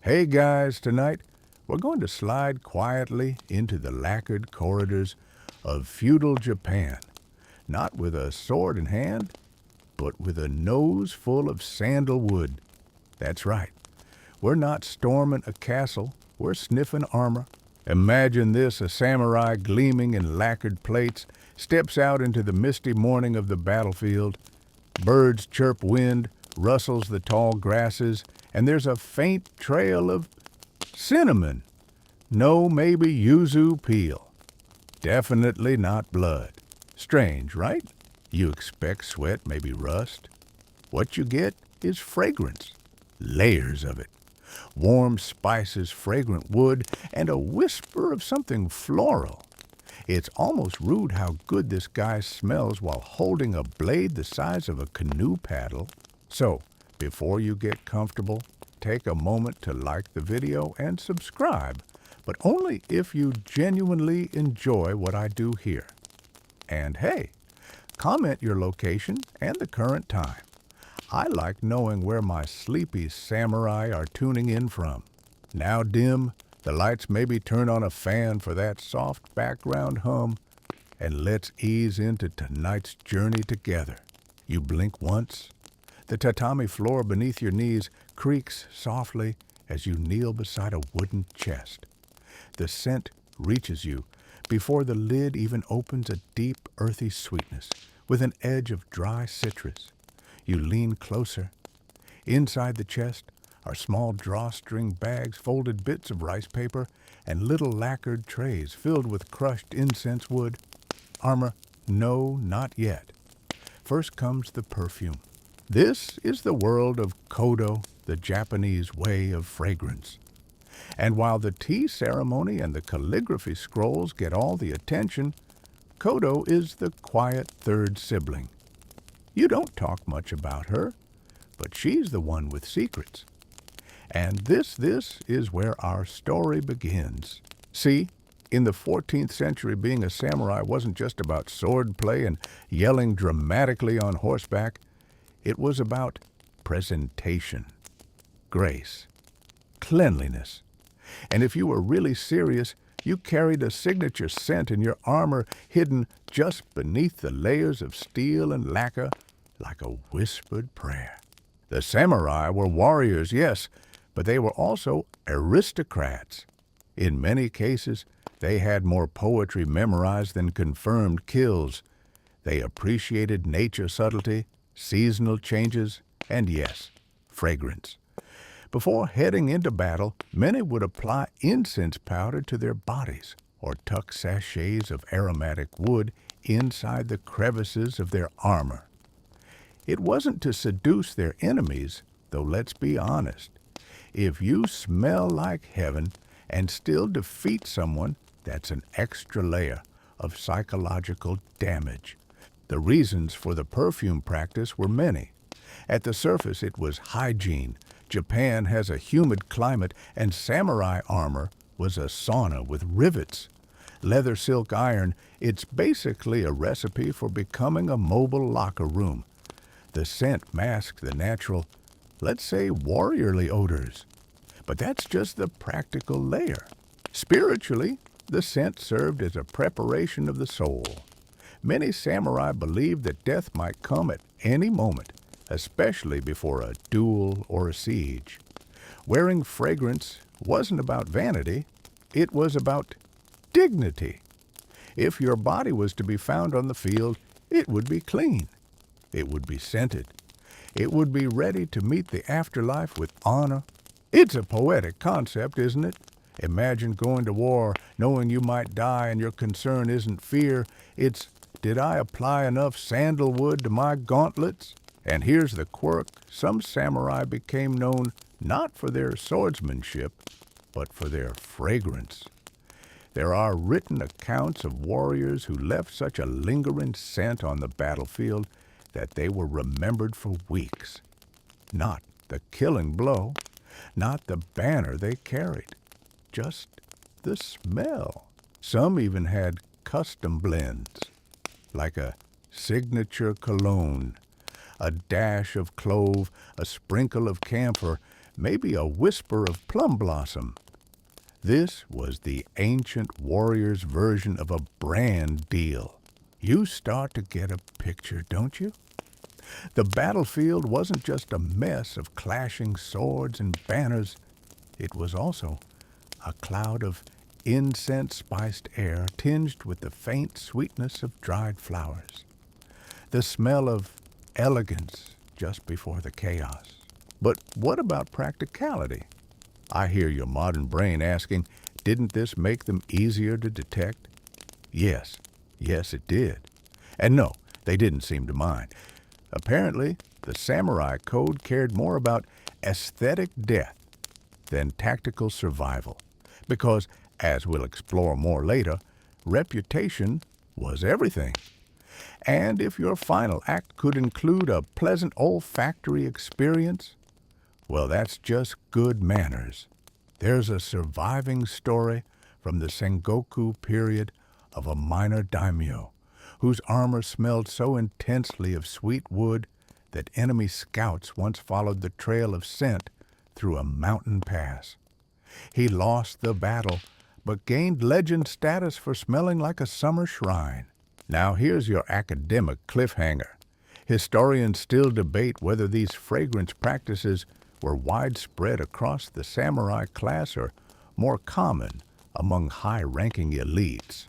Hey guys, tonight we're going to slide quietly into the lacquered corridors of feudal Japan, not with a sword in hand, but with a nose full of sandalwood. That's right, we're not storming a castle, we're sniffing armor. Imagine this, a samurai gleaming in lacquered plates steps out into the misty morning of the battlefield. Birds chirp, wind rustles the tall grasses, and there's a faint trail of cinnamon. No, maybe yuzu peel. Definitely not blood. Strange, right? You expect sweat, maybe rust. What you get is fragrance. Layers of it. Warm spices, fragrant wood, and a whisper of something floral. It's almost rude how good this guy smells while holding a blade the size of a canoe paddle. So, before you get comfortable, take a moment to like the video and subscribe, but only if you genuinely enjoy what I do here. And hey, comment your location and the current time. I like knowing where my sleepy samurai are tuning in from. Now dim, the lights maybe turn on a fan for that soft background hum, and let's ease into tonight's journey together. You blink once, the tatami floor beneath your knees creaks softly as you kneel beside a wooden chest. The scent reaches you before the lid even opens, a deep, earthy sweetness with an edge of dry citrus. You lean closer. Inside the chest are small drawstring bags, folded bits of rice paper, and little lacquered trays filled with crushed incense wood. Armor, no, not yet. First comes the perfume. This is the world of kodo, the Japanese way of fragrance. And while the tea ceremony and the calligraphy scrolls get all the attention, kodo is the quiet third sibling. You don't talk much about her, but she's the one with secrets. And this is where our story begins. See, in the 14th century, being a samurai wasn't just about swordplay and yelling dramatically on horseback. It was about presentation, grace, cleanliness. And if you were really serious, you carried a signature scent in your armor hidden just beneath the layers of steel and lacquer like a whispered prayer. The samurai were warriors, yes, but they were also aristocrats. In many cases, they had more poetry memorized than confirmed kills. They appreciated nature subtlety, seasonal changes, and yes, fragrance. Before heading into battle, many would apply incense powder to their bodies or tuck sachets of aromatic wood inside the crevices of their armor. It wasn't to seduce their enemies, though let's be honest. If you smell like heaven and still defeat someone, that's an extra layer of psychological damage. The reasons for the perfume practice were many. At the surface, it was hygiene. Japan has a humid climate, and samurai armor was a sauna with rivets. Leather silk iron, it's basically a recipe for becoming a mobile locker room. The scent masked the natural, let's say, warriorly odors. But that's just the practical layer. Spiritually, the scent served as a preparation of the soul. Many samurai believed that death might come at any moment, especially before a duel or a siege. Wearing fragrance wasn't about vanity, it was about dignity. If your body was to be found on the field, it would be clean. It would be scented. It would be ready to meet the afterlife with honor. It's a poetic concept, isn't it? Imagine going to war knowing you might die and your concern isn't fear. It's, did I apply enough sandalwood to my gauntlets? And here's the quirk. Some samurai became known not for their swordsmanship, but for their fragrance. There are written accounts of warriors who left such a lingering scent on the battlefield that they were remembered for weeks. Not the killing blow, not the banner they carried, just the smell. Some even had custom blends, like a signature cologne, a dash of clove, a sprinkle of camphor, maybe a whisper of plum blossom. This was the ancient warrior's version of a brand deal. You start to get a picture, don't you? The battlefield wasn't just a mess of clashing swords and banners. It was also a cloud of incense-spiced air tinged with the faint sweetness of dried flowers. The smell of elegance just before the chaos. But what about practicality? I hear your modern brain asking, didn't this make them easier to detect? Yes, it did. And no, they didn't seem to mind. Apparently, the samurai code cared more about aesthetic death than tactical survival, because, as we'll explore more later, reputation was everything. And if your final act could include a pleasant olfactory experience, well, that's just good manners. There's a surviving story from the Sengoku period of a minor daimyo whose armor smelled so intensely of sweet wood that enemy scouts once followed the trail of scent through a mountain pass. He lost the battle, but gained legend status for smelling like a summer shrine. Now here's your academic cliffhanger. Historians still debate whether these fragrance practices were widespread across the samurai class or more common among high-ranking elites.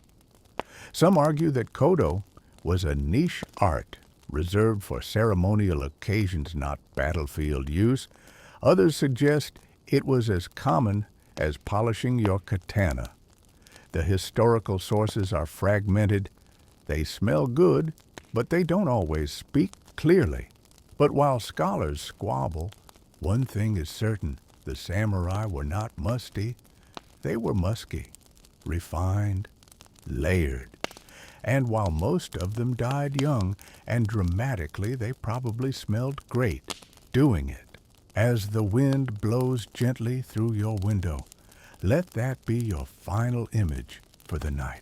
Some argue that kodo was a niche art reserved for ceremonial occasions, not battlefield use. Others suggest it was as common as polishing your katana. The historical sources are fragmented. They smell good, but they don't always speak clearly. But while scholars squabble, one thing is certain: the samurai were not musty. They were musky, refined, layered. And while most of them died young and dramatically, they probably smelled great doing it. As the wind blows gently through your window, let that be your final image for the night.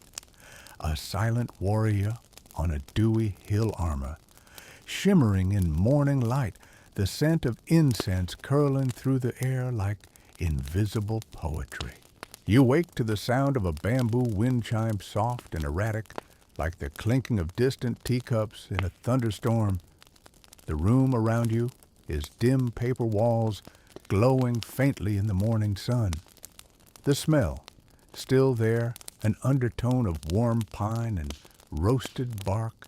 A silent warrior on a dewy hill armor, shimmering in morning light, the scent of incense curling through the air like invisible poetry. You wake to the sound of a bamboo wind chime, soft and erratic, like the clinking of distant teacups in a thunderstorm. The room around you is dim paper walls glowing faintly in the morning sun. The smell, still there, an undertone of warm pine and roasted bark,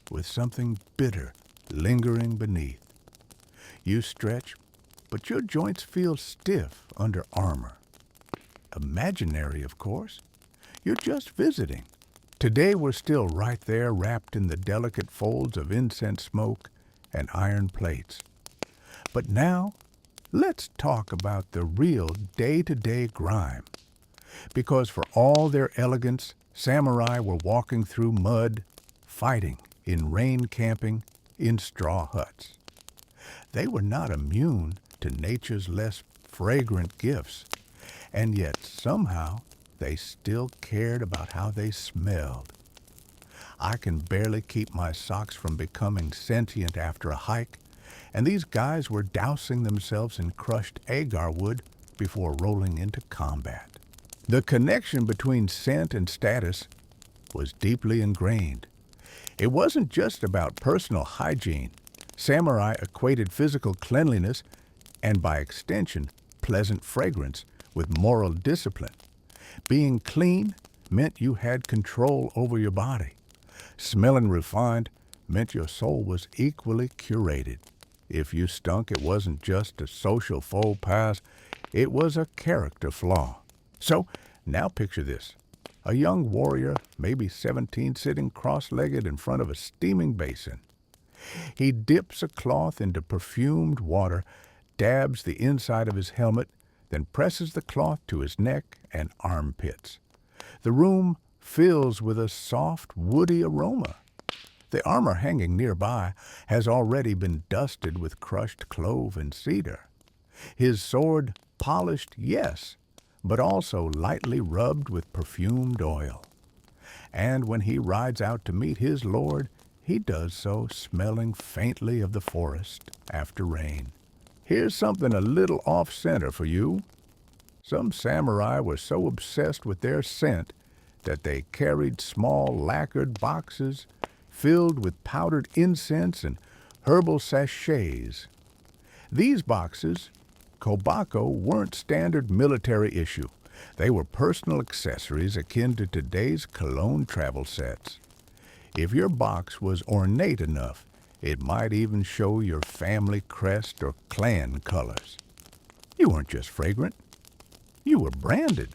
with something bitter lingering beneath. You stretch, but your joints feel stiff under armor. Imaginary, of course. You're just visiting. Today we're still right there, wrapped in the delicate folds of incense smoke and iron plates. But now, let's talk about the real day-to-day grime. Because for all their elegance, samurai were walking through mud, fighting, in rain camping, in straw huts. They were not immune to nature's less fragrant gifts, and yet somehow they still cared about how they smelled. I can barely keep my socks from becoming sentient after a hike, and these guys were dousing themselves in crushed agar wood before rolling into combat. The connection between scent and status was deeply ingrained. It wasn't just about personal hygiene. Samurai equated physical cleanliness, and by extension, pleasant fragrance, with moral discipline. Being clean meant you had control over your body. Smelling refined meant your soul was equally curated. If you stunk, it wasn't just a social faux pas, it was a character flaw. So, now picture this. A young warrior, maybe 17, sitting cross-legged in front of a steaming basin. He dips a cloth into perfumed water, dabs the inside of his helmet, then presses the cloth to his neck and armpits. The room fills with a soft, woody aroma. The armor hanging nearby has already been dusted with crushed clove and cedar. His sword polished, yes, but also lightly rubbed with perfumed oil. And when he rides out to meet his lord, he does so smelling faintly of the forest after rain. Here's something a little off-center for you. Some samurai were so obsessed with their scent that they carried small lacquered boxes filled with powdered incense and herbal sachets. These boxes, kobako, weren't standard military issue. They were personal accessories akin to today's cologne travel sets. If your box was ornate enough, it might even show your family crest or clan colors. You weren't just fragrant, you were branded.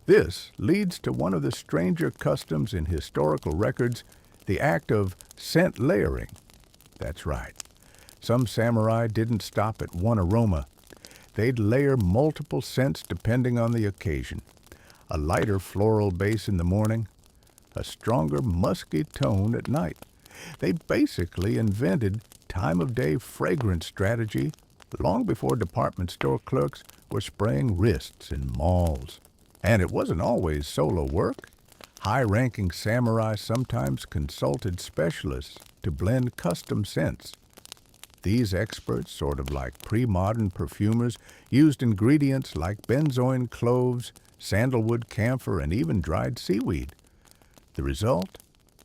This leads to one of the stranger customs in historical records, the act of scent layering. That's right. Some samurai didn't stop at one aroma. They'd layer multiple scents depending on the occasion. A lighter floral base in the morning, a stronger musky tone at night. They basically invented time-of-day fragrance strategy long before department store clerks were spraying wrists in malls. And it wasn't always solo work. High-ranking samurai sometimes consulted specialists to blend custom scents. These experts, sort of like pre-modern perfumers, used ingredients like benzoin cloves, sandalwood camphor, and even dried seaweed. The result?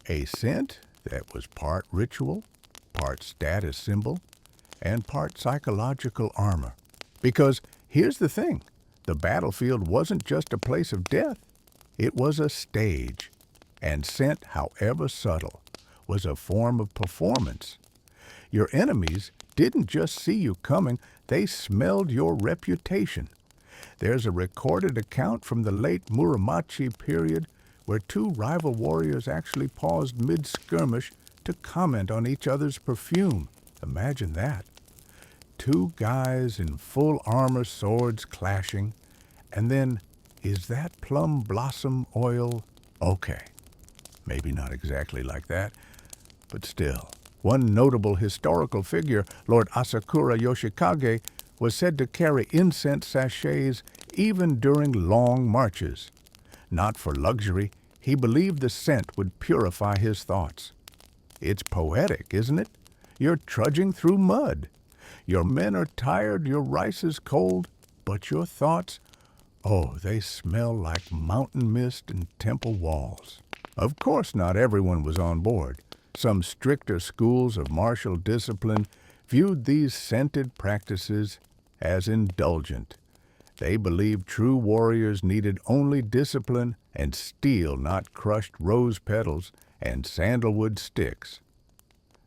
A scent that was part ritual, part status symbol, and part psychological armor. Because here's the thing, the battlefield wasn't just a place of death, it was a stage. And scent, however subtle, was a form of performance. Your enemies didn't just see you coming, they smelled your reputation. There's a recorded account from the late Muromachi period where two rival warriors actually paused mid-skirmish to comment on each other's perfume. Imagine that. Two guys in full armor, swords clashing, and then, is that plum blossom oil? Okay, maybe not exactly like that, but still. One notable historical figure, Lord Asakura Yoshikage, was said to carry incense sachets even during long marches. Not for luxury, he believed the scent would purify his thoughts. It's poetic, isn't it? You're trudging through mud. Your men are tired, your rice is cold, but your thoughts, oh, they smell like mountain mist and temple walls. Of course, not everyone was on board. Some stricter schools of martial discipline viewed these scented practices as indulgent. They believed true warriors needed only discipline and steel, not crushed rose petals and sandalwood sticks.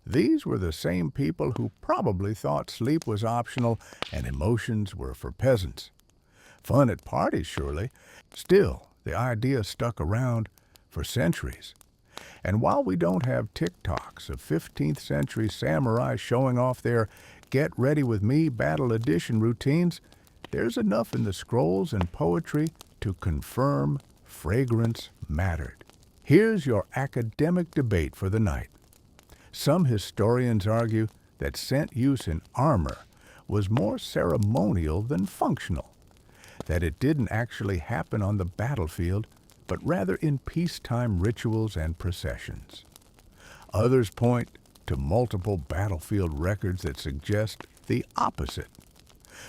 These were the same people who probably thought sleep was optional and emotions were for peasants. Fun at parties, surely. Still, the idea stuck around for centuries. And while we don't have TikToks of 15th century samurai showing off their get-ready-with-me battle edition routines, there's enough in the scrolls and poetry to confirm fragrance mattered. Here's your academic debate for the night. Some historians argue that scent use in armor was more ceremonial than functional, that it didn't actually happen on the battlefield, but rather in peacetime rituals and processions. Others point to multiple battlefield records that suggest the opposite.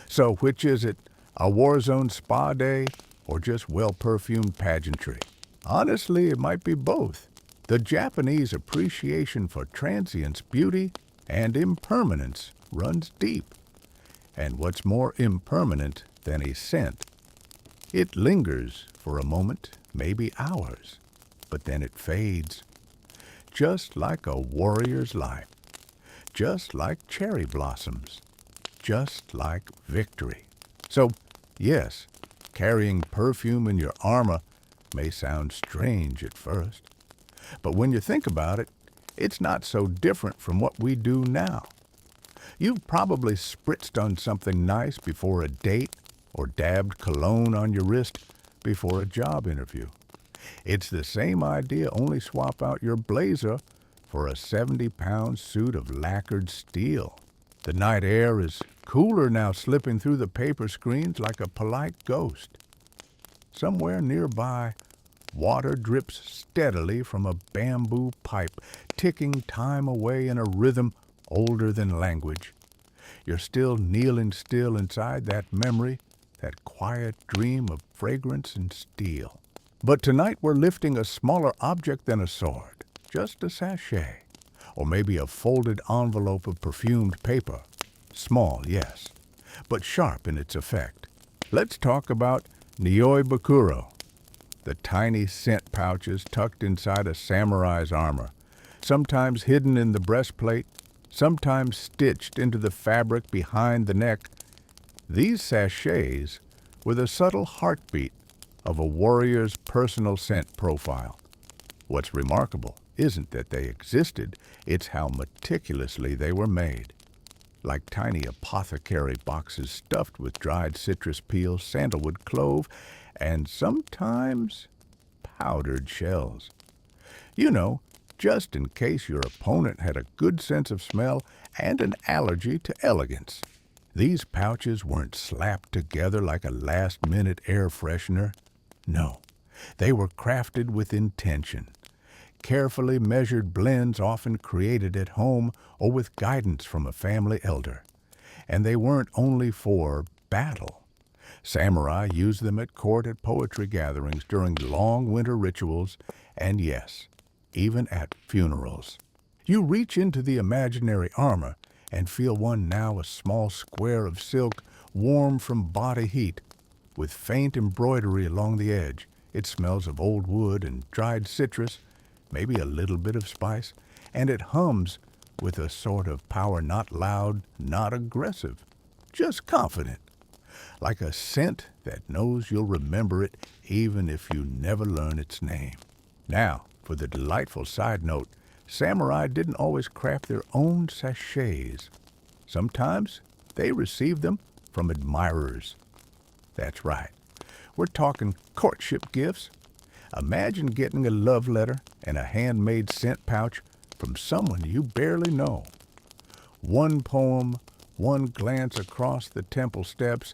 So which is it, a war zone spa day or just well-perfumed pageantry? Honestly, it might be both. The Japanese appreciation for transience, beauty, and impermanence runs deep. And what's more impermanent than a scent? It lingers for a moment, maybe hours, but then it fades. Just like a warrior's life, just like cherry blossoms, just like victory. So, yes, carrying perfume in your armor may sound strange at first, but when you think about it, it's not so different from what we do now. You've probably spritzed on something nice before a date or dabbed cologne on your wrist before a job interview. It's the same idea, only swap out your blazer for a 70-pound suit of lacquered steel. The night air is cooler now, slipping through the paper screens like a polite ghost. Somewhere nearby, water drips steadily from a bamboo pipe, ticking time away in a rhythm older than language. you're still kneeling still inside that memory, that quiet dream of fragrance and steel. But tonight we're lifting a smaller object than a sword, just a sachet, or maybe a folded envelope of perfumed paper. Small, yes, but sharp in its effect. Let's talk about Nioi Bakuro, the tiny scent pouches tucked inside a samurai's armor, sometimes hidden in the breastplate, sometimes stitched into the fabric behind the neck. These sachets were the subtle heartbeat of a warrior's personal scent profile. What's remarkable isn't that they existed, it's how meticulously they were made. Like tiny apothecary boxes stuffed with dried citrus peel, sandalwood, clove, and sometimes powdered shells. You know, just in case your opponent had a good sense of smell and an allergy to elegance. These pouches weren't slapped together like a last-minute air freshener. No, they were crafted with intention. Carefully measured blends often created at home or with guidance from a family elder. And they weren't only for battle. Samurai used them at court, at poetry gatherings, during long winter rituals, and yes, even at funerals. You reach into the imaginary armor and feel one now a small square of silk, warm from body heat, with faint embroidery along the edge. It smells of old wood and dried citrus, maybe a little bit of spice, and it hums with a sort of power not loud, not aggressive, just confident, like a scent that knows you'll remember it even if you never learn its name. Now, for the delightful side note, samurai didn't always craft their own sachets. Sometimes they received them from admirers. That's right. We're talking courtship gifts. Imagine getting a love letter and a handmade scent pouch from someone you barely know. One poem, one glance across the temple steps,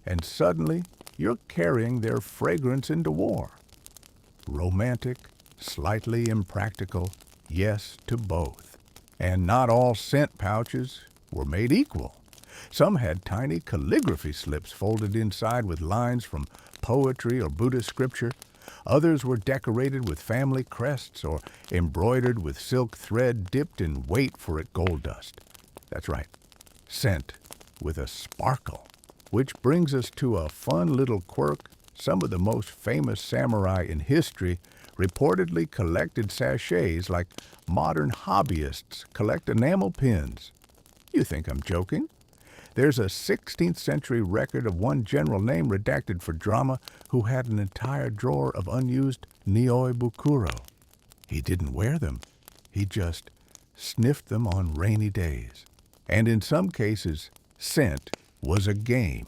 and suddenly you're carrying their fragrance into war. Romantic, slightly impractical, yes to both. And not all scent pouches were made equal. Some had tiny calligraphy slips folded inside with lines from poetry or Buddhist scripture. Others were decorated with family crests or embroidered with silk thread dipped in wait for it gold dust. That's right, scent with a sparkle. Which brings us to a fun little quirk. Some of the most famous samurai in history reportedly collected sachets like modern hobbyists collect enamel pins. You think I'm joking? There's a 16th century record of one general name redacted for drama who had an entire drawer of unused Nioi Bukuro. He didn't wear them. He just sniffed them on rainy days. And in some cases, scent was a game.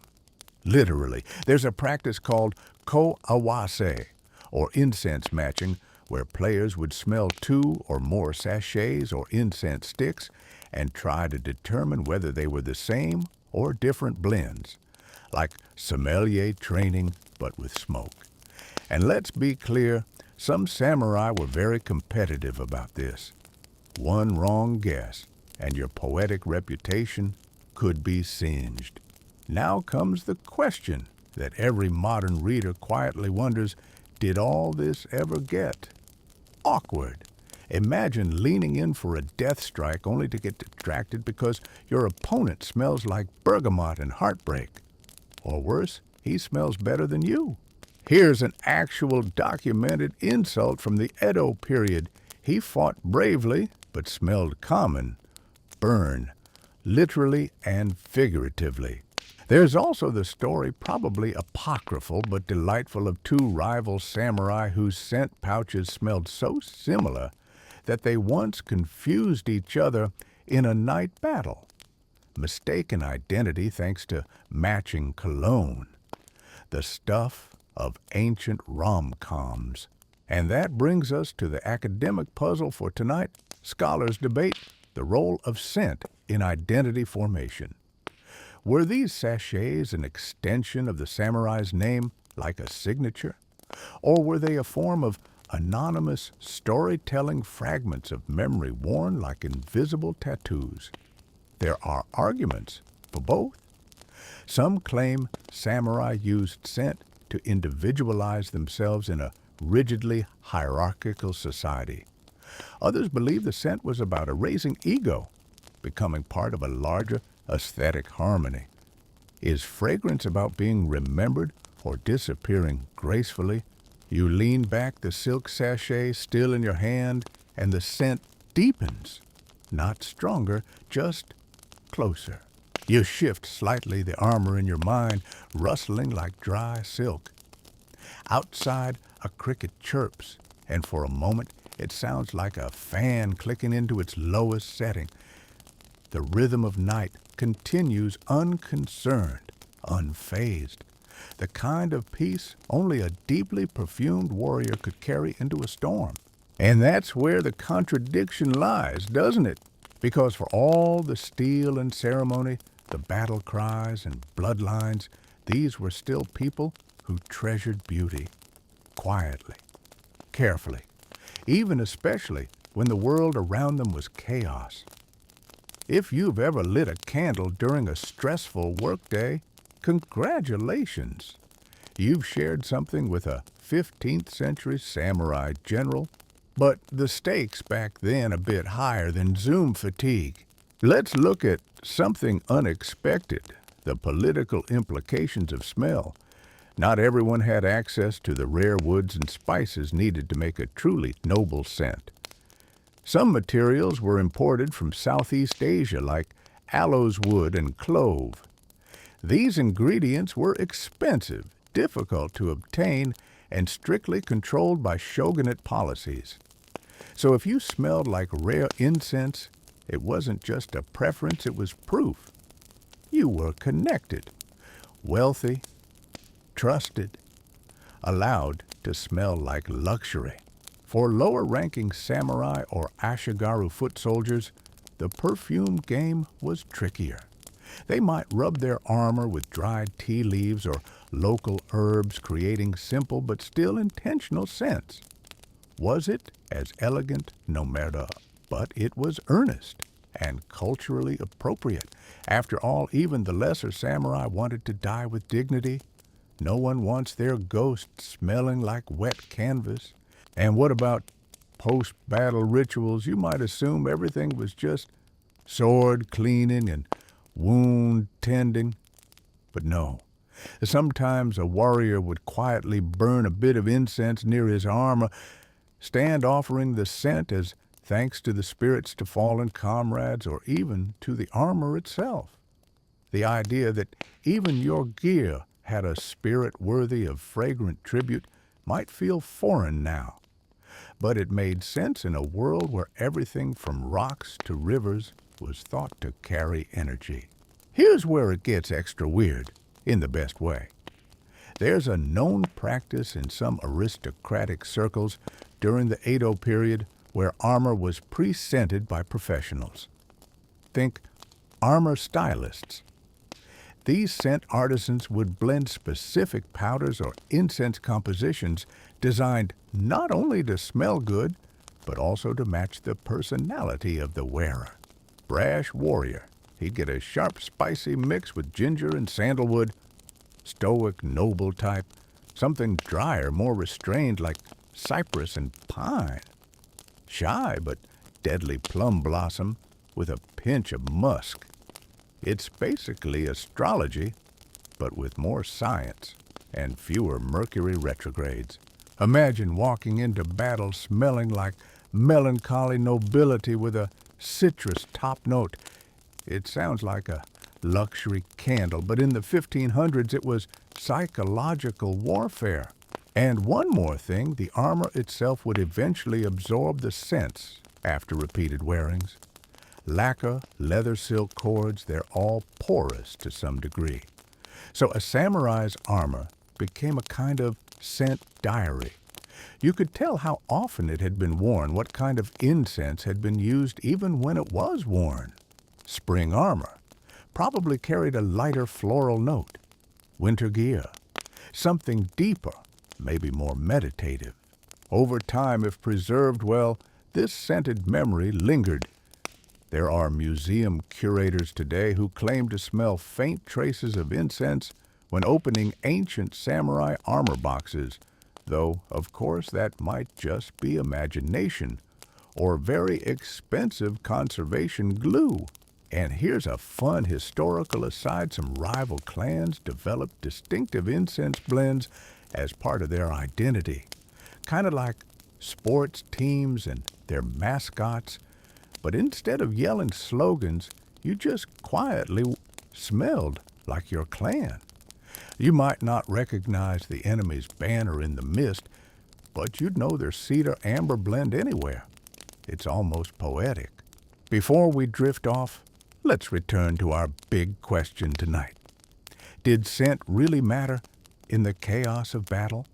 Literally, there's a practice called ko-awase, or incense matching, where players would smell 2 or more sachets or incense sticks and try to determine whether they were the same or different blends, like sommelier training but with smoke. And let's be clear, some samurai were very competitive about this. One wrong guess, and your poetic reputation could be singed. Now comes the question that every modern reader quietly wonders, did all this ever get awkward? Imagine leaning in for a death strike only to get distracted because your opponent smells like bergamot and heartbreak. Or worse, he smells better than you. Here's an actual documented insult from the Edo period. He fought bravely, but smelled common. Burn, literally and figuratively. There's also the story, probably apocryphal but delightful, of 2 rival samurai whose scent pouches smelled so similar that they once confused each other in a night battle. Mistaken identity thanks to matching cologne. The stuff of ancient rom-coms. And that brings us to the academic puzzle for tonight. Scholars debate the role of scent in identity formation. Were these sachets an extension of the samurai's name, like a signature? Or were they a form of anonymous storytelling fragments of memory worn like invisible tattoos? There are arguments for both. Some claim samurai used scent to individualize themselves in a rigidly hierarchical society. Others believe the scent was about erasing ego, becoming part of a larger aesthetic harmony. Is fragrance about being remembered or disappearing gracefully? You lean back, the silk sachet still in your hand, and the scent deepens. Not stronger, just closer. You shift slightly, the armor in your mind rustling like dry silk. Outside, a cricket chirps, and for a moment it sounds like a fan clicking into its lowest setting. The rhythm of night continues unconcerned, unfazed. The kind of peace only a deeply perfumed warrior could carry into a storm. And that's where the contradiction lies, doesn't it? Because for all the steel and ceremony, the battle cries and bloodlines, these were still people who treasured beauty quietly, carefully, even especially when the world around them was chaos. If you've ever lit a candle during a stressful workday, congratulations! You've shared something with a 15th century samurai general, but the stakes back then a bit higher than Zoom fatigue. Let's look at something unexpected, the political implications of smell. Not everyone had access to the rare woods and spices needed to make a truly noble scent. Some materials were imported from Southeast Asia, like aloes wood and clove. These ingredients were expensive, difficult to obtain, and strictly controlled by shogunate policies. So if you smelled like rare incense, it wasn't just a preference, it was proof. You were connected, wealthy, trusted, allowed to smell like luxury. For lower-ranking samurai or ashigaru foot soldiers, the perfume game was trickier. They might rub their armor with dried tea leaves or local herbs, creating simple but still intentional scents. Was it as elegant? No matter, but it was earnest and culturally appropriate. After all, even the lesser samurai wanted to die with dignity. No one wants their ghost smelling like wet canvas. And what about post-battle rituals? You might assume everything was just sword cleaning and wound tending. But no. Sometimes a warrior would quietly burn a bit of incense near his armor, stand offering the scent as thanks to the spirits to fallen comrades or even to the armor itself. The idea that even your gear had a spirit worthy of fragrant tribute might feel foreign now. But it made sense in a world where everything from rocks to rivers was thought to carry energy. Here's where it gets extra weird, in the best way. There's a known practice in some aristocratic circles during the Edo period where armor was pre-scented by professionals. Think armor stylists. These scent artisans would blend specific powders or incense compositions designed not only to smell good, but also to match the personality of the wearer. Brash warrior, he'd get a sharp, spicy mix with ginger and sandalwood. Stoic, noble type, something drier, more restrained like cypress and pine. Shy, but deadly plum blossom with a pinch of musk. It's basically astrology, but with more science and fewer Mercury retrogrades. Imagine walking into battle smelling like melancholy nobility with a citrus top note. It sounds like a luxury candle, but in the 1500s it was psychological warfare. And one more thing, the armor itself would eventually absorb the scents after repeated wearings. Lacquer, leather silk cords, they're all porous to some degree. So a samurai's armor became a kind of scent diary. You could tell how often it had been worn, what kind of incense had been used even when it was worn. Spring armor probably carried a lighter floral note. Winter gear, something deeper, maybe more meditative. Over time, if preserved well, this scented memory lingered. There are museum curators today who claim to smell faint traces of incense when opening ancient samurai armor boxes, though, of course, that might just be imagination or very expensive conservation glue. And here's a fun historical aside. Some rival clans developed distinctive incense blends as part of their identity, kind of like sports teams and their mascots. But instead of yelling slogans, you just quietly smelled like your clan. You might not recognize the enemy's banner in the mist, but you'd know their cedar amber blend anywhere. It's almost poetic. Before we drift off, let's return to our big question tonight. Did scent really matter in the chaos of battle?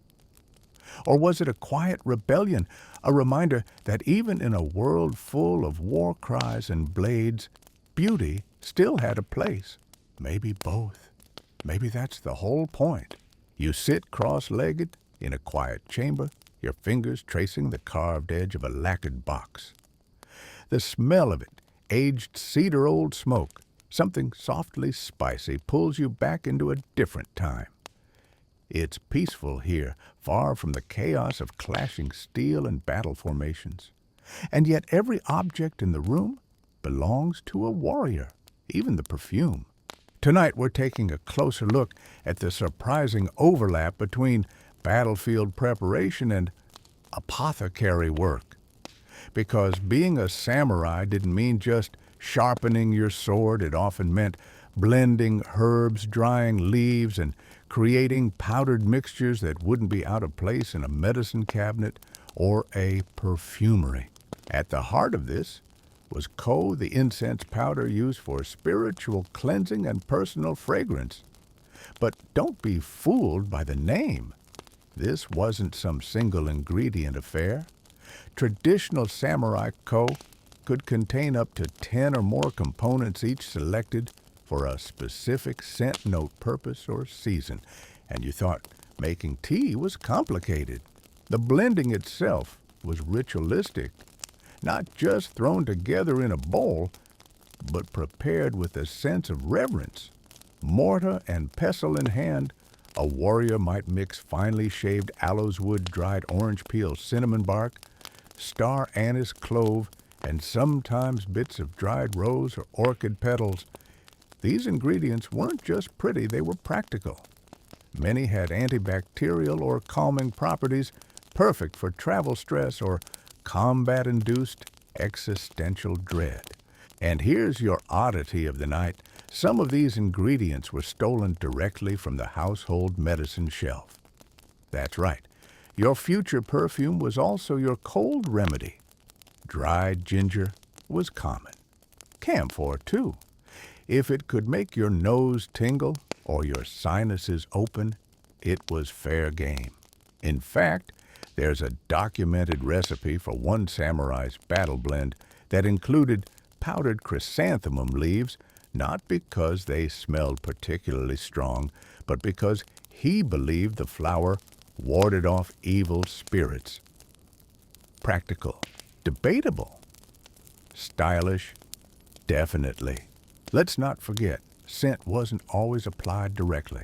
Or was it a quiet rebellion, a reminder that even in a world full of war cries and blades, beauty still had a place? Maybe both. Maybe that's the whole point. You sit cross-legged in a quiet chamber, your fingers tracing the carved edge of a lacquered box. The smell of it, aged cedar old smoke, something softly spicy, pulls you back into a different time. It's peaceful here, far from the chaos of clashing steel and battle formations. And yet every object in the room belongs to a warrior, even the perfume. Tonight we're taking a closer look at the surprising overlap between battlefield preparation and apothecary work. Because being a samurai didn't mean just sharpening your sword. It often meant blending herbs, drying leaves, and creating powdered mixtures that wouldn't be out of place in a medicine cabinet or a perfumery. At the heart of this was Ko, the incense powder used for spiritual cleansing and personal fragrance. But don't be fooled by the name. This wasn't some single ingredient affair. Traditional samurai Ko could contain up to 10 or more components, each selected for a specific scent note, purpose, or season. And you thought making tea was complicated. The blending itself was ritualistic, not just thrown together in a bowl, but prepared with a sense of reverence. Mortar and pestle in hand, a warrior might mix finely shaved aloes wood, dried orange peel, cinnamon bark, star anise, clove, and sometimes bits of dried rose or orchid petals. These ingredients weren't just pretty, they were practical. Many had antibacterial or calming properties, perfect for travel stress or combat-induced existential dread. And here's your oddity of the night. Some of these ingredients were stolen directly from the household medicine shelf. That's right. Your future perfume was also your cold remedy. Dried ginger was common. Camphor, too. If it could make your nose tingle or your sinuses open, it was fair game. In fact, there's a documented recipe for one samurai's battle blend that included powdered chrysanthemum leaves, not because they smelled particularly strong, but because he believed the flower warded off evil spirits. Practical. Debatable. Stylish. Definitely. Let's not forget, scent wasn't always applied directly.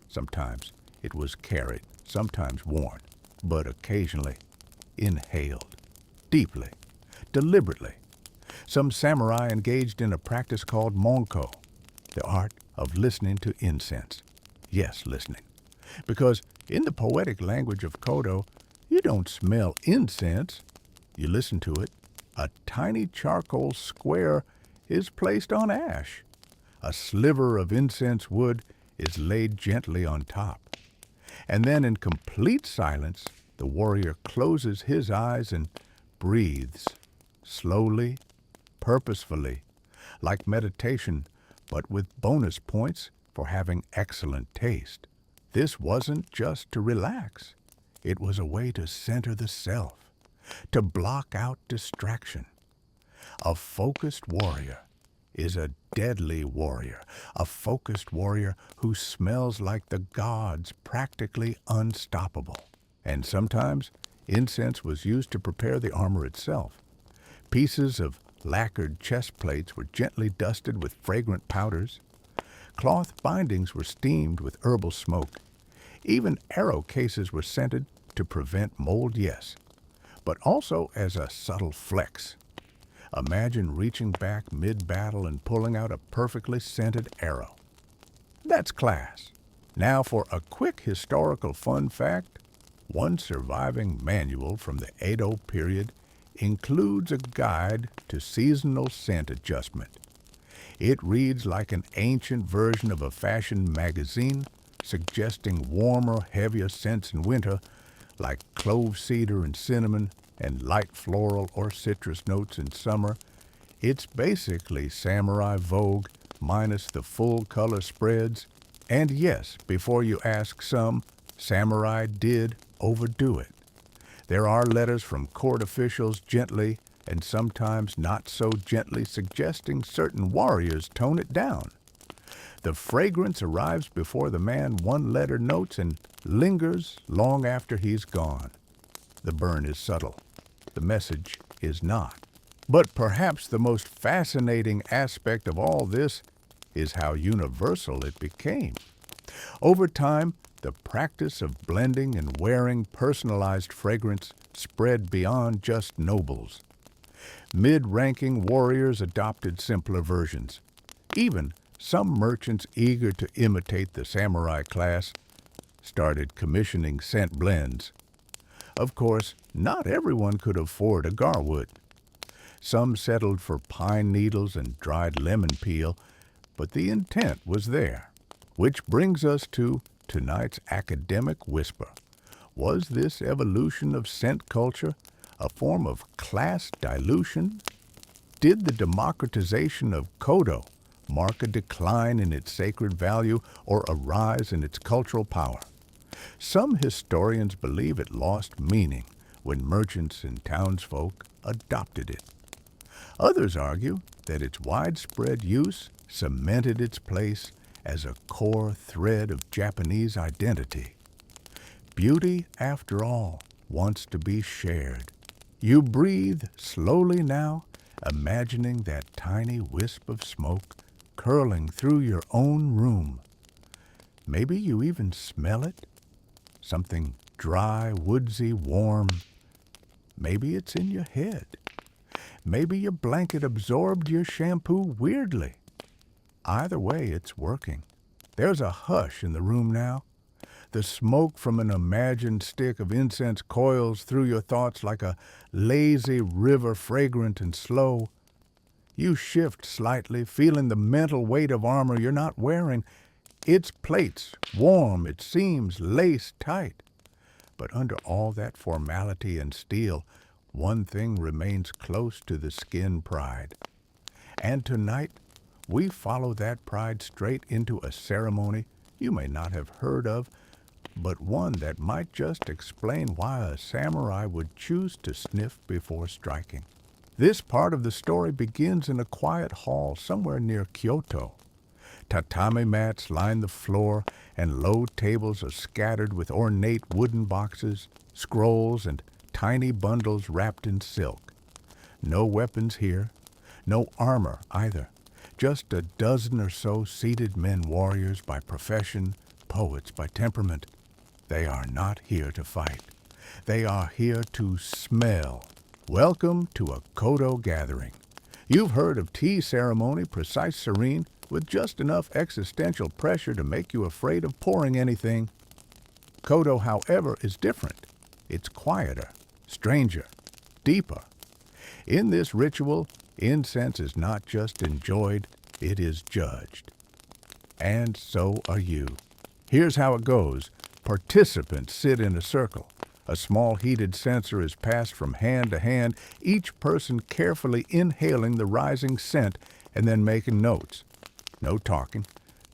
Sometimes it was carried, sometimes worn, but occasionally inhaled. Deeply. Deliberately. Some samurai engaged in a practice called monko, the art of listening to incense. Yes, listening. Because in the poetic language of Kodo, you don't smell incense, you listen to it. A tiny charcoal square is placed on ash. A sliver of incense wood is laid gently on top. And then in complete silence, the warrior closes his eyes and breathes, slowly, purposefully, like meditation, but with bonus points for having excellent taste. This wasn't just to relax. It was a way to center the self, to block out distraction. A focused warrior is a deadly warrior, a focused warrior who smells like the gods, practically unstoppable. And sometimes incense was used to prepare the armor itself. Pieces of Lacquered chest plates were gently dusted with fragrant powders. Cloth bindings were steamed with herbal smoke. Even arrow cases were scented to prevent mold, yes, but also as a subtle flex. Imagine reaching back mid-battle and pulling out a perfectly scented arrow. That's class. Now for a quick historical fun fact. One surviving manual from the Edo period includes a guide to seasonal scent adjustment. It reads like an ancient version of a fashion magazine, suggesting warmer, heavier scents in winter, like clove cedar and cinnamon, and light floral or citrus notes in summer. It's basically Samurai Vogue minus the full color spreads. And yes, before you ask, some samurai did overdo it. There are letters from court officials gently and sometimes not so gently suggesting certain warriors tone it down. The fragrance arrives before the man one-letter notes and lingers long after he's gone. The burn is subtle. The message is not. But perhaps the most fascinating aspect of all this is how universal it became. Over time, the practice of blending and wearing personalized fragrance spread beyond just nobles. Mid-ranking warriors adopted simpler versions. Even some merchants eager to imitate the samurai class started commissioning scent blends. Of course, not everyone could afford a garwood. Some settled for pine needles and dried lemon peel, but the intent was there. Which brings us to tonight's academic whisper. Was this evolution of scent culture a form of class dilution? Did the democratization of Kodo mark a decline in its sacred value or a rise in its cultural power? Some historians believe it lost meaning when merchants and townsfolk adopted it. Others argue that its widespread use cemented its place as a core thread of Japanese identity. Beauty, after all, wants to be shared. You breathe slowly now, imagining that tiny wisp of smoke curling through your own room. Maybe you even smell it? Something dry, woodsy, warm. Maybe it's in your head. Maybe your blanket absorbed your shampoo weirdly. Either way, it's working. There's a hush in the room now. The smoke from an imagined stick of incense coils through your thoughts like a lazy river, fragrant and slow. You shift slightly, feeling the mental weight of armor you're not wearing. Its plates, warm, it seems, laced tight. But under all that formality and steel, one thing remains close to the skin: pride. And tonight, we follow that pride straight into a ceremony you may not have heard of, but one that might just explain why a samurai would choose to sniff before striking. This part of the story begins in a quiet hall somewhere near Kyoto. Tatami mats line the floor, and low tables are scattered with ornate wooden boxes, scrolls, and tiny bundles wrapped in silk. No weapons here, no armor either. Just a dozen or so seated men warriors by profession, poets by temperament. They are not here to fight. They are here to smell. Welcome to a Kodo gathering. You've heard of tea ceremony, precise, serene, with just enough existential pressure to make you afraid of pouring anything. Kodo, however, is different. It's quieter, stranger, deeper. In this ritual, incense is not just enjoyed, it is judged. And so are you. Here's how it goes. Participants sit in a circle. A small heated censer is passed from hand to hand, each person carefully inhaling the rising scent and then making notes. No talking,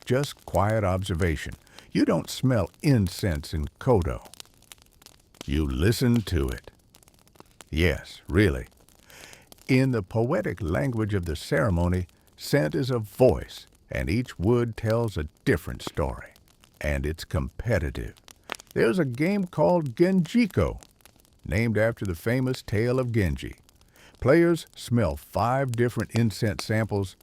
just quiet observation. You don't smell incense in Kodo. You listen to it. Yes, really. In the poetic language of the ceremony, scent is a voice, and each wood tells a different story. And it's competitive. There's a game called Genjiko, named after the famous tale of Genji. Players smell 5 different incense samples,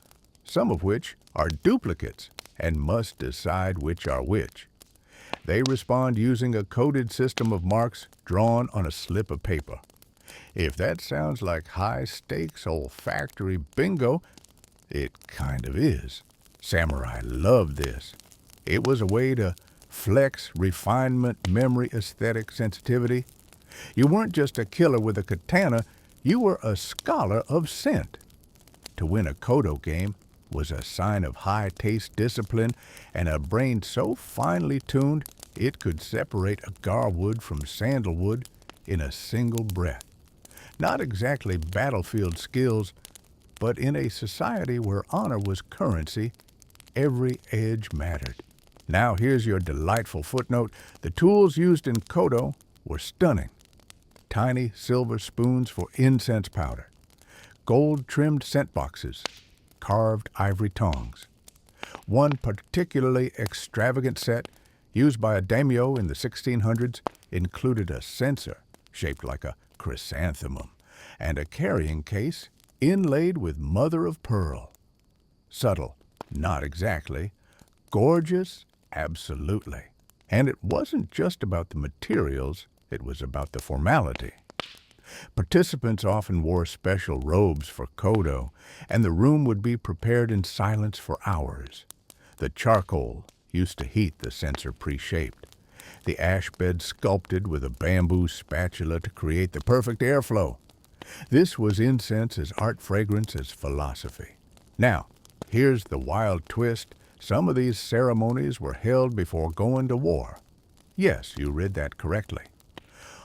some of which are duplicates, and must decide which are which. They respond using a coded system of marks drawn on a slip of paper. If that sounds like high-stakes olfactory bingo, it kind of is. Samurai loved this. It was a way to flex refinement, memory, aesthetic sensitivity. You weren't just a killer with a katana, you were a scholar of scent. To win a Kodo game was a sign of high-taste discipline and a brain so finely tuned it could separate agarwood from sandalwood in a single breath. Not exactly battlefield skills, but in a society where honor was currency, every edge mattered. Now here's your delightful footnote. The tools used in Kodo were stunning. Tiny silver spoons for incense powder, gold-trimmed scent boxes, carved ivory tongs. One particularly extravagant set, used by a daimyo in the 1600s, included a censer shaped like a chrysanthemum and a carrying case inlaid with mother-of-pearl. Subtle, not exactly. Gorgeous, absolutely. And it wasn't just about the materials, it was about the formality. Participants often wore special robes for Kodo, and the room would be prepared in silence for hours. The charcoal used to heat the censer pre-shaped. The ash bed sculpted with a bamboo spatula to create the perfect airflow. This was incense as art, fragrance as philosophy. Now, here's the wild twist. Some of these ceremonies were held before going to war. Yes, you read that correctly.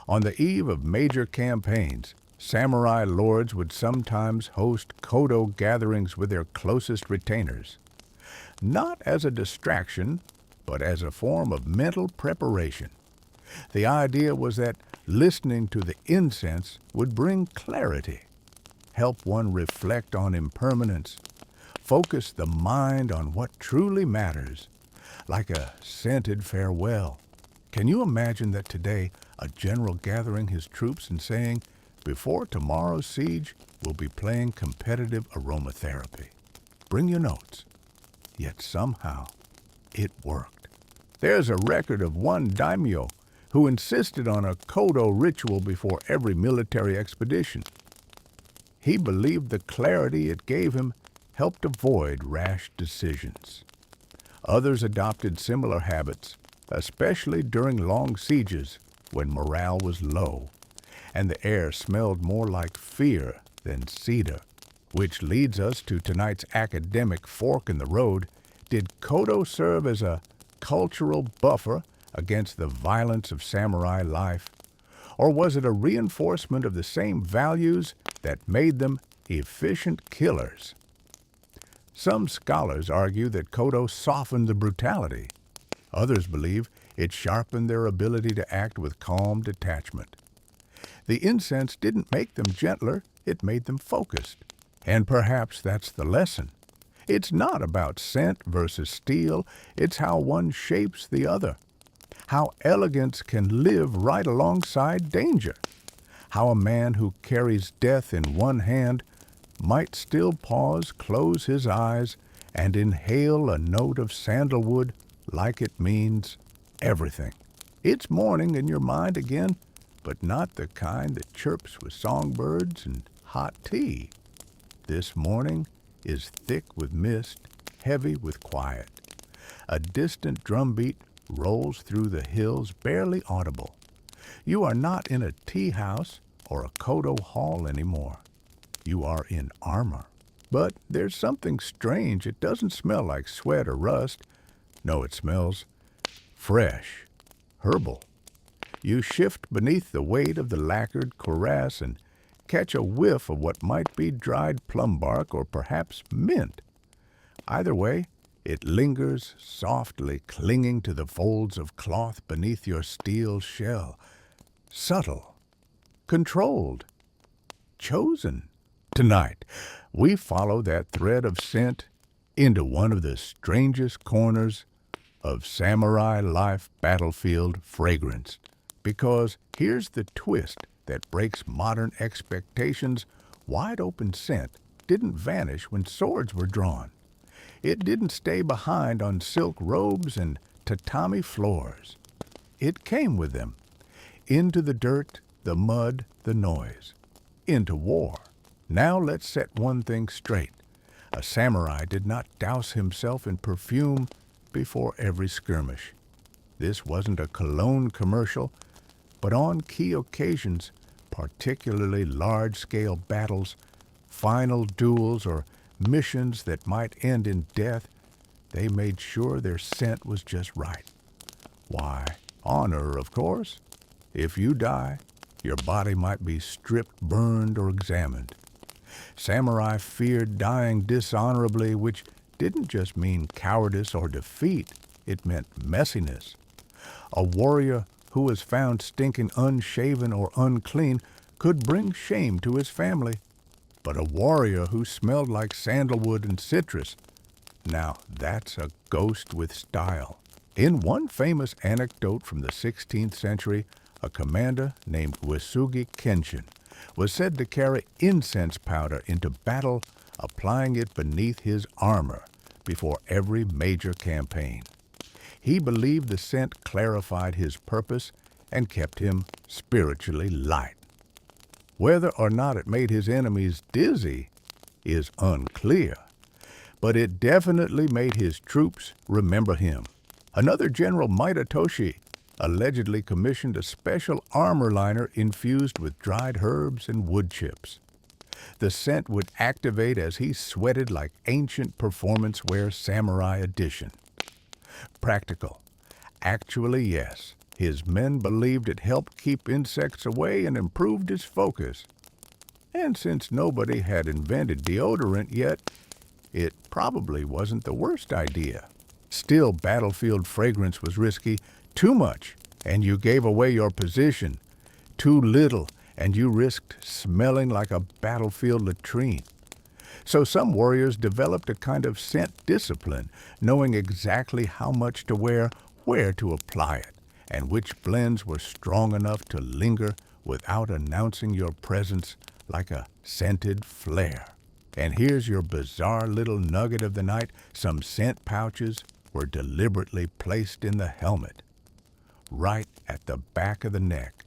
On the eve of major campaigns, samurai lords would sometimes host Kodo gatherings with their closest retainers. Not as a distraction, but as a form of mental preparation. The idea was that listening to the incense would bring clarity, help one reflect on impermanence, focus the mind on what truly matters, like a scented farewell. Can you imagine that today a general gathering his troops and saying, "Before tomorrow's siege, we'll be playing competitive aromatherapy. Bring your notes." Yet somehow, it worked. There's a record of one daimyo who insisted on a Kodo ritual before every military expedition. He believed the clarity it gave him helped avoid rash decisions. Others adopted similar habits, especially during long sieges when morale was low and the air smelled more like fear than cedar. Which leads us to tonight's academic fork in the road. Did Kodo serve as a cultural buffer against the violence of samurai life? Or was it a reinforcement of the same values that made them efficient killers? Some scholars argue that Kodo softened the brutality. Others believe it sharpened their ability to act with calm detachment. The incense didn't make them gentler, it made them focused. And perhaps that's the lesson. It's not about scent versus steel, it's how one shapes the other. How elegance can live right alongside danger. How a man who carries death in one hand might still pause, close his eyes, and inhale a note of sandalwood like it means everything. It's morning in your mind again, but not the kind that chirps with songbirds and hot tea. This morning is thick with mist, heavy with quiet. A distant drumbeat rolls through the hills, barely audible. You are not in a tea house or a Kodo hall anymore. You are in armor. But there's something strange. It doesn't smell like sweat or rust. No, it smells fresh, herbal. You shift beneath the weight of the lacquered cuirass and catch a whiff of what might be dried plum bark or perhaps mint. Either way, it lingers softly, clinging to the folds of cloth beneath your steel shell. Subtle, controlled, chosen. Tonight, we follow that thread of scent into one of the strangest corners of samurai life battlefield fragrance. Because here's the twist that breaks modern expectations wide-open scent didn't vanish when swords were drawn. It didn't stay behind on silk robes and tatami floors. It came with them, into the dirt, the mud, the noise, into war. Now let's set one thing straight. A samurai did not douse himself in perfume before every skirmish. This wasn't a cologne commercial, but on key occasions, particularly large-scale battles, final duels, or missions that might end in death, they made sure their scent was just right. Why, honor, of course. If you die, your body might be stripped, burned, or examined. Samurai feared dying dishonorably, which didn't just mean cowardice or defeat. It meant messiness. A warrior who was found stinking unshaven or unclean could bring shame to his family. But a warrior who smelled like sandalwood and citrus, now that's a ghost with style. In one famous anecdote from the 16th century, a commander named Uesugi Kenshin was said to carry incense powder into battle, applying it beneath his armor before every major campaign. He believed the scent clarified his purpose and kept him spiritually light. Whether or not it made his enemies dizzy is unclear, but it definitely made his troops remember him. Another General Maidatoshi allegedly commissioned a special armor liner infused with dried herbs and wood chips. The scent would activate as he sweated like ancient performance wear samurai edition. Practical. Actually, yes. His men believed it helped keep insects away and improved his focus. And since nobody had invented deodorant yet, it probably wasn't the worst idea. Still, battlefield fragrance was risky. Too much, and you gave away your position. Too little, and you risked smelling like a battlefield latrine. So some warriors developed a kind of scent discipline, knowing exactly how much to wear, where to apply it, and which blends were strong enough to linger without announcing your presence like a scented flare. And here's your bizarre little nugget of the night. Some scent pouches were deliberately placed in the helmet, right at the back of the neck.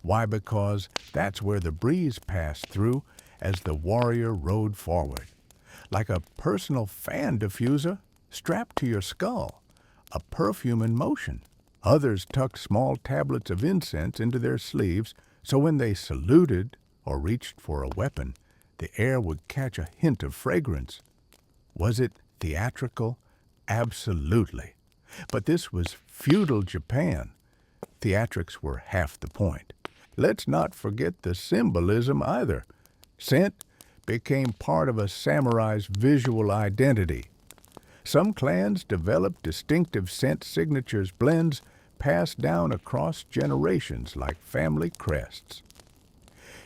Why? Because that's where the breeze passed through as the warrior rode forward, like a personal fan diffuser strapped to your skull, a perfume in motion. Others tucked small tablets of incense into their sleeves, so when they saluted or reached for a weapon, the air would catch a hint of fragrance. Was it theatrical? Absolutely. But this was feudal Japan. Theatrics were half the point. Let's not forget the symbolism either. Scent became part of a samurai's visual identity. Some clans developed distinctive scent signatures, blends passed down across generations like family crests.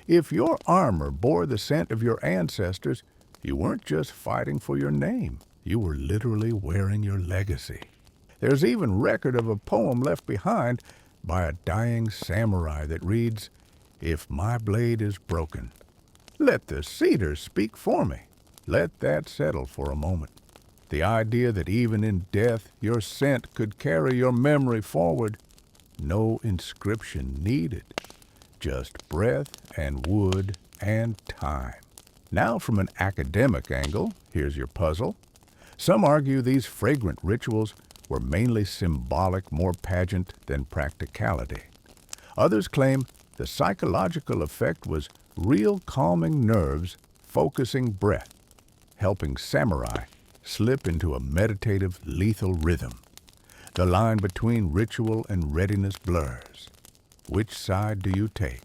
If your armor bore the scent of your ancestors, you weren't just fighting for your name. You were literally wearing your legacy. There's even record of a poem left behind by a dying samurai that reads, "If my blade is broken, let the cedar speak for me." Let that settle for a moment. The idea that even in death your scent could carry your memory forward. No inscription needed. Just breath and wood and time. Now from an academic angle, here's your puzzle. Some argue these fragrant rituals were mainly symbolic, more pageant than practicality. Others claim the psychological effect was real, calming nerves, focusing breath, helping samurai slip into a meditative, lethal rhythm. The line between ritual and readiness blurs. Which side do you take?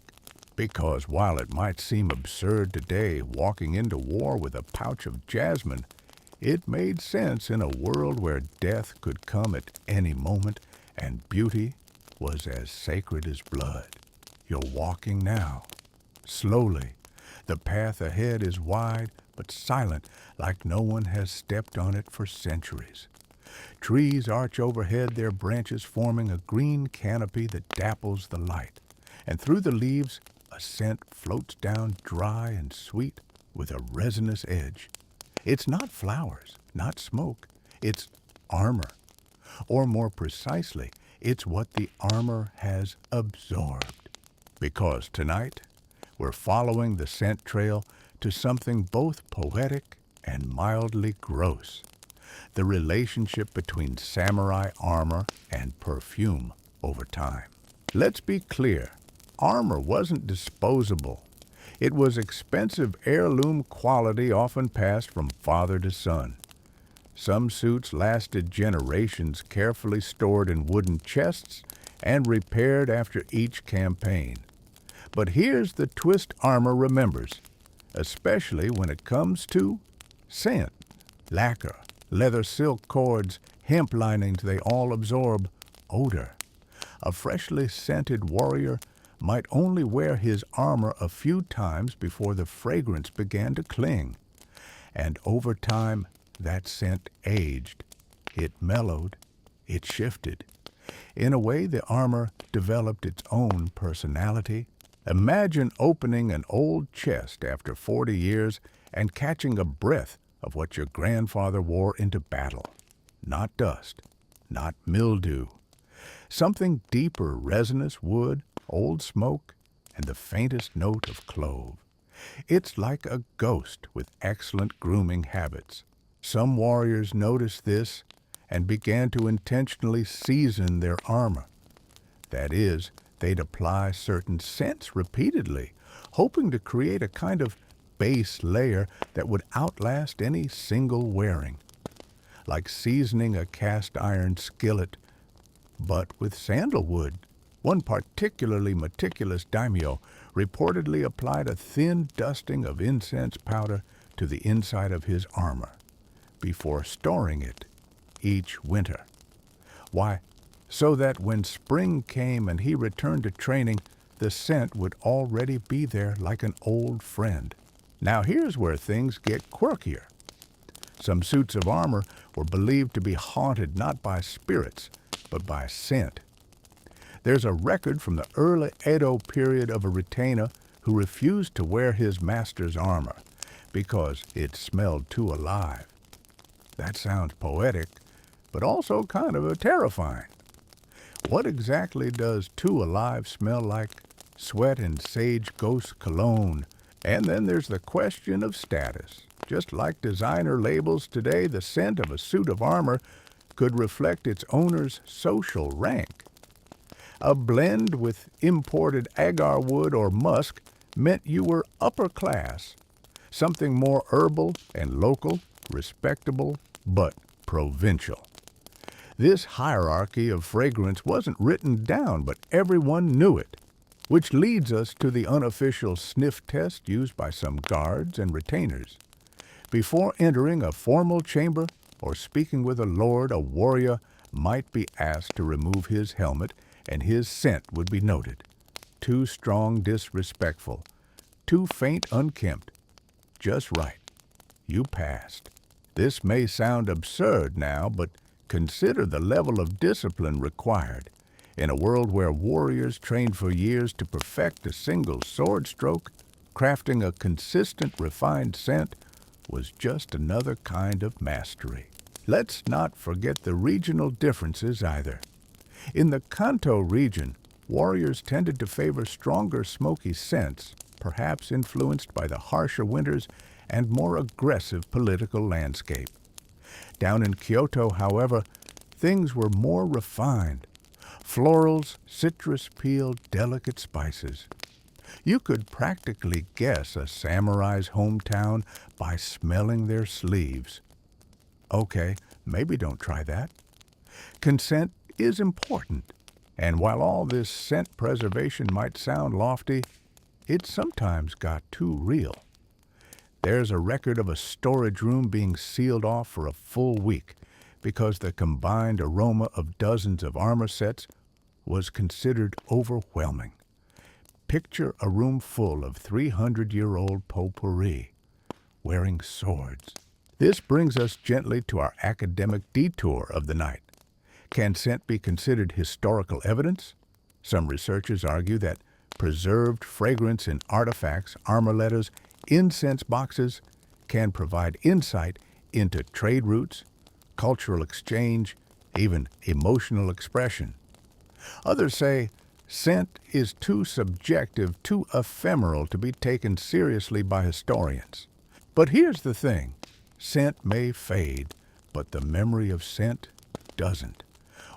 Because while it might seem absurd today, walking into war with a pouch of jasmine, it made sense in a world where death could come at any moment and beauty was as sacred as blood. You're walking now, slowly. The path ahead is wide but silent, like no one has stepped on it for centuries. Trees arch overhead, their branches forming a green canopy that dapples the light. And through the leaves, a a scent floats down dry and sweet with a resinous edge. It's not flowers, not smoke, it's armor. Or more precisely, it's what the armor has absorbed. Because tonight, we're following the scent trail to something both poetic and mildly gross. The relationship between samurai armor and perfume over time. Let's be clear, armor wasn't disposable. It was expensive heirloom quality often passed from father to son. Some suits lasted generations, carefully stored in wooden chests and repaired after each campaign. But here's the twist armor remembers, especially when it comes to scent. Lacquer, leather silk cords, hemp linings, they all absorb odor. A freshly scented warrior might only wear his armor a few times before the fragrance began to cling. And over time, that scent aged. It mellowed. It shifted. In a way, the armor developed its own personality. Imagine opening an old chest after 40 years and catching a breath of what your grandfather wore into battle. Not dust, not mildew. Something deeper, resinous wood, old smoke, and the faintest note of clove. It's like a ghost with excellent grooming habits. Some warriors noticed this and began to intentionally season their armor. That is, they'd apply certain scents repeatedly, hoping to create a kind of base layer that would outlast any single wearing. Like seasoning a cast iron skillet, but with sandalwood. One particularly meticulous daimyo reportedly applied a thin dusting of incense powder to the inside of his armor before storing it each winter. Why, so that when spring came and he returned to training, the scent would already be there like an old friend. Now here's where things get quirkier. Some suits of armor were believed to be haunted not by spirits, but by scent. There's a record from the early Edo period of a retainer who refused to wear his master's armor because it smelled too alive. That sounds poetic, but also kind of terrifying. What exactly does too alive smell like? Sweat and sage ghost cologne. And then there's the question of status. Just like designer labels today, the scent of a suit of armor could reflect its owner's social rank. A blend with imported agar wood or musk meant you were upper class, something more herbal and local, respectable, but provincial. This hierarchy of fragrance wasn't written down, but everyone knew it, which leads us to the unofficial sniff test used by some guards and retainers. Before entering a formal chamber or speaking with a lord, a warrior might be asked to remove his helmet, and his scent would be noted. Too strong, disrespectful. Too faint, unkempt. Just right. You passed. This may sound absurd now, but consider the level of discipline required. In a world where warriors trained for years to perfect a single sword stroke, crafting a consistent, refined scent was just another kind of mastery. Let's not forget the regional differences either. In the Kanto region, warriors tended to favor stronger smoky scents, perhaps influenced by the harsher winters and more aggressive political landscape. Down in Kyoto, however, things were more refined. Florals, citrus peel, delicate spices. You could practically guess a samurai's hometown by smelling their sleeves. Okay, maybe don't try that. Consent is important, and while all this scent preservation might sound lofty, it sometimes got too real. There's a record of a storage room being sealed off for a full week because the combined aroma of dozens of armor sets was considered overwhelming. Picture a room full of 300-year-old potpourri wearing swords. This brings us gently to our academic detour of the night. Can scent be considered historical evidence? Some researchers argue that preserved fragrance in artifacts, armor letters, incense boxes can provide insight into trade routes, cultural exchange, even emotional expression. Others say scent is too subjective, too ephemeral to be taken seriously by historians. But here's the thing. Scent may fade, but the memory of scent doesn't.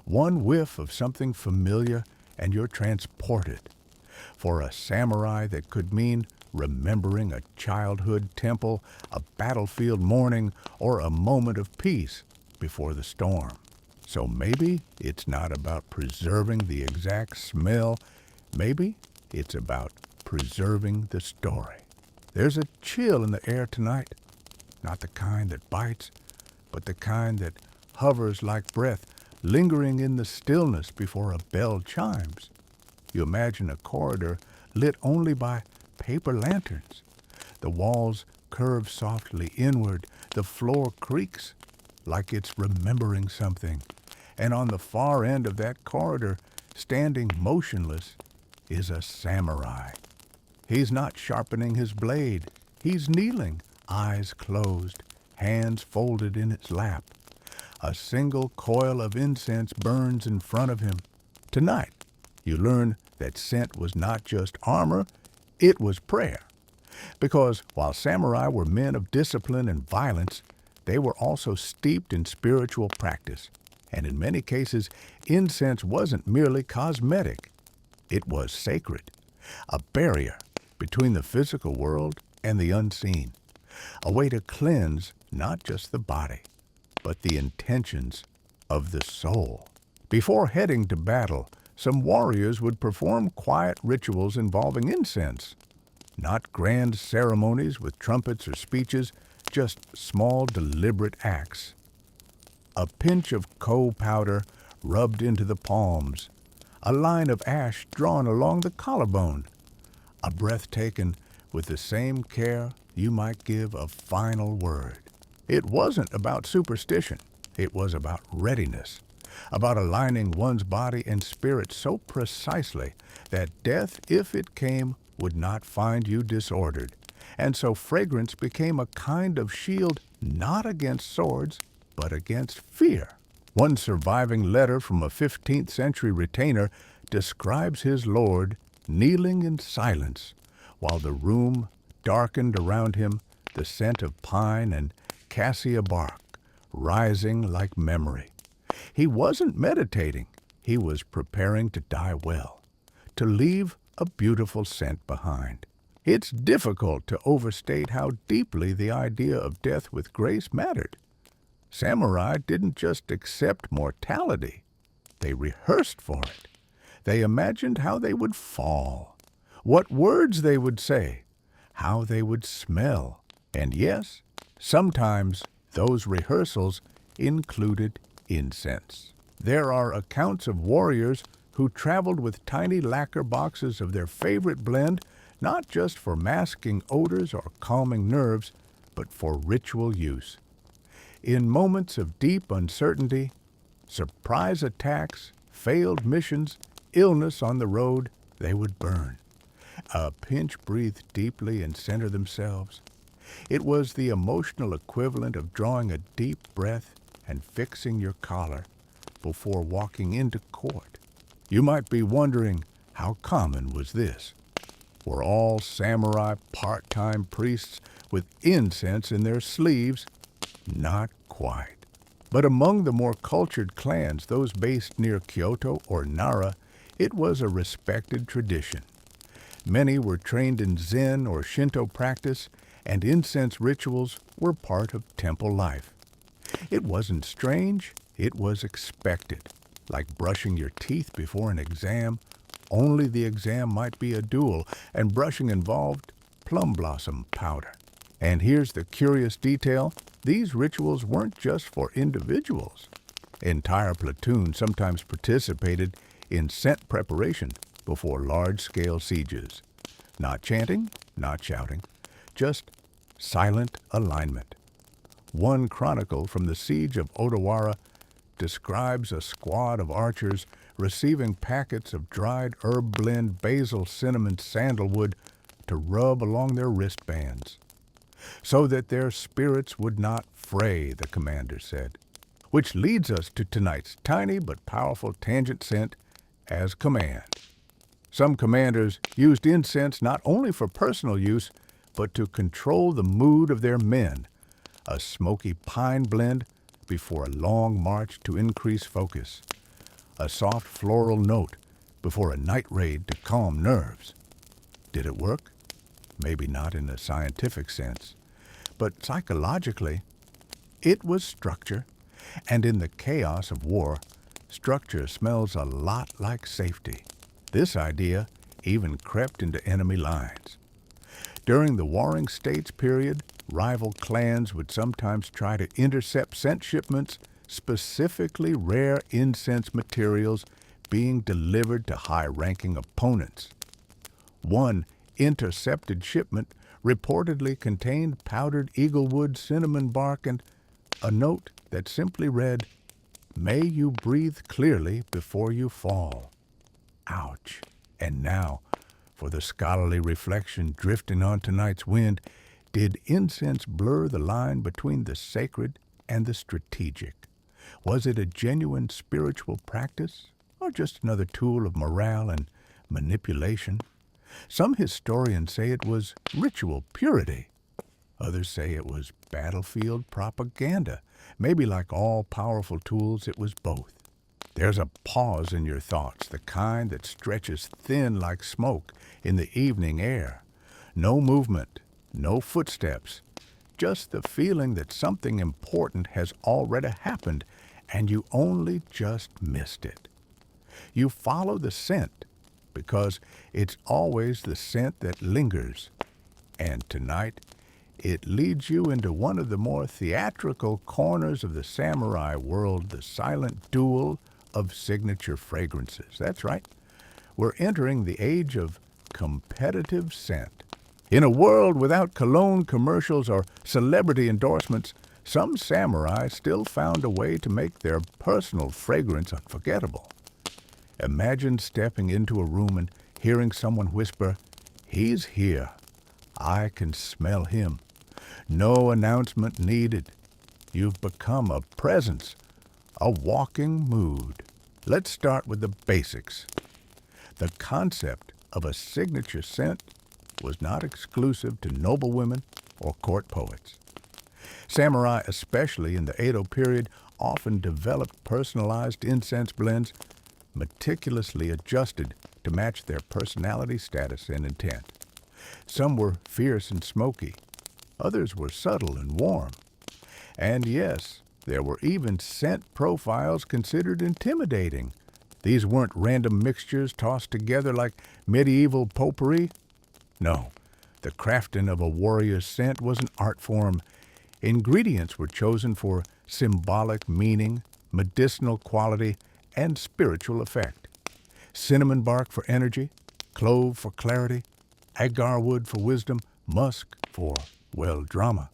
One whiff of something familiar and you're transported. For a samurai, that could mean remembering a childhood temple, a battlefield morning, or a moment of peace before the storm. So maybe it's not about preserving the exact smell. Maybe it's about preserving the story. There's a chill in the air tonight, not the kind that bites, but the kind that hovers like breath, lingering in the stillness before a bell chimes. You imagine a corridor lit only by paper lanterns. The walls curve softly inward, the floor creaks like it's remembering something. And on the far end of that corridor, standing motionless, is a samurai. He's not sharpening his blade. He's kneeling, eyes closed, hands folded in his lap. A single coil of incense burns in front of him. Tonight, you learn that scent was not just armor, it was prayer. Because while samurai were men of discipline and violence, they were also steeped in spiritual practice. And in many cases, incense wasn't merely cosmetic. It was sacred, a barrier between the physical world and the unseen, a way to cleanse not just the body, but the intentions of the soul. Before heading to battle, some warriors would perform quiet rituals involving incense. Not grand ceremonies with trumpets or speeches, just small, deliberate acts. A pinch of koh powder rubbed into the palms, a line of ash drawn along the collarbone, a breath taken with the same care you might give a final word. It wasn't about superstition. It was about readiness, about aligning one's body and spirit so precisely that death, if it came, would not find you disordered. And so fragrance became a kind of shield not against swords, but against fear. One surviving letter from a 15th century retainer describes his lord kneeling in silence while the room darkened around him, the scent of pine and cassia bark rising like memory. He wasn't meditating. He was preparing to die well, to leave a beautiful scent behind. It's difficult to overstate how deeply the idea of death with grace mattered. Samurai didn't just accept mortality. They rehearsed for it. They imagined how they would fall, what words they would say, how they would smell. And yes, sometimes those rehearsals included incense. There are accounts of warriors who traveled with tiny lacquer boxes of their favorite blend, not just for masking odors or calming nerves, but for ritual use. In moments of deep uncertainty, surprise attacks, failed missions, illness on the road, they would burn. A pinch breathed deeply and center themselves. It was the emotional equivalent of drawing a deep breath and fixing your collar before walking into court. You might be wondering, how common was this? Were all samurai part-time priests with incense in their sleeves? Not quite. But among the more cultured clans, those based near Kyoto or Nara, it was a respected tradition. Many were trained in Zen or Shinto practice, and incense rituals were part of temple life. It wasn't strange, it was expected. Like brushing your teeth before an exam, only the exam might be a duel, and brushing involved plum blossom powder. And here's the curious detail. These rituals weren't just for individuals. Entire platoons sometimes participated in scent preparation before large-scale sieges. Not chanting, not shouting, just silent alignment. One chronicle from the siege of Odawara describes a squad of archers receiving packets of dried herb blend, basil, cinnamon, sandalwood to rub along their wristbands, so that their spirits would not fray, the commander said. Which leads us to tonight's tiny but powerful tangent scent as command. Some commanders used incense not only for personal use, but to control the mood of their men, a smoky pine blend before a long march to increase focus, a soft floral note before a night raid to calm nerves. Did it work? Maybe not in a scientific sense, but psychologically, it was structure, and in the chaos of war, structure smells a lot like safety. This idea even crept into enemy lines. During the Warring States period, rival clans would sometimes try to intercept scent shipments, specifically rare incense materials being delivered to high-ranking opponents. One intercepted shipment reportedly contained powdered eaglewood, cinnamon bark, and a note that simply read, "May you breathe clearly before you fall." Ouch. And now, for the scholarly reflection drifting on tonight's wind, did incense blur the line between the sacred and the strategic? Was it a genuine spiritual practice, or just another tool of morale and manipulation? Some historians say it was ritual purity. Others say it was battlefield propaganda. Maybe like all powerful tools, it was both. There's a pause in your thoughts, the kind that stretches thin like smoke in the evening air. No movement, no footsteps, just the feeling that something important has already happened and you only just missed it. You follow the scent because it's always the scent that lingers. And tonight, it leads you into one of the more theatrical corners of the samurai world, the silent duel of signature fragrances. That's right. We're entering the age of competitive scent. In a world without cologne commercials or celebrity endorsements, some samurai still found a way to make their personal fragrance unforgettable. Imagine stepping into a room and hearing someone whisper, "He's here. I can smell him." No announcement needed. You've become a presence, a walking mood. Let's start with the basics. The concept of a signature scent was not exclusive to noblewomen or court poets. Samurai, especially in the Edo period, often developed personalized incense blends meticulously adjusted to match their personality status and intent. Some were fierce and smoky. Others were subtle and warm. And yes, there were even scent profiles considered intimidating. These weren't random mixtures tossed together like medieval potpourri. No, the crafting of a warrior's scent was an art form. Ingredients were chosen for symbolic meaning, medicinal quality, and spiritual effect. Cinnamon bark for energy, clove for clarity, agar wood for wisdom, musk for, well, drama.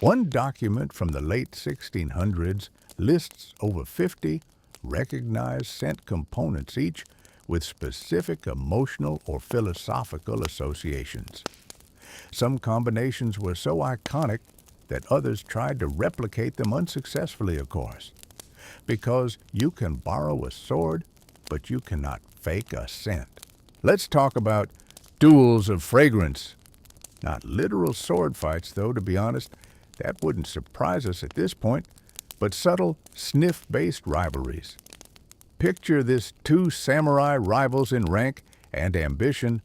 One document from the late 1600s lists over 50 recognized scent components, each with specific emotional or philosophical associations. Some combinations were so iconic that others tried to replicate them unsuccessfully, of course. Because you can borrow a sword, but you cannot fake a scent. Let's talk about duels of fragrance. Not literal sword fights, though, to be honest. That wouldn't surprise us at this point, but subtle sniff-based rivalries. Picture this: two samurai rivals in rank and ambition,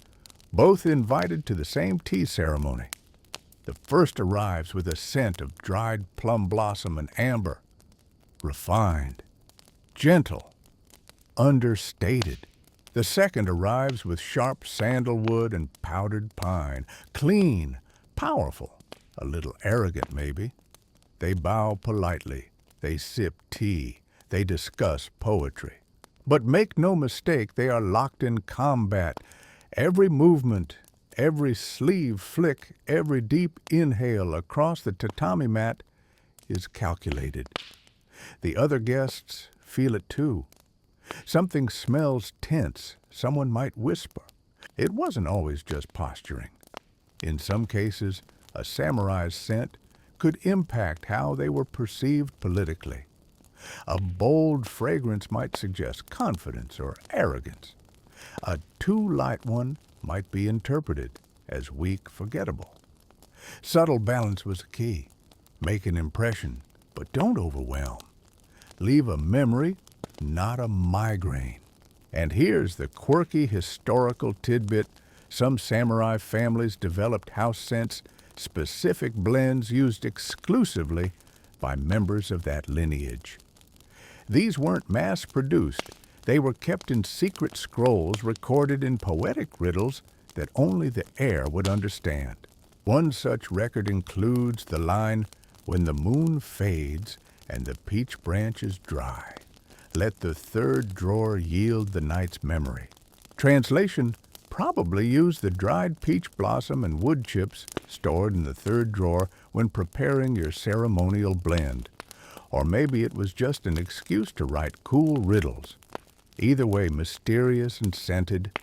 both invited to the same tea ceremony. The first arrives with a scent of dried plum blossom and amber, refined, gentle, understated. The second arrives with sharp sandalwood and powdered pine, clean, powerful, a little arrogant maybe. They bow politely, they sip tea, they discuss poetry. But make no mistake, they are locked in combat. Every movement, every sleeve flick, every deep inhale across the tatami mat is calculated. The other guests feel it too. Something smells tense, someone might whisper. It wasn't always just posturing. In some cases, a samurai's scent could impact how they were perceived politically. A bold fragrance might suggest confidence or arrogance. A too light one might be interpreted as weak, forgettable. Subtle balance was the key. Make an impression, but don't overwhelm. Leave a memory, not a migraine. And here's the quirky historical tidbit. Some samurai families developed house scents, specific blends used exclusively by members of that lineage. These weren't mass-produced. They were kept in secret scrolls recorded in poetic riddles that only the heir would understand. One such record includes the line, "When the moon fades and the peach branches dry, let the third drawer yield the night's memory." Translation: probably use the dried peach blossom and wood chips stored in the third drawer when preparing your ceremonial blend. Or maybe it was just an excuse to write cool riddles. Either way, mysterious and scented,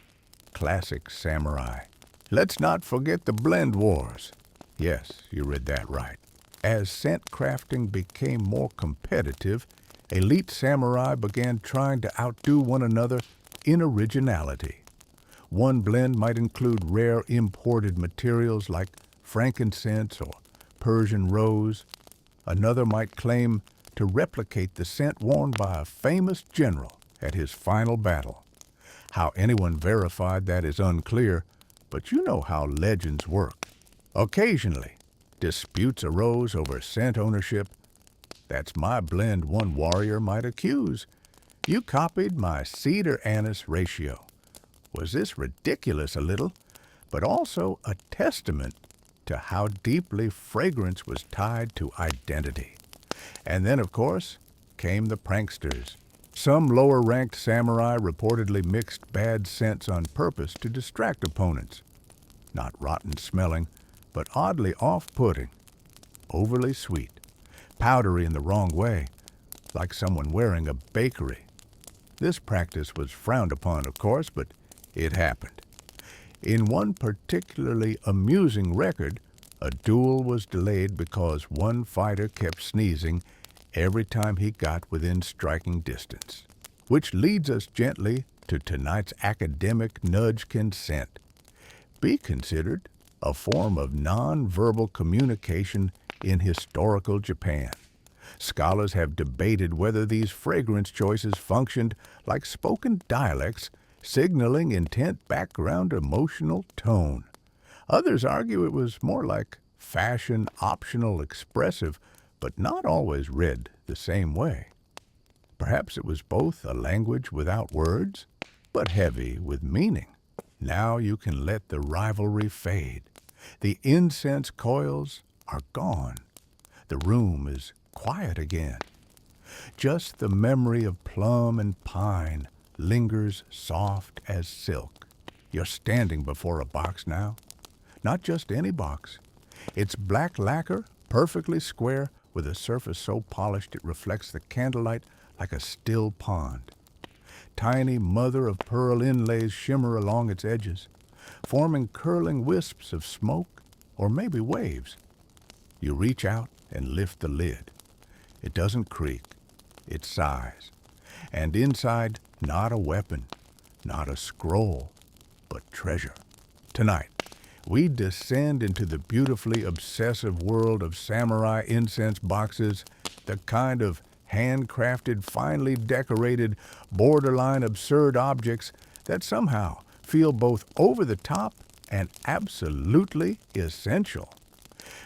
classic samurai. Let's not forget the blend wars. Yes, you read that right. As scent crafting became more competitive, elite samurai began trying to outdo one another in originality. One blend might include rare imported materials like frankincense or Persian rose. Another might claim to replicate the scent worn by a famous general at his final battle. How anyone verified that is unclear, but you know how legends work. Occasionally, disputes arose over scent ownership. "That's my blend," one warrior might accuse. "You copied my cedar-anise ratio." Was this ridiculous a little, but also a testament to how deeply fragrance was tied to identity? And then, of course, came the pranksters. Some lower-ranked samurai reportedly mixed bad scents on purpose to distract opponents. Not rotten-smelling, but oddly off-putting, overly sweet, powdery in the wrong way, like someone wearing a bakery. This practice was frowned upon, of course, but it happened. In one particularly amusing record, a duel was delayed because one fighter kept sneezing every time he got within striking distance. Which leads us gently to tonight's academic nudge consent. Be considered a form of non-verbal communication in historical Japan. Scholars have debated whether these fragrance choices functioned like spoken dialects, signaling intent, background, emotional tone. Others argue it was more like fashion, optional, expressive, but not always read the same way. Perhaps it was both a language without words, but heavy with meaning. Now you can let the rivalry fade. The incense coils are gone. The room is quiet again. Just the memory of plum and pine lingers soft as silk. You're standing before a box now. Not just any box. It's black lacquer, perfectly square, with a surface so polished it reflects the candlelight like a still pond. Tiny mother-of-pearl inlays shimmer along its edges, forming curling wisps of smoke or maybe waves. You reach out and lift the lid. It doesn't creak. It sighs. And inside, not a weapon, not a scroll, but treasure. Tonight, we descend into the beautifully obsessive world of samurai incense boxes, the kind of handcrafted, finely decorated, borderline absurd objects that somehow feel both over the top and absolutely essential.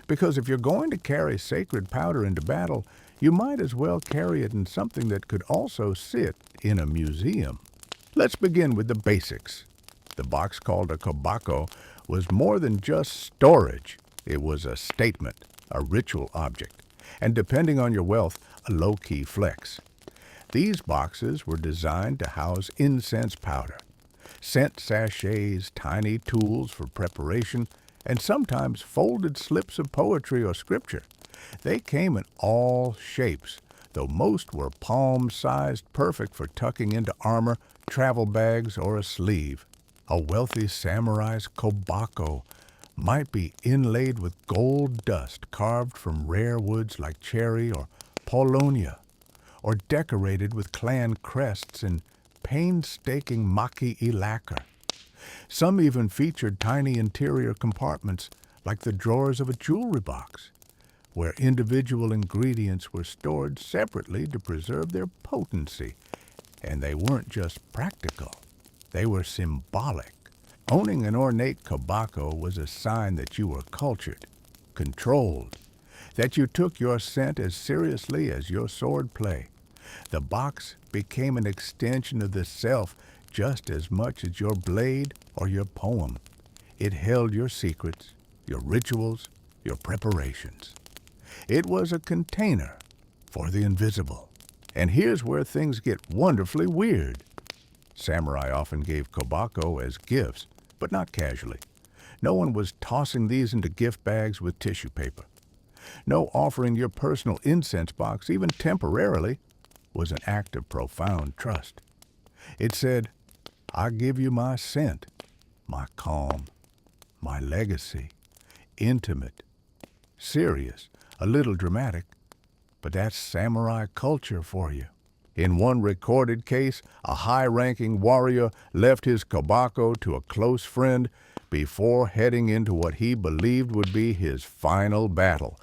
Because if you're going to carry sacred powder into battle, you might as well carry it in something that could also sit in a museum. Let's begin with the basics. The box called a kobako was more than just storage. It was a statement, a ritual object, and depending on your wealth, a low-key flex. These boxes were designed to house incense powder, scent sachets, tiny tools for preparation, and sometimes folded slips of poetry or scripture. They came in all shapes, though most were palm-sized, perfect for tucking into armor, travel bags, or a sleeve. A wealthy samurai's kobako might be inlaid with gold dust carved from rare woods like cherry or paulownia, or decorated with clan crests and painstaking maki lacquer. Some even featured tiny interior compartments like the drawers of a jewelry box, where individual ingredients were stored separately to preserve their potency. And they weren't just practical, they were symbolic. Owning an ornate kobako was a sign that you were cultured, controlled, that you took your scent as seriously as your sword play. The box became an extension of the self just as much as your blade or your poem. It held your secrets, your rituals, your preparations. It was a container for the invisible. And here's where things get wonderfully weird. Samurai often gave kobako as gifts, but not casually. No one was tossing these into gift bags with tissue paper. No offering your personal incense box, even temporarily, was an act of profound trust. It said, I give you my scent, my calm, my legacy, intimate, serious, a little dramatic, but that's samurai culture for you. In one recorded case, a high-ranking warrior left his kobako to a close friend before heading into what he believed would be his final battle.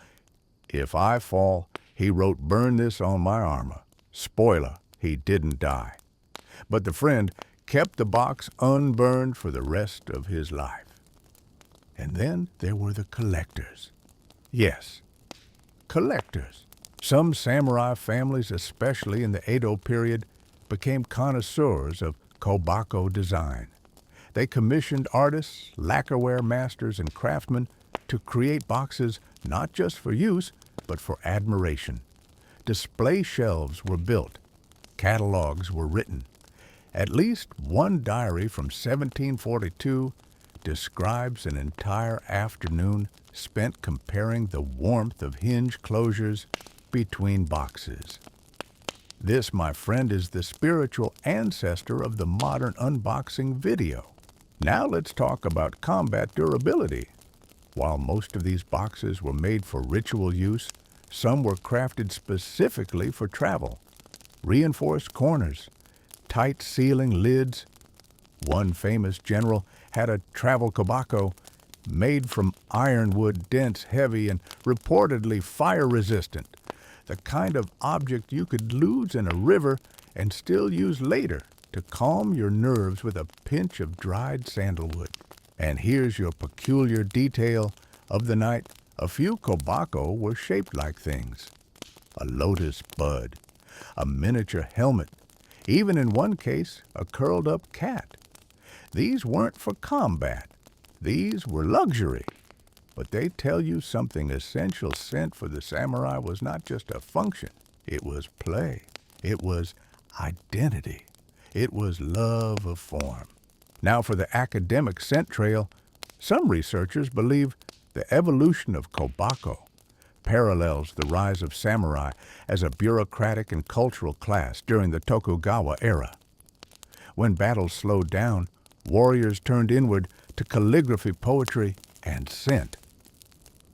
If I fall, he wrote, burn this on my armor. Spoiler, he didn't die. But the friend kept the box unburned for the rest of his life. And then there were the collectors. Yes, collectors. Some samurai families, especially in the Edo period, became connoisseurs of kobako design. They commissioned artists, lacquerware masters, and craftsmen to create boxes not just for use, but for admiration. Display shelves were built. Catalogs were written. At least one diary from 1742 describes an entire afternoon spent comparing the warmth of hinge closures between boxes. This, my friend, is the spiritual ancestor of the modern unboxing video. Now let's talk about combat durability. While most of these boxes were made for ritual use, some were crafted specifically for travel. Reinforced corners, tight sealing lids. One famous general had a travel kobako made from ironwood, dense, heavy, and reportedly fire-resistant. The kind of object you could lose in a river and still use later to calm your nerves with a pinch of dried sandalwood. And here's your peculiar detail of the night. A few kobako were shaped like things. A lotus bud, a miniature helmet, even in one case, a curled-up cat. These weren't for combat. These were luxury. But they tell you something essential. Scent for the samurai was not just a function. It was play. It was identity. It was love of form. Now for the academic scent trail, some researchers believe the evolution of kobako parallels the rise of samurai as a bureaucratic and cultural class during the Tokugawa era. When battles slowed down, warriors turned inward to calligraphy, poetry, and scent.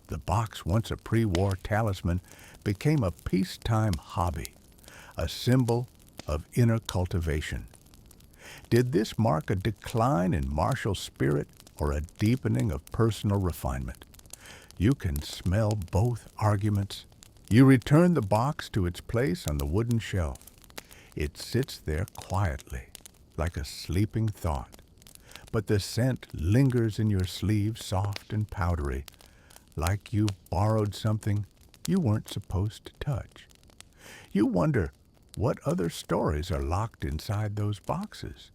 The box, once a pre-war talisman, became a peacetime hobby, a symbol of inner cultivation. Did this mark a decline in martial spirit or a deepening of personal refinement? You can smell both arguments. You return the box to its place on the wooden shelf. It sits there quietly, like a sleeping thought. But the scent lingers in your sleeve, soft and powdery, like you borrowed something you weren't supposed to touch. You wonder what other stories are locked inside those boxes,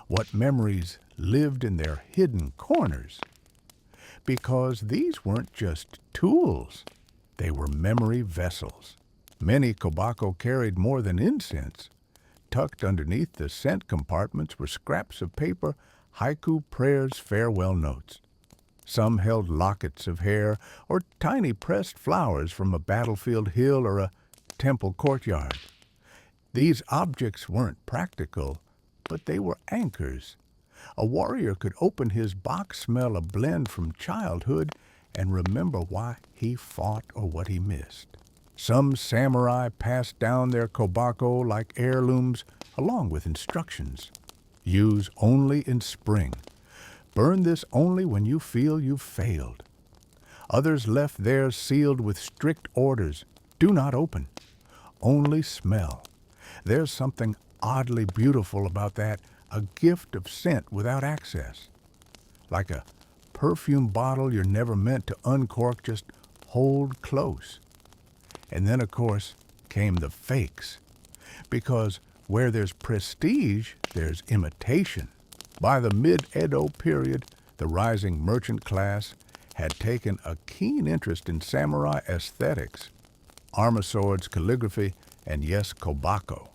what memories lived in their hidden corners. Because these weren't just tools, they were memory vessels. Many kobako carried more than incense. Tucked underneath the scent compartments were scraps of paper, haiku prayers, farewell notes. Some held lockets of hair or tiny pressed flowers from a battlefield hill or a temple courtyard. These objects weren't practical, but they were anchors. A warrior could open his box, smell a blend from childhood, and remember why he fought or what he missed. Some samurai passed down their kobako like heirlooms, along with instructions. Use only in spring. Burn this only when you feel you've failed. Others left theirs sealed with strict orders. Do not open. Only smell. There's something oddly beautiful about that, a gift of scent without access. Like a perfume bottle you're never meant to uncork, just hold close. And then, of course, came the fakes. Because where there's prestige, there's imitation. By the mid-Edo period, the rising merchant class had taken a keen interest in samurai aesthetics, armor swords, calligraphy, and yes, kobako.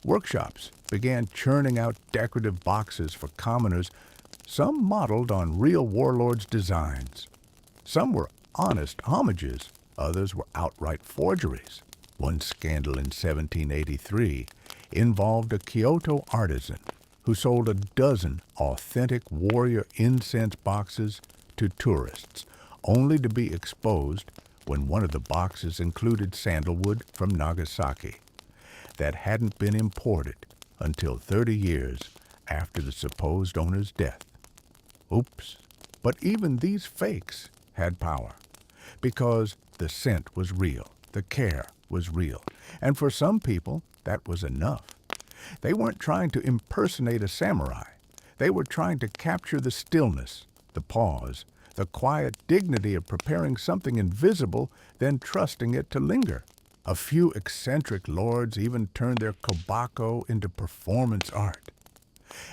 Workshops began churning out decorative boxes for commoners, some modeled on real warlords' designs. Some were honest homages, others were outright forgeries. One scandal in 1783 involved a Kyoto artisan who sold a dozen authentic warrior incense boxes to tourists, only to be exposed when one of the boxes included sandalwood from Nagasaki that hadn't been imported until 30 years after the supposed owner's death. Oops. But even these fakes had power, because the scent was real, the care was real, and for some people, that was enough. They weren't trying to impersonate a samurai. They were trying to capture the stillness, the pause, the quiet dignity of preparing something invisible, then trusting it to linger. A few eccentric lords even turned their kobako into performance art.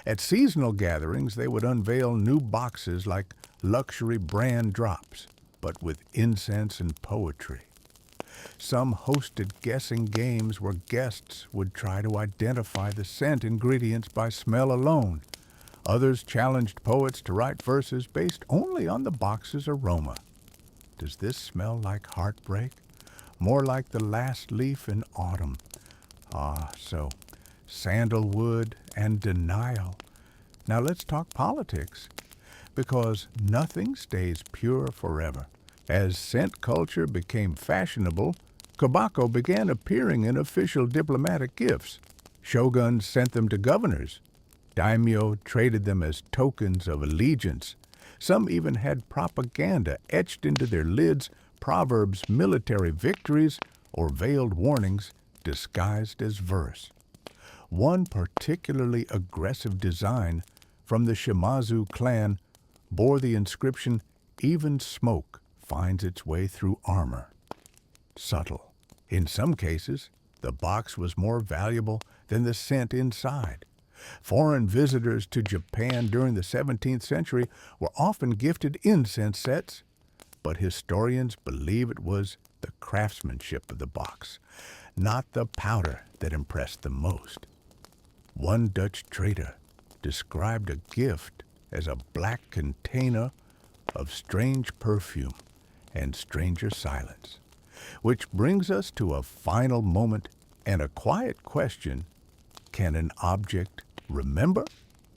At seasonal gatherings, they would unveil new boxes like luxury brand drops, but with incense and poetry. Some hosted guessing games where guests would try to identify the scent ingredients by smell alone. Others challenged poets to write verses based only on the box's aroma. Does this smell like heartbreak? More like the last leaf in autumn. So sandalwood and denial. Now let's talk politics, because nothing stays pure forever. As scent culture became fashionable, kobako began appearing in official diplomatic gifts. Shoguns sent them to governors. Daimyo traded them as tokens of allegiance. Some even had propaganda etched into their lids, proverbs, military victories, or veiled warnings disguised as verse. One particularly aggressive design from the Shimazu clan bore the inscription, "Even smoke finds its way through armor." Subtle. In some cases, the box was more valuable than the scent inside. Foreign visitors to Japan during the 17th century were often gifted incense sets, but historians believe it was the craftsmanship of the box, not the powder, that impressed them most. One Dutch trader described a gift as a black container of strange perfume and stranger silence, which brings us to a final moment and a quiet question: can an object remember?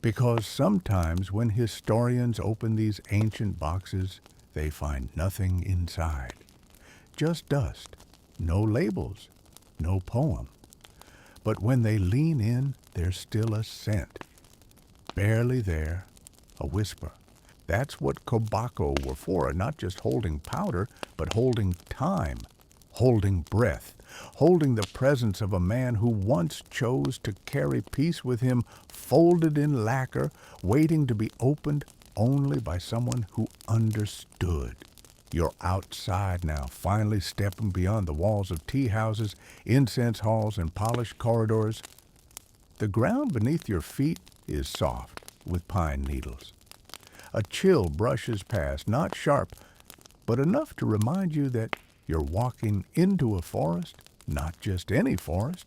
Because sometimes when historians open these ancient boxes, they find nothing inside. Just dust, no labels, no poem. But when they lean in, there's still a scent. Barely there, a whisper. That's what kobako were for, not just holding powder, but holding time, holding breath, holding the presence of a man who once chose to carry peace with him, folded in lacquer, waiting to be opened only by someone who understood. You're outside now, finally stepping beyond the walls of tea houses, incense halls, and polished corridors. The ground beneath your feet is soft with pine needles. A chill brushes past, not sharp, but enough to remind you that you're walking into a forest, not just any forest,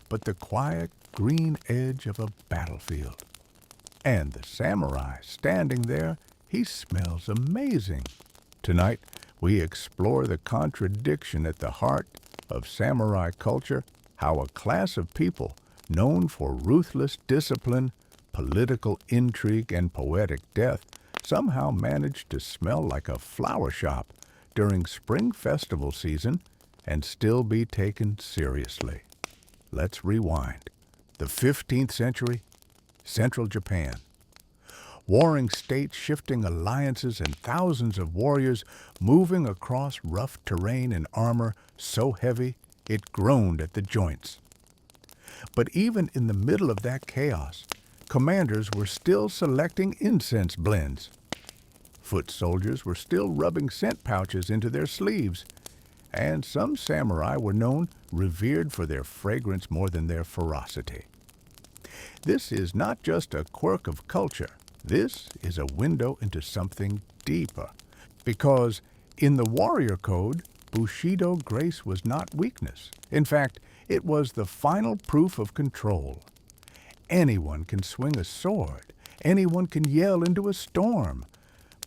but the quiet green edge of a battlefield. And the samurai standing there, he smells amazing. Tonight, we explore the contradiction at the heart of samurai culture how a class of people known for ruthless discipline, political intrigue, and poetic death somehow managed to smell like a flower shop during spring festival season and still be taken seriously. Let's rewind. The 15th century, Central Japan. Warring states, shifting alliances, and thousands of warriors moving across rough terrain in armor so heavy it groaned at the joints. But even in the middle of that chaos, commanders were still selecting incense blends. Foot soldiers were still rubbing scent pouches into their sleeves, and some samurai were revered for their fragrance more than their ferocity. This is not just a quirk of culture. This is a window into something deeper, because in the warrior code, Bushido grace was not weakness. In fact, it was the final proof of control. Anyone can swing a sword. Anyone can yell into a storm.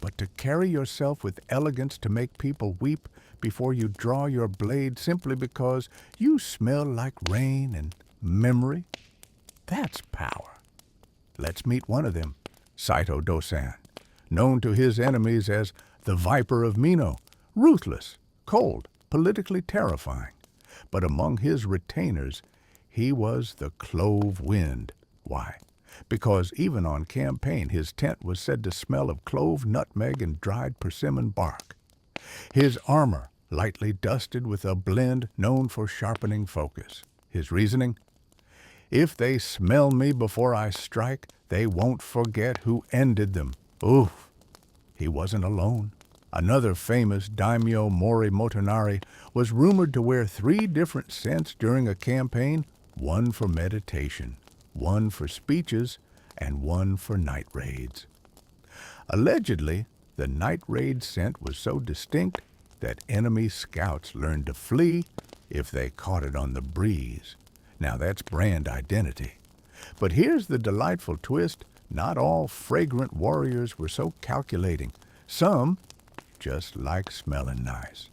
But to carry yourself with elegance to make people weep before you draw your blade simply because you smell like rain and memory, that's power. Let's meet one of them, Saito Dosan, known to his enemies as the Viper of Mino, ruthless, cold, politically terrifying. But among his retainers, he was the clove wind. Why? Because even on campaign, his tent was said to smell of clove, nutmeg, and dried persimmon bark. His armor lightly dusted with a blend known for sharpening focus. His reasoning? If they smell me before I strike, they won't forget who ended them. Oof! He wasn't alone. Another famous daimyo, Mori Motonari, was rumored to wear 3 different scents during a campaign, one for meditation, one for speeches, and one for night raids. Allegedly, the night raid scent was so distinct that enemy scouts learned to flee if they caught it on the breeze. Now that's brand identity. But here's the delightful twist. Not all fragrant warriors were so calculating. Some just like smelling nice.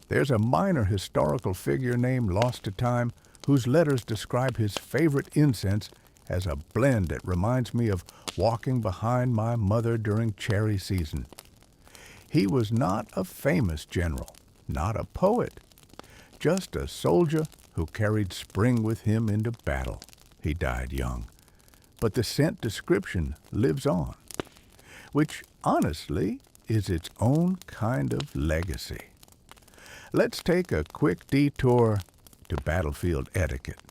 There's a minor historical figure named Lost to Time whose letters describe his favorite incense as a blend that reminds me of walking behind my mother during cherry season. He was not a famous general, not a poet, just a soldier who carried spring with him into battle. He died young, but the scent description lives on, which honestly is its own kind of legacy. Let's take a quick detour to battlefield etiquette.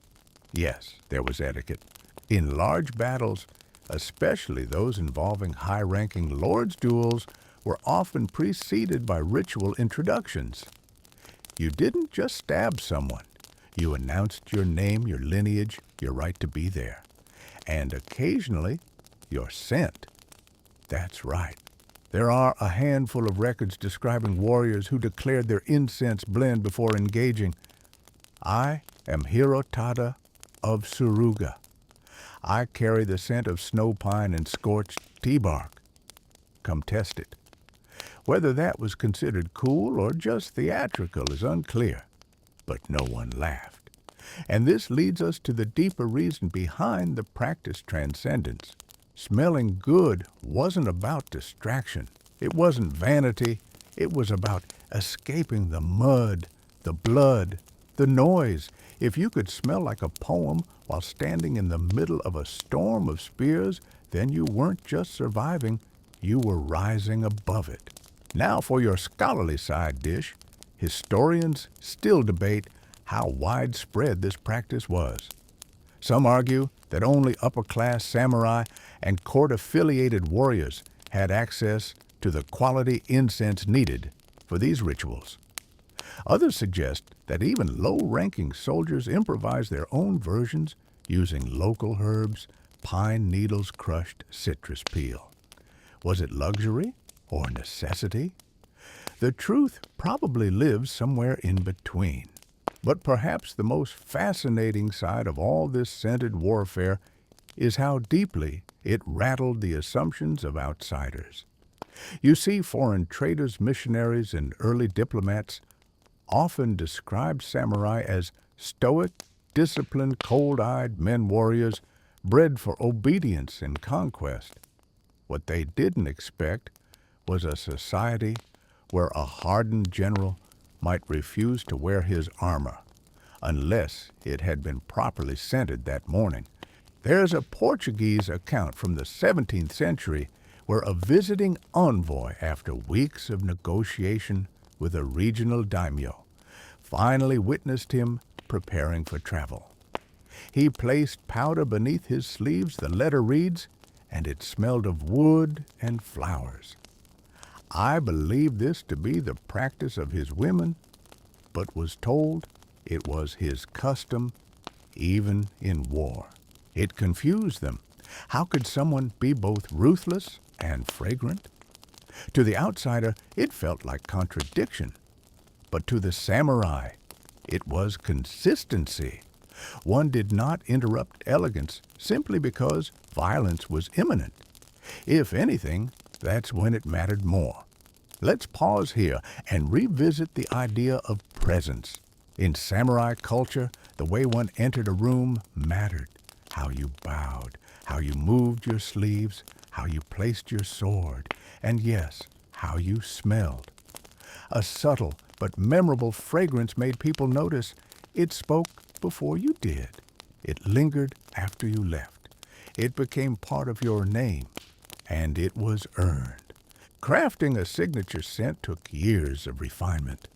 Yes, there was etiquette. In large battles, especially those involving high-ranking lords' duels, were often preceded by ritual introductions. You didn't just stab someone. You announced your name, your lineage, your right to be there, and occasionally your scent. That's right. There are a handful of records describing warriors who declared their incense blend before engaging. I am Hirotada of Suruga. I carry the scent of snow pine and scorched tea bark. Come test it. Whether that was considered cool or just theatrical is unclear, but no one laughed. And this leads us to the deeper reason behind the practiced transcendence. Smelling good wasn't about distraction. It wasn't vanity. It was about escaping the mud, the blood, the noise. If you could smell like a poem while standing in the middle of a storm of spears, then you weren't just surviving, you were rising above it. Now for your scholarly side dish. Historians still debate how widespread this practice was. Some argue that only upper-class samurai and court-affiliated warriors had access to the quality incense needed for these rituals. Others suggest that even low-ranking soldiers improvised their own versions using local herbs, pine needles, crushed citrus peel. Was it luxury or necessity? The truth probably lives somewhere in between. But perhaps the most fascinating side of all this scented warfare is how deeply it rattled the assumptions of outsiders. You see, foreign traders, missionaries, and early diplomats often described samurai as stoic, disciplined, cold-eyed men warriors bred for obedience and conquest. What they didn't expect was a society where a hardened general might refuse to wear his armor unless it had been properly scented that morning. There's a Portuguese account from the 17th century where a visiting envoy, after weeks of negotiation with a regional daimyo, finally witnessed him preparing for travel. He placed powder beneath his sleeves. The letter reads, and it smelled of wood and flowers. I believed this to be the practice of his women, but was told it was his custom even in war. It confused them. How could someone be both ruthless and fragrant? To the outsider, it felt like contradiction. But to the samurai, it was consistency. One did not interrupt elegance simply because violence was imminent. If anything, that's when it mattered more. Let's pause here and revisit the idea of presence. In samurai culture, the way one entered a room mattered. How you bowed, how you moved your sleeves, how you placed your sword, and yes, how you smelled. A subtle but memorable fragrance made people notice. It spoke before you did. It lingered after you left. It became part of your name, and it was earned. Crafting a signature scent took years of refinement.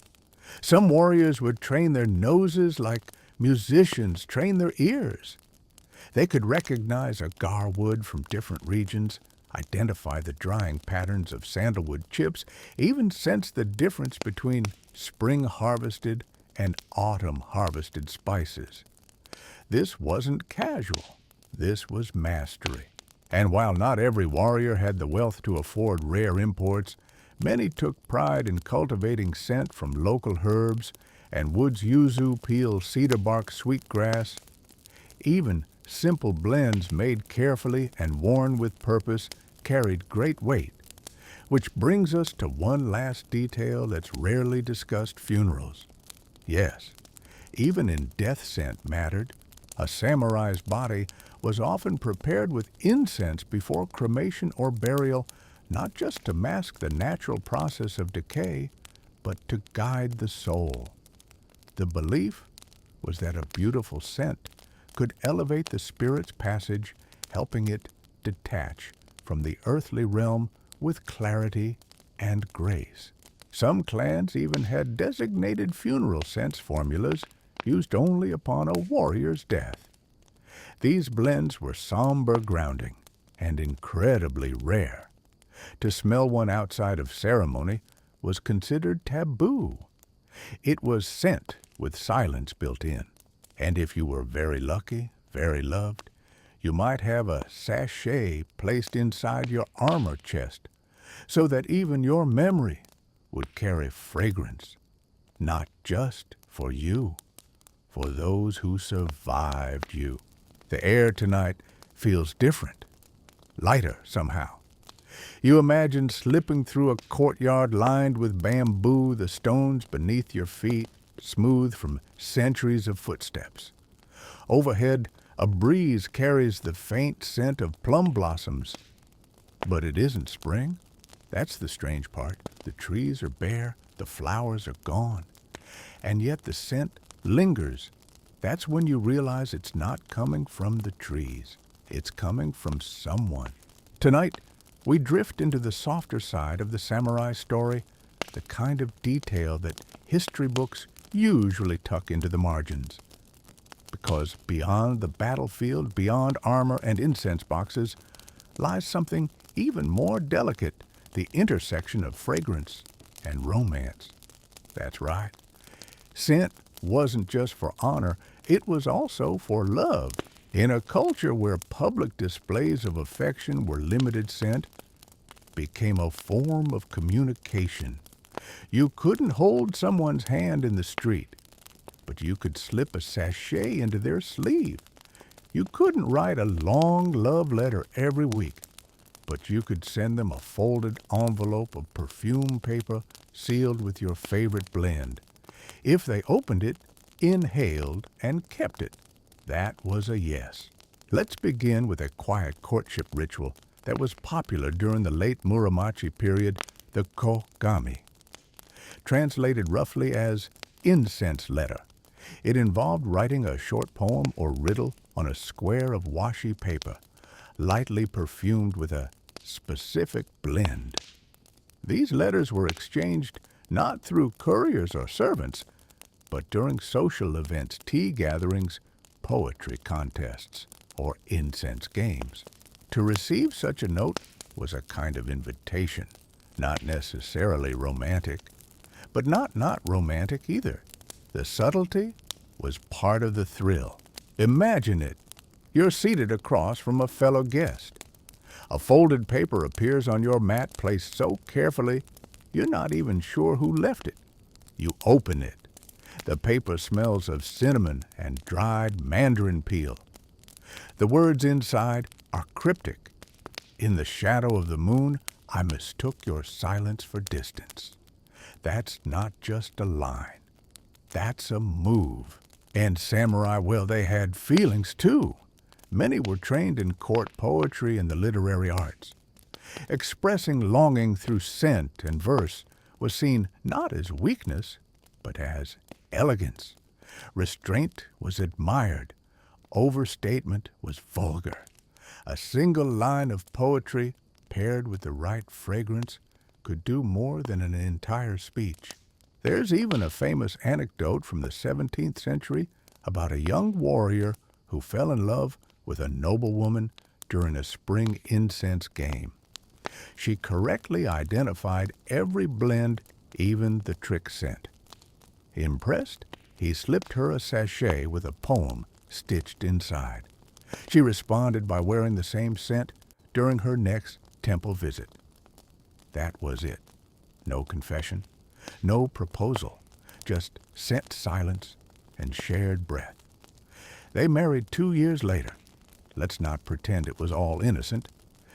Some warriors would train their noses like musicians train their ears. They could recognize a gar wood from different regions, identify the drying patterns of sandalwood chips, even sense the difference between spring-harvested and autumn-harvested spices. This wasn't casual. This was mastery. And while not every warrior had the wealth to afford rare imports, many took pride in cultivating scent from local herbs and woods yuzu, peel, cedar bark, sweetgrass. Even simple blends made carefully and worn with purpose carried great weight. Which brings us to one last detail that's rarely discussed: funerals. Yes, even in death scent mattered. A samurai's body was often prepared with incense before cremation or burial, not just to mask the natural process of decay, but to guide the soul. The belief was that a beautiful scent could elevate the spirit's passage, helping it detach from the earthly realm with clarity and grace. Some clans even had designated funeral scents formulas used only upon a warrior's death. These blends were somber grounding and incredibly rare. To smell one outside of ceremony was considered taboo. It was scent with silence built in. And if you were very lucky, very loved, you might have a sachet placed inside your armor chest so that even your memory would carry fragrance, not just for you, for those who survived you. The air tonight feels different, lighter somehow. You imagine slipping through a courtyard lined with bamboo, the stones beneath your feet smooth from centuries of footsteps. Overhead, a breeze carries the faint scent of plum blossoms. But it isn't spring. That's the strange part. The trees are bare, the flowers are gone, and yet the scent lingers. That's when you realize it's not coming from the trees. It's coming from someone. Tonight, we drift into the softer side of the samurai story, the kind of detail that history books usually tuck into the margins. Because beyond the battlefield, beyond armor and incense boxes, lies something even more delicate: the intersection of fragrance and romance. That's right. Scent wasn't just for honor, it was also for love. In a culture where public displays of affection were limited, scent became a form of communication. You couldn't hold someone's hand in the street, but you could slip a sachet into their sleeve. You couldn't write a long love letter every week, but you could send them a folded envelope of perfume paper sealed with your favorite blend. If they opened it, inhaled, and kept it, that was a yes. Let's begin with a quiet courtship ritual that was popular during the late Muromachi period, the kogami. Translated roughly as incense letter, it involved writing a short poem or riddle on a square of washi paper, lightly perfumed with a specific blend. These letters were exchanged not through couriers or servants, but during social events, tea gatherings, poetry contests, or incense games. To receive such a note was a kind of invitation, not necessarily romantic, but not romantic either. The subtlety was part of the thrill. Imagine it. You're seated across from a fellow guest. A folded paper appears on your mat placed so carefully you're not even sure who left it. You open it. The paper smells of cinnamon and dried mandarin peel. The words inside are cryptic. In the shadow of the moon, I mistook your silence for distance. That's not just a line. That's a move. And samurai, well, they had feelings too. Many were trained in court poetry and the literary arts. Expressing longing through scent and verse was seen not as weakness, but as elegance. Restraint was admired. Overstatement was vulgar. A single line of poetry, paired with the right fragrance, could do more than an entire speech. There's even a famous anecdote from the 17th century about a young warrior who fell in love with a noblewoman during a spring incense game. She correctly identified every blend, even the trick scent. Impressed, he slipped her a sachet with a poem stitched inside. She responded by wearing the same scent during her next temple visit. That was it. No confession, no proposal, just scent silence and shared breath. They married 2 years later. Let's not pretend it was all innocent.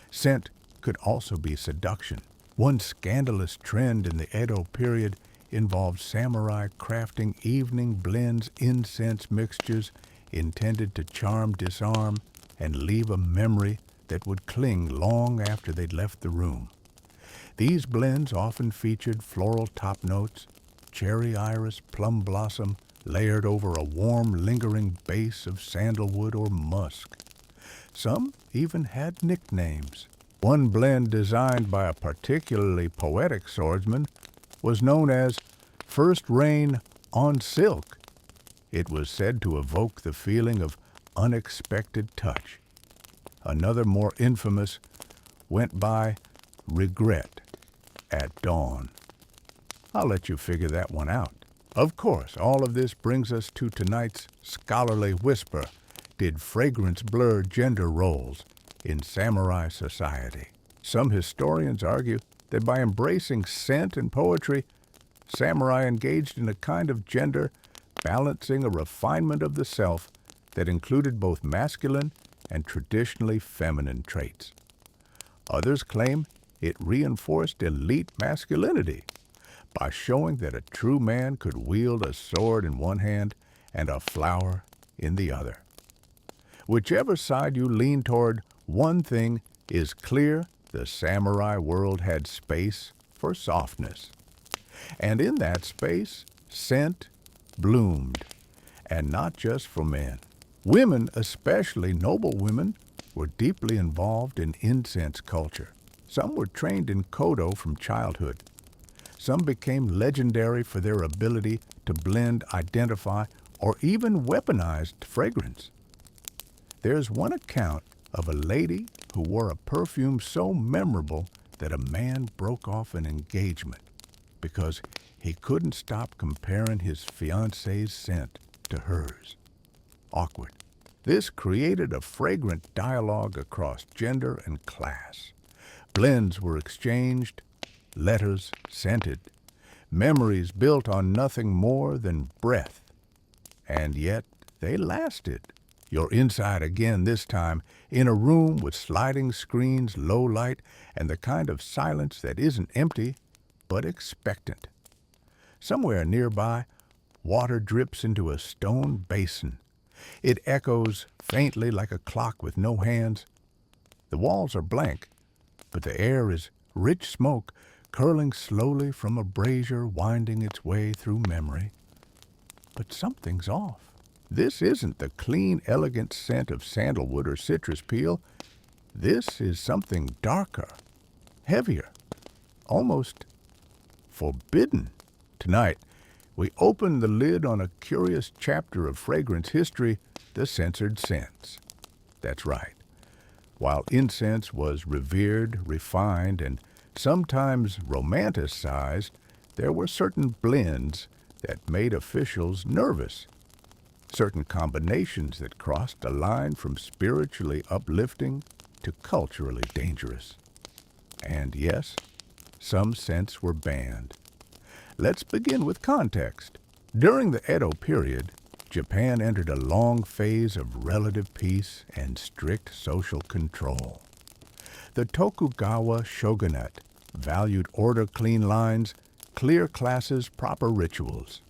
Scent could also be seduction. One scandalous trend in the Edo period involved samurai crafting evening blends, incense mixtures intended to charm, disarm, and leave a memory that would cling long after they'd left the room. These blends often featured floral top notes, cherry iris, plum blossom, layered over a warm, lingering base of sandalwood or musk. Some even had nicknames. One blend designed by a particularly poetic swordsman was known as First Rain on Silk. It was said to evoke the feeling of unexpected touch. Another more infamous went by Regret at Dawn. I'll let you figure that one out. Of course, all of this brings us to tonight's scholarly whisper. Did fragrance blur gender roles in samurai society? Some historians argue that by embracing scent and poetry, samurai engaged in a kind of gender balancing, a refinement of the self that included both masculine and traditionally feminine traits. Others claim it reinforced elite masculinity by showing that a true man could wield a sword in one hand and a flower in the other. Whichever side you lean toward, one thing is clear: the samurai world had space for softness. And in that space, scent bloomed, and not just for men. Women, especially noble women, were deeply involved in incense culture. Some were trained in kodo from childhood. Some became legendary for their ability to blend, identify, or even weaponized fragrance. There's one account of a lady who wore a perfume so memorable that a man broke off an engagement because he couldn't stop comparing his fiancée's scent to hers. Awkward. This created a fragrant dialogue across gender and class. Blends were exchanged, letters scented, memories built on nothing more than breath. And yet they lasted. You're inside again this time, in a room with sliding screens, low light, and the kind of silence that isn't empty, but expectant. Somewhere nearby, Water drips into a stone basin. It echoes faintly like a clock with no hands. The walls are blank, but the air is rich smoke curling slowly from a brazier winding its way through memory. But something's off. This isn't the clean, elegant scent of sandalwood or citrus peel. This is something darker, heavier, almost forbidden. Tonight, we open the lid on a curious chapter of fragrance history, the censored scents. That's right. While incense was revered, refined, and sometimes romanticized, there were certain blends that made officials nervous, certain combinations that crossed a line from spiritually uplifting to culturally dangerous. And yes, some scents were banned. Let's begin with context. During the Edo period, Japan entered a long phase of relative peace and strict social control. The Tokugawa shogunate valued order, clean lines, clear classes, proper rituals.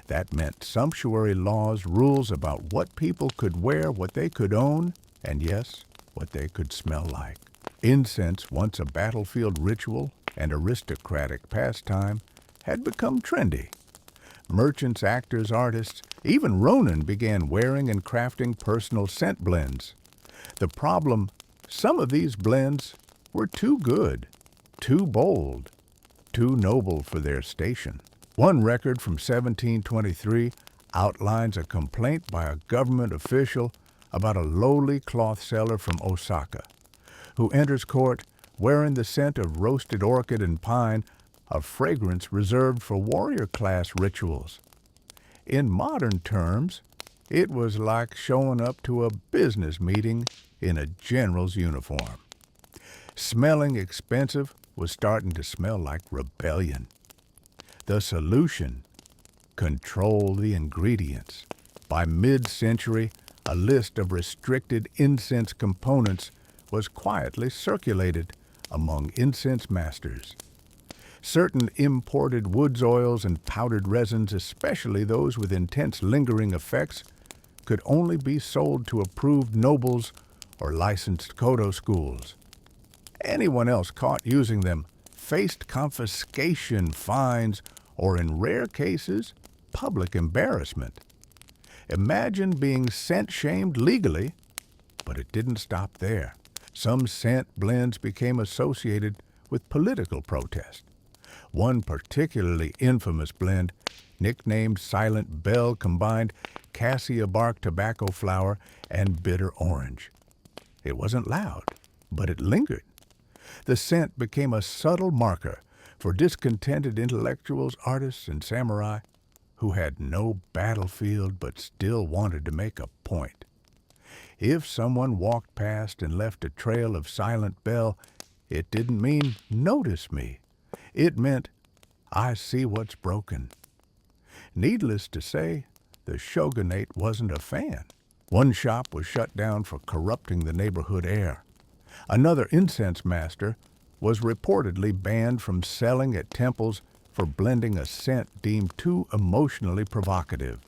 That meant sumptuary laws, rules about what people could wear, what they could own, and yes, what they could smell like. Incense, once a battlefield ritual and aristocratic pastime, had become trendy. Merchants, actors, artists, even ronin began wearing and crafting personal scent blends. The problem, some of these blends were too good, too bold, too noble for their station. One record from 1723 outlines a complaint by a government official about a lowly cloth seller from Osaka, who enters court wearing the scent of roasted orchid and pine, a fragrance reserved for warrior class rituals. In modern terms, it was like showing up to a business meeting in a general's uniform. Smelling expensive was starting to smell like rebellion. The solution: control the ingredients. By mid-century, a list of restricted incense components was quietly circulated among incense masters. Certain imported woods oils and powdered resins, especially those with intense lingering effects, could only be sold to approved nobles or licensed kodo schools. Anyone else caught using them faced confiscation, fines, or in rare cases, public embarrassment. Imagine being scent-shamed legally, but it didn't stop there. Some scent blends became associated with political protest. One particularly infamous blend, nicknamed Silent Bell, combined cassia bark tobacco flower and bitter orange. It wasn't loud, but it lingered. The scent became a subtle marker for discontented intellectuals, artists, and samurai who had no battlefield but still wanted to make a point. If someone walked past and left a trail of Silent Bell, it didn't mean, "Notice me." It meant, "I see what's broken." Needless to say, the shogunate wasn't a fan. One shop was shut down for corrupting the neighborhood air. Another incense master was reportedly banned from selling at temples for blending a scent deemed too emotionally provocative.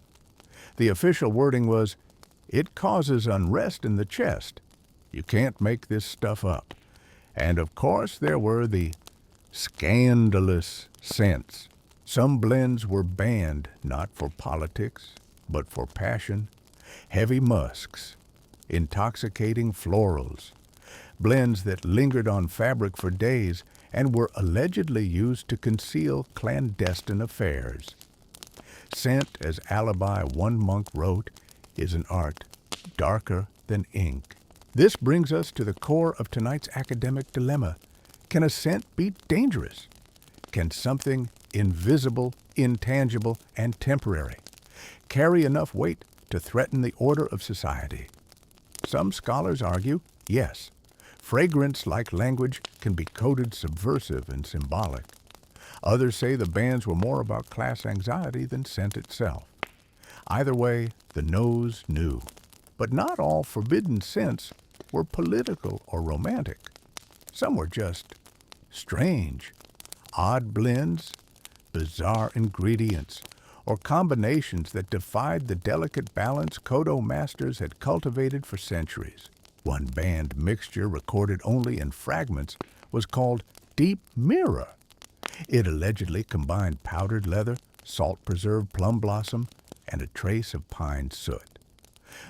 The official wording was, "It causes unrest in the chest. You can't make this stuff up." And of course there were the scandalous scents. Some blends were banned not for politics, but for passion. Heavy musks, intoxicating florals, blends that lingered on fabric for days and were allegedly used to conceal clandestine affairs. Scent, as Alibi one monk wrote, is an art darker than ink. This brings us to the core of tonight's academic dilemma. Can a scent be dangerous? Can something invisible, intangible, and temporary carry enough weight to threaten the order of society? Some scholars argue, yes. Fragrance, like language, can be coded subversive and symbolic. Others say the bans were more about class anxiety than scent itself. Either way, the nose knew. But not all forbidden scents were political or romantic. Some were just strange, odd blends, bizarre ingredients, or combinations that defied the delicate balance Kodo masters had cultivated for centuries. One banned mixture recorded only in fragments was called Deep Mirror. It allegedly combined powdered leather, salt-preserved plum blossom, and a trace of pine soot.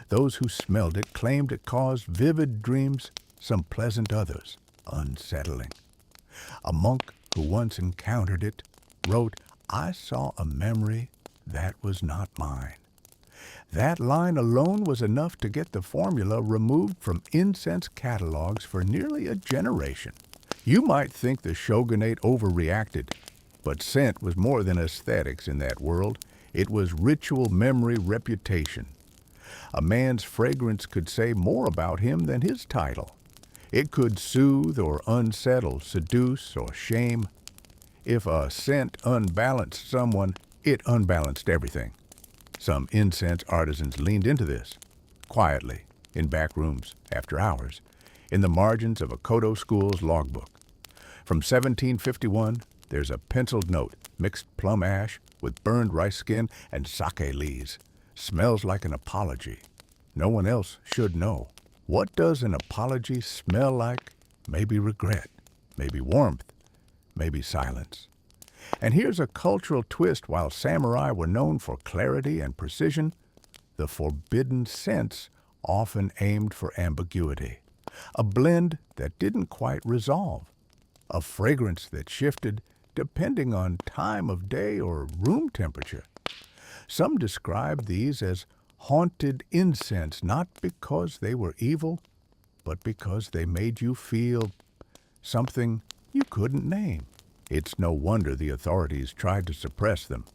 Those who smelled it claimed it caused vivid dreams, some pleasant, others unsettling. A monk who once encountered it wrote, "I saw a memory that was not mine." That line alone was enough to get the formula removed from incense catalogs for nearly a generation. You might think the shogunate overreacted, but scent was more than aesthetics in that world. It was ritual memory reputation. A man's fragrance could say more about him than his title. It could soothe or unsettle, seduce or shame. If a scent unbalanced someone, it unbalanced everything. Some incense artisans leaned into this, quietly, in back rooms, after hours, in the margins of a Kodo school's logbook. From 1751, there's a penciled note, mixed plum ash with burned rice skin and sake leaves. Smells like an apology. No one else should know. What does an apology smell like? Maybe regret, maybe warmth, maybe silence. And here's a cultural twist. While samurai were known for clarity and precision, the forbidden scents often aimed for ambiguity. A blend that didn't quite resolve. A fragrance that shifted depending on time of day or room temperature. Some describe these as haunted incense, not because they were evil, but because they made you feel something you couldn't name. It's no wonder the authorities tried to suppress them.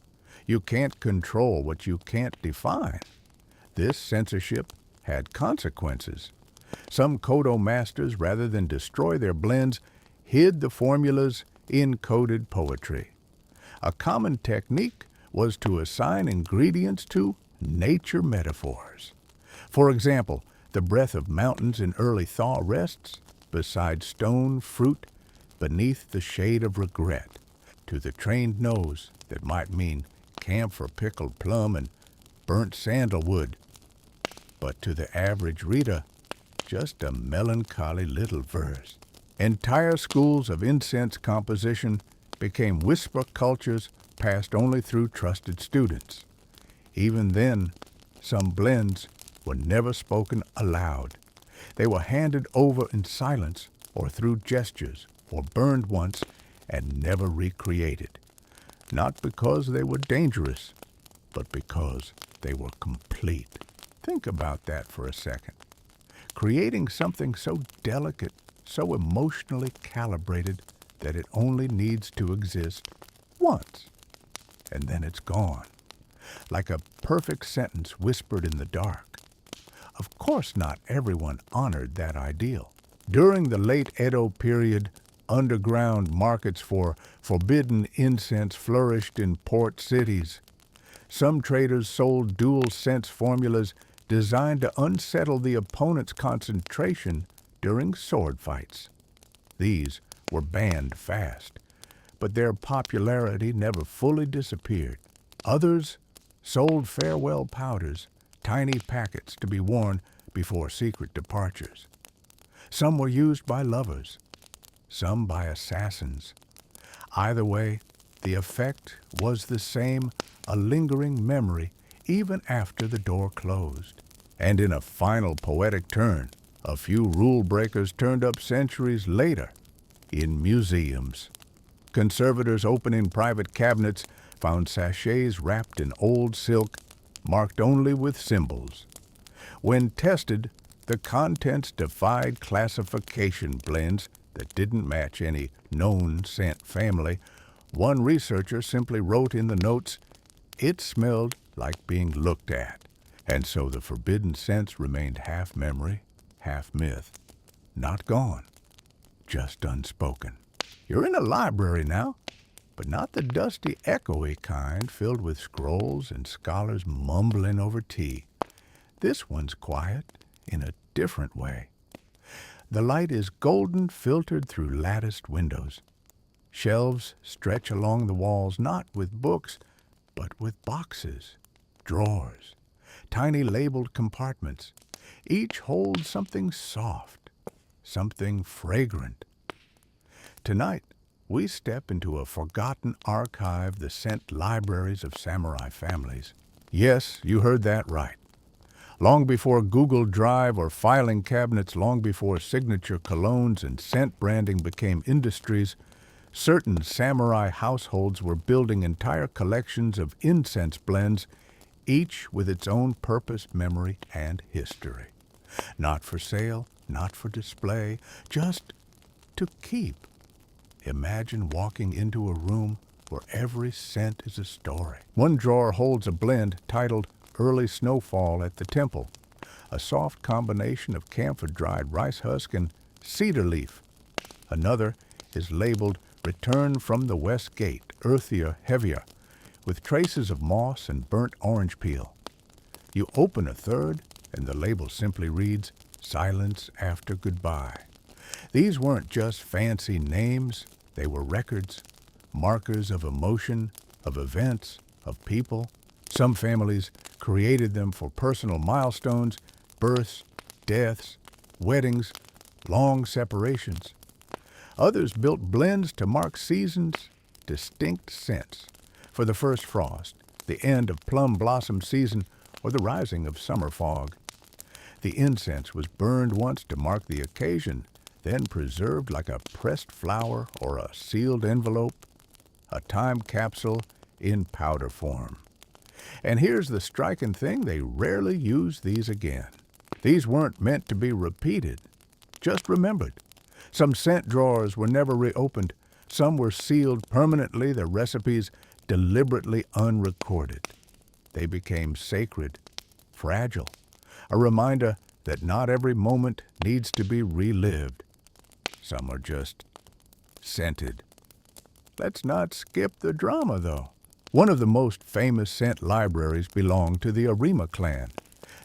You can't control what you can't define. This censorship had consequences. Some Kodo masters, rather than destroy their blends, hid the formulas in coded poetry. A common technique was to assign ingredients to nature metaphors. For example, the breath of mountains in early thaw rests beside stone fruit beneath the shade of regret. To the trained nose, that might mean camphor pickled plum and burnt sandalwood. But to the average reader, just a melancholy little verse. Entire schools of incense composition became whisper cultures passed only through trusted students. Even then, some blends were never spoken aloud. They were handed over in silence or through gestures, or burned once and never recreated. Not because they were dangerous, but because they were complete. Think about that for a second. Creating something so delicate, so emotionally calibrated that it only needs to exist once, and then it's gone. Like a perfect sentence whispered in the dark. Of course not everyone honored that ideal. During the late Edo period, underground markets for forbidden incense flourished in port cities. Some traders sold dual sense formulas designed to unsettle the opponent's concentration during sword fights. These were banned fast, but their popularity never fully disappeared. Others sold farewell powders, tiny packets to be worn before secret departures. Some were used by lovers, some by assassins. Either way, the effect was the same, a lingering memory even after the door closed. And in a final poetic turn, a few rule breakers turned up centuries later in museums. Conservators opening private cabinets found sachets wrapped in old silk, marked only with symbols. When tested, the contents defied classification. Blends that didn't match any known scent family. One researcher simply wrote in the notes, "It smelled like being looked at." And so the forbidden scents remained half memory, half myth. Not gone, just unspoken. You're in a library now, but not the dusty, echoey kind filled with scrolls and scholars mumbling over tea. This one's quiet in a different way. The light is golden, filtered through latticed windows. Shelves stretch along the walls, not with books, but with boxes, drawers, tiny labeled compartments. Each holds something soft, something fragrant. Tonight, we step into a forgotten archive, the scent libraries of samurai families. Yes, you heard that right. Long before Google Drive or filing cabinets, long before signature colognes and scent branding became industries, certain samurai households were building entire collections of incense blends, each with its own purpose, memory, and history. Not for sale, not for display, just to keep. Imagine walking into a room where every scent is a story. One drawer holds a blend titled Early Snowfall at the Temple, a soft combination of camphor-dried rice husk and cedar leaf. Another is labeled Return from the West Gate, earthier, heavier, with traces of moss and burnt orange peel. You open a third, and the label simply reads, Silence After Goodbye. These weren't just fancy names, they were records, markers of emotion, of events, of people. Some families created them for personal milestones, births, deaths, weddings, long separations. Others built blends to mark seasons, distinct scents, for the first frost, the end of plum blossom season, or the rising of summer fog. The incense was burned once to mark the occasion, then preserved like a pressed flower or a sealed envelope, a time capsule in powder form. And here's the striking thing, they rarely use these again. These weren't meant to be repeated, just remembered. Some scent drawers were never reopened. Some were sealed permanently, their recipes deliberately unrecorded. They became sacred, fragile, a reminder that not every moment needs to be relived. Some are just scented. Let's not skip the drama, though. One of the most famous scent libraries belonged to the Arima clan.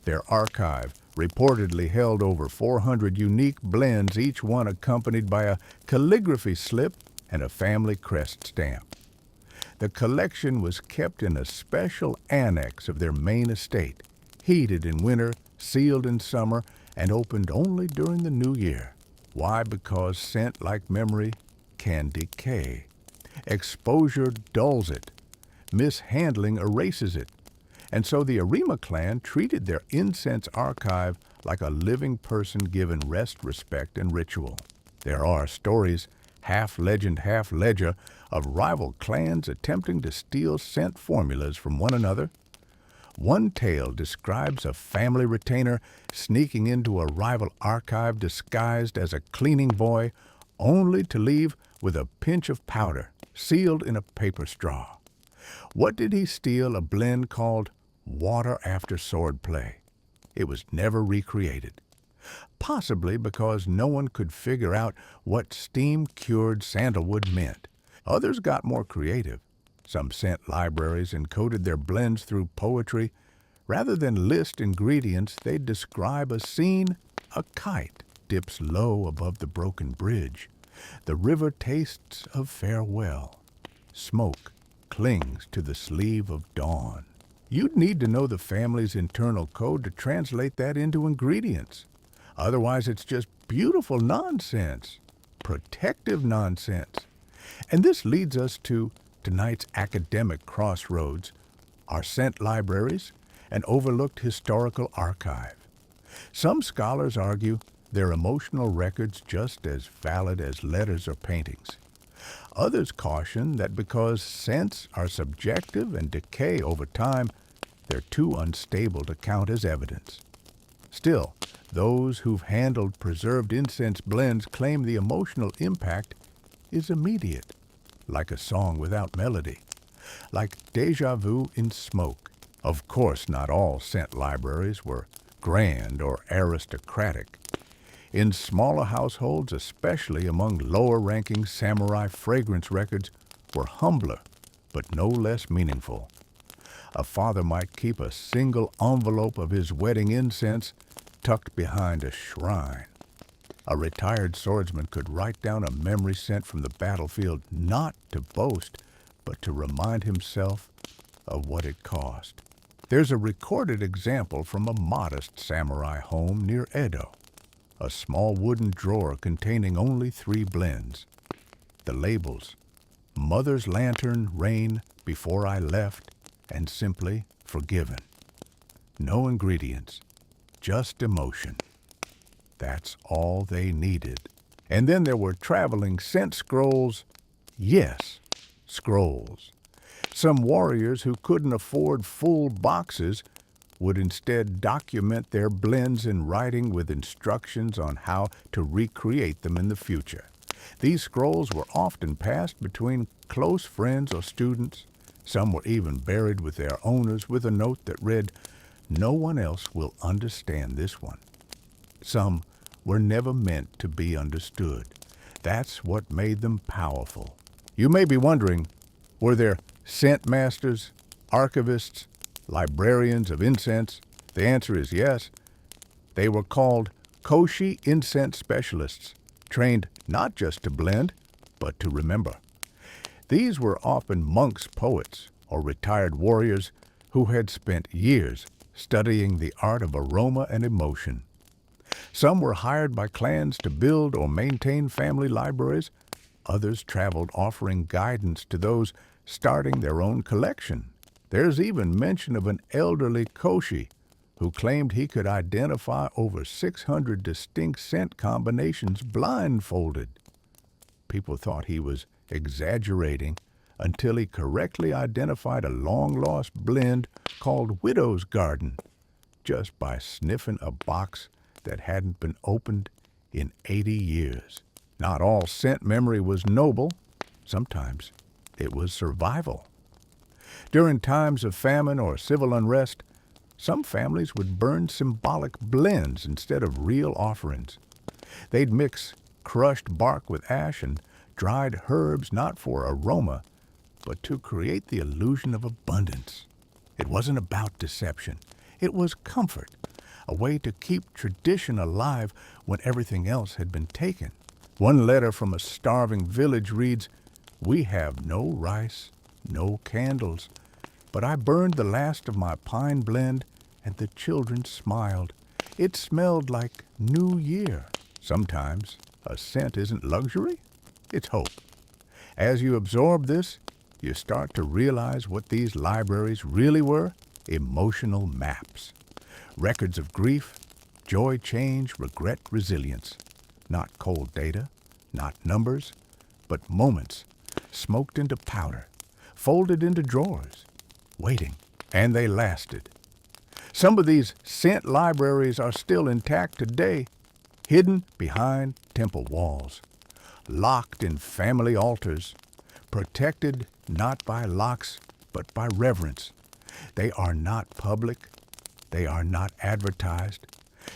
Their archive reportedly held over 400 unique blends, each one accompanied by a calligraphy slip and a family crest stamp. The collection was kept in a special annex of their main estate, heated in winter, sealed in summer, and opened only during the new year. Why? Because scent, like memory, can decay. Exposure dulls it. Mishandling erases it. And so the Arima clan treated their incense archive like a living person given rest, respect, and ritual. There are stories, half legend, half ledger, of rival clans attempting to steal scent formulas from one another. One tale describes a family retainer sneaking into a rival archive disguised as a cleaning boy, only to leave with a pinch of powder, sealed in a paper straw. What did he steal? A blend called Water After Swordplay. It was never recreated, possibly because no one could figure out what steam-cured sandalwood meant. Others got more creative. Some scent libraries encoded their blends through poetry. Rather than list ingredients, they'd describe a scene. A kite dips low above the broken bridge. The river tastes of farewell. Smoke clings to the sleeve of dawn. You'd need to know the family's internal code to translate that into ingredients. Otherwise, it's just beautiful nonsense, protective nonsense. And this leads us to tonight's academic crossroads, our scent libraries, an overlooked historical archive. Some scholars argue they're emotional records just as valid as letters or paintings. Others caution that because scents are subjective and decay over time, they're too unstable to count as evidence. Still, those who've handled preserved incense blends claim the emotional impact is immediate, like a song without melody, like déjà vu in smoke. Of course, not all scent libraries were grand or aristocratic. In smaller households, especially among lower-ranking samurai, fragrance records were humbler, but no less meaningful. A father might keep a single envelope of his wedding incense tucked behind a shrine. A retired swordsman could write down a memory scent from the battlefield, not to boast, but to remind himself of what it cost. There's a recorded example from a modest samurai home near Edo, a small wooden drawer containing only 3 blends. The labels: Mother's Lantern, Rain, Before I Left, and simply Forgiven. No ingredients, just emotion. That's all they needed. And then there were traveling scent scrolls. Yes, scrolls. Some warriors who couldn't afford full boxes would instead document their blends in writing with instructions on how to recreate them in the future. These scrolls were often passed between close friends or students. Some were even buried with their owners with a note that read, "No one else will understand this one." Some were never meant to be understood. That's what made them powerful. You may be wondering, were there scent masters, archivists, librarians of incense? The answer is yes. They were called Koshi incense specialists, trained not just to blend, but to remember. These were often monks, poets, or retired warriors who had spent years studying the art of aroma and emotion. Some were hired by clans to build or maintain family libraries. Others traveled offering guidance to those starting their own collection. There's even mention of an elderly Koshi who claimed he could identify over 600 distinct scent combinations blindfolded. People thought he was exaggerating until he correctly identified a long-lost blend called Widow's Garden just by sniffing a box that hadn't been opened in 80 years. Not all scent memory was noble. Sometimes it was survival. During times of famine or civil unrest, some families would burn symbolic blends instead of real offerings. They'd mix crushed bark with ash and dried herbs not for aroma, but to create the illusion of abundance. It wasn't about deception. It was comfort, a way to keep tradition alive when everything else had been taken. One letter from a starving village reads, "We have no rice, no candles, but I burned the last of my pine blend, and the children smiled. It smelled like New Year." Sometimes a scent isn't luxury, it's hope. As you absorb this, you start to realize what these libraries really were: emotional maps. Records of grief, joy, change, regret, resilience. Not cold data, not numbers, but moments smoked into powder, folded into drawers, waiting, and they lasted. Some of these scent libraries are still intact today, hidden behind temple walls, locked in family altars, protected not by locks, but by reverence. They are not public. They are not advertised.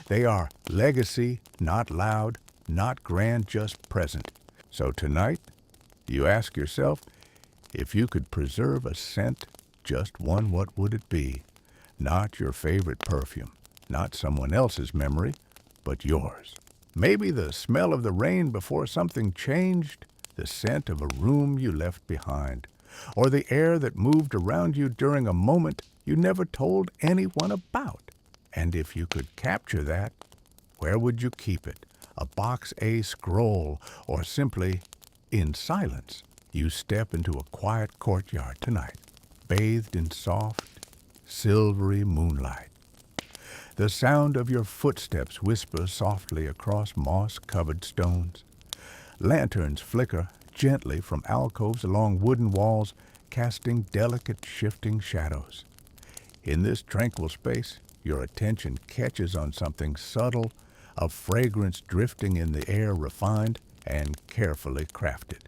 They are legacy, not loud, not grand, just present. So tonight, you ask yourself, if you could preserve a scent, just one, what would it be? Not your favorite perfume, not someone else's memory, but yours. Maybe the smell of the rain before something changed, the scent of a room you left behind, or the air that moved around you during a moment you never told anyone about. And if you could capture that, where would you keep it? A box, a scroll, or simply in silence? You step into a quiet courtyard tonight, bathed in soft, silvery moonlight. The sound of your footsteps whispers softly across moss-covered stones. Lanterns flicker gently from alcoves along wooden walls, casting delicate, shifting shadows. In this tranquil space, your attention catches on something subtle, a fragrance drifting in the air, refined and carefully crafted.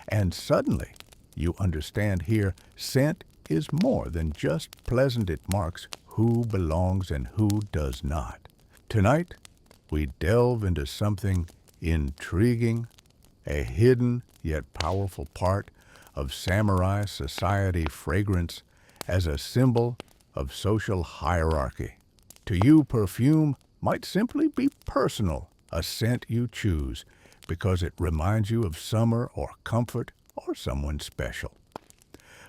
And suddenly, you understand here, scent is more than just pleasant. It marks who belongs and who does not. Tonight, we delve into something intriguing, a hidden yet powerful part of samurai society: fragrance as a symbol of social hierarchy. To you, perfume might simply be personal, a scent you choose because it reminds you of summer or comfort or someone special.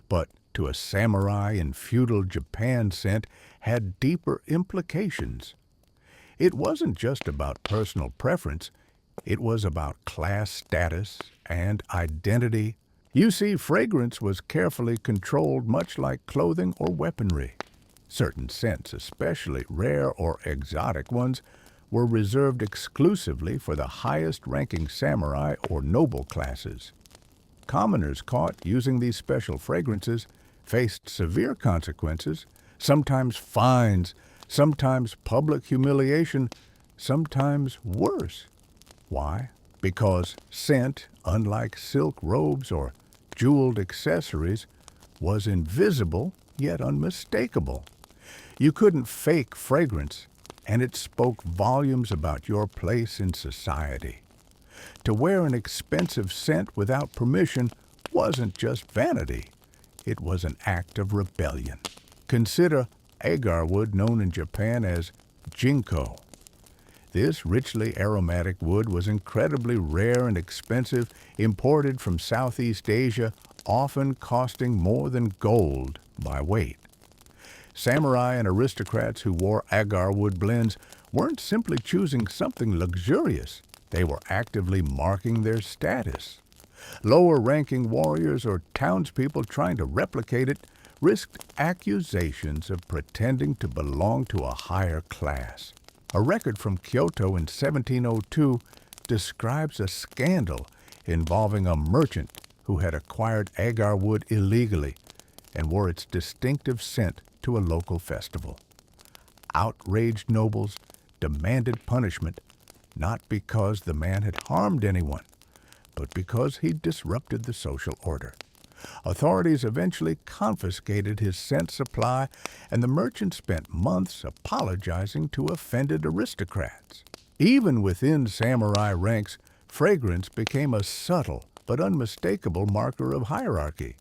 But to a samurai in feudal Japan, scent had deeper implications. It wasn't just about personal preference, it was about class status and identity. You see, fragrance was carefully controlled, much like clothing or weaponry. Certain scents, especially rare or exotic ones, were reserved exclusively for the highest-ranking samurai or noble classes. Commoners caught using these special fragrances faced severe consequences, sometimes fines, sometimes public humiliation, sometimes worse. Why? Because scent, unlike silk robes or jeweled accessories, was invisible yet unmistakable. You couldn't fake fragrance, and it spoke volumes about your place in society. To wear an expensive scent without permission wasn't just vanity, it was an act of rebellion. Consider agar wood, known in Japan as ginkgo. This richly aromatic wood was incredibly rare and expensive, imported from Southeast Asia, often costing more than gold by weight. Samurai and aristocrats who wore agar wood blends weren't simply choosing something luxurious, they were actively marking their status. Lower-ranking warriors or townspeople trying to replicate it risked accusations of pretending to belong to a higher class. A record from Kyoto in 1702 describes a scandal involving a merchant who had acquired agar wood illegally and wore its distinctive scent to a local festival. Outraged nobles demanded punishment, not because the man had harmed anyone, but because he disrupted the social order. Authorities eventually confiscated his scent supply, and the merchant spent months apologizing to offended aristocrats. Even within samurai ranks, fragrance became a subtle but unmistakable marker of hierarchy.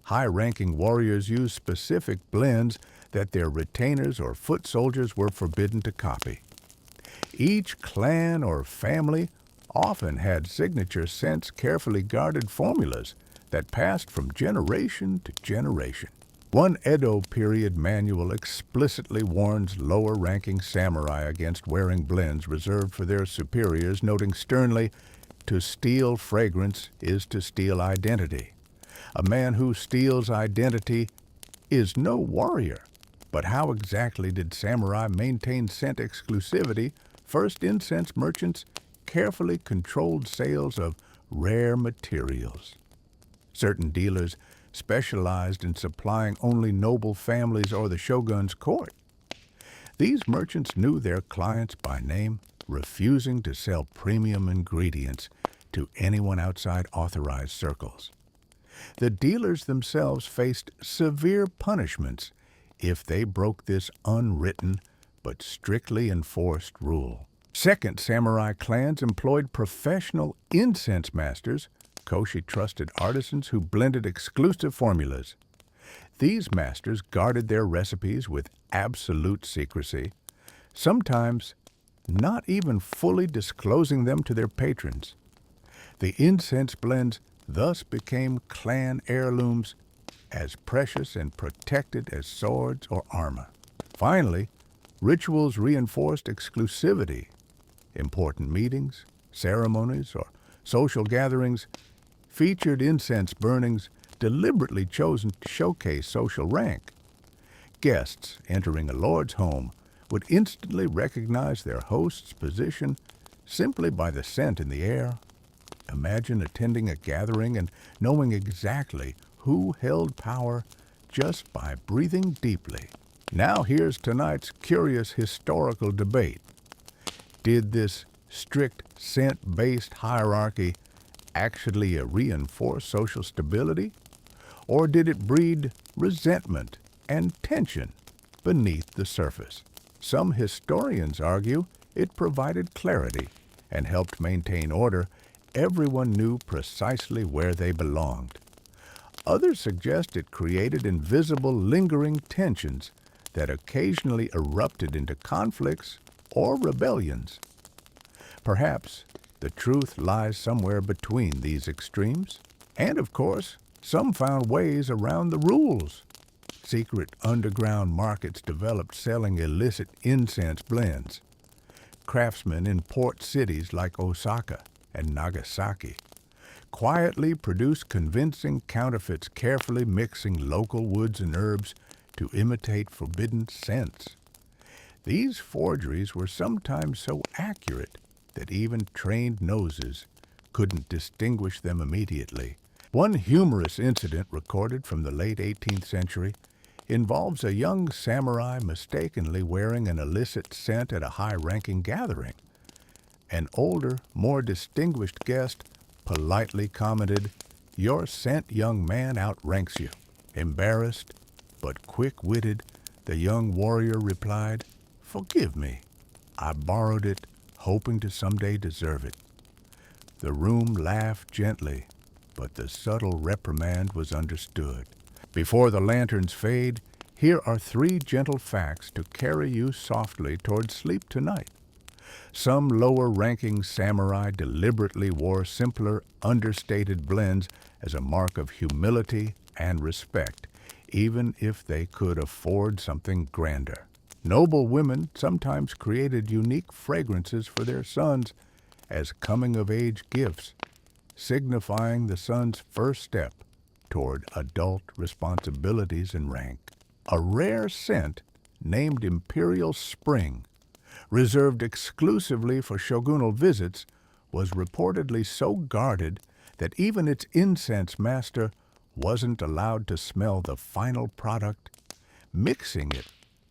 High-ranking warriors used specific blends that their retainers or foot soldiers were forbidden to copy. Each clan or family often had signature scents, carefully guarded formulas that passed from generation to generation. One Edo period manual explicitly warns lower-ranking samurai against wearing blends reserved for their superiors, noting sternly, "To steal fragrance is to steal identity. A man who steals identity is no warrior." But how exactly did samurai maintain scent exclusivity? First, incense merchants carefully controlled sales of rare materials. Certain dealers specialized in supplying only noble families or the shogun's court. These merchants knew their clients by name, refusing to sell premium ingredients to anyone outside authorized circles. The dealers themselves faced severe punishments if they broke this unwritten but strictly enforced rule. Second, samurai clans employed professional incense masters, koshi-trusted artisans who blended exclusive formulas. These masters guarded their recipes with absolute secrecy, sometimes not even fully disclosing them to their patrons. The incense blends thus became clan heirlooms, as precious and protected as swords or armor. Finally, rituals reinforced exclusivity. Important meetings, ceremonies, or social gatherings featured incense burnings deliberately chosen to showcase social rank. Guests entering a lord's home would instantly recognize their host's position simply by the scent in the air. Imagine attending a gathering and knowing exactly who held power just by breathing deeply. Now here's tonight's curious historical debate. Did this strict scent-based hierarchy actually reinforce social stability? Or did it breed resentment and tension beneath the surface? Some historians argue it provided clarity and helped maintain order. Everyone knew precisely where they belonged. Others suggest it created invisible, lingering tensions that occasionally erupted into conflicts or rebellions. Perhaps the truth lies somewhere between these extremes. And of course, Some found ways around the rules. Secret underground markets developed selling illicit incense blends. Craftsmen in port cities like Osaka and Nagasaki quietly produced convincing counterfeits, carefully mixing local woods and herbs to imitate forbidden scents. These forgeries were sometimes so accurate that even trained noses couldn't distinguish them immediately. One humorous incident recorded from the late 18th century involves a young samurai mistakenly wearing an illicit scent at a high-ranking gathering. An older, more distinguished guest politely commented, "Your scent, young man, outranks you." Embarrassed, but quick-witted, the young warrior replied, "Forgive me. I borrowed it, hoping to someday deserve it." The room laughed gently, but the subtle reprimand was understood. Before the lanterns fade, here are 3 gentle facts to carry you softly toward sleep tonight. Some lower-ranking samurai deliberately wore simpler, understated blends as a mark of humility and respect, even if they could afford something grander. Noble women sometimes created unique fragrances for their sons as coming-of-age gifts, signifying the son's first step toward adult responsibilities and rank. A rare scent named Imperial Spring, reserved exclusively for shogunal visits, was reportedly so guarded that even its incense master wasn't allowed to smell the final product, mixing it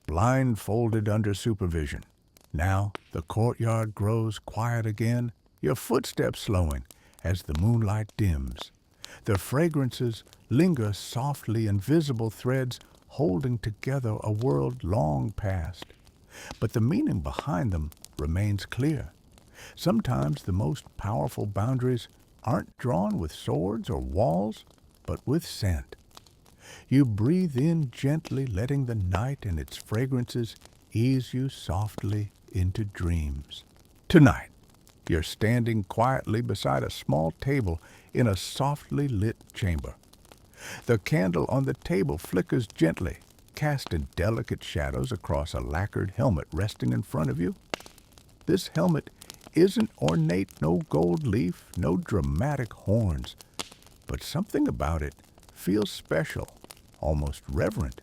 blindfolded under supervision. Now the courtyard grows quiet again, your footsteps slowing as the moonlight dims. The fragrances linger softly, invisible threads holding together a world long past. But the meaning behind them remains clear. Sometimes the most powerful boundaries aren't drawn with swords or walls, but with scent. You breathe in gently, letting the night and its fragrances ease you softly into dreams. Tonight, you're standing quietly beside a small table in a softly lit chamber. The candle on the table flickers gently, casting delicate shadows across a lacquered helmet resting in front of you. This helmet isn't ornate, no gold leaf, no dramatic horns, but something about it feels special, almost reverent.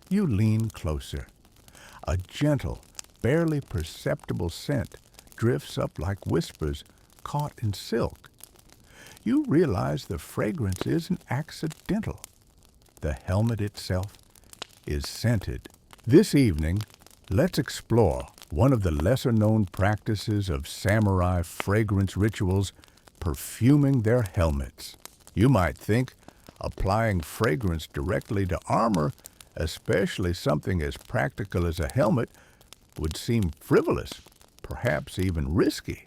You lean closer. A gentle, barely perceptible scent drifts up like whispers caught in silk. You realize the fragrance isn't accidental. The helmet itself is scented. This evening, let's explore one of the lesser-known practices of samurai fragrance rituals, perfuming their helmets. You might think applying fragrance directly to armor, especially something as practical as a helmet, would seem frivolous, perhaps even risky.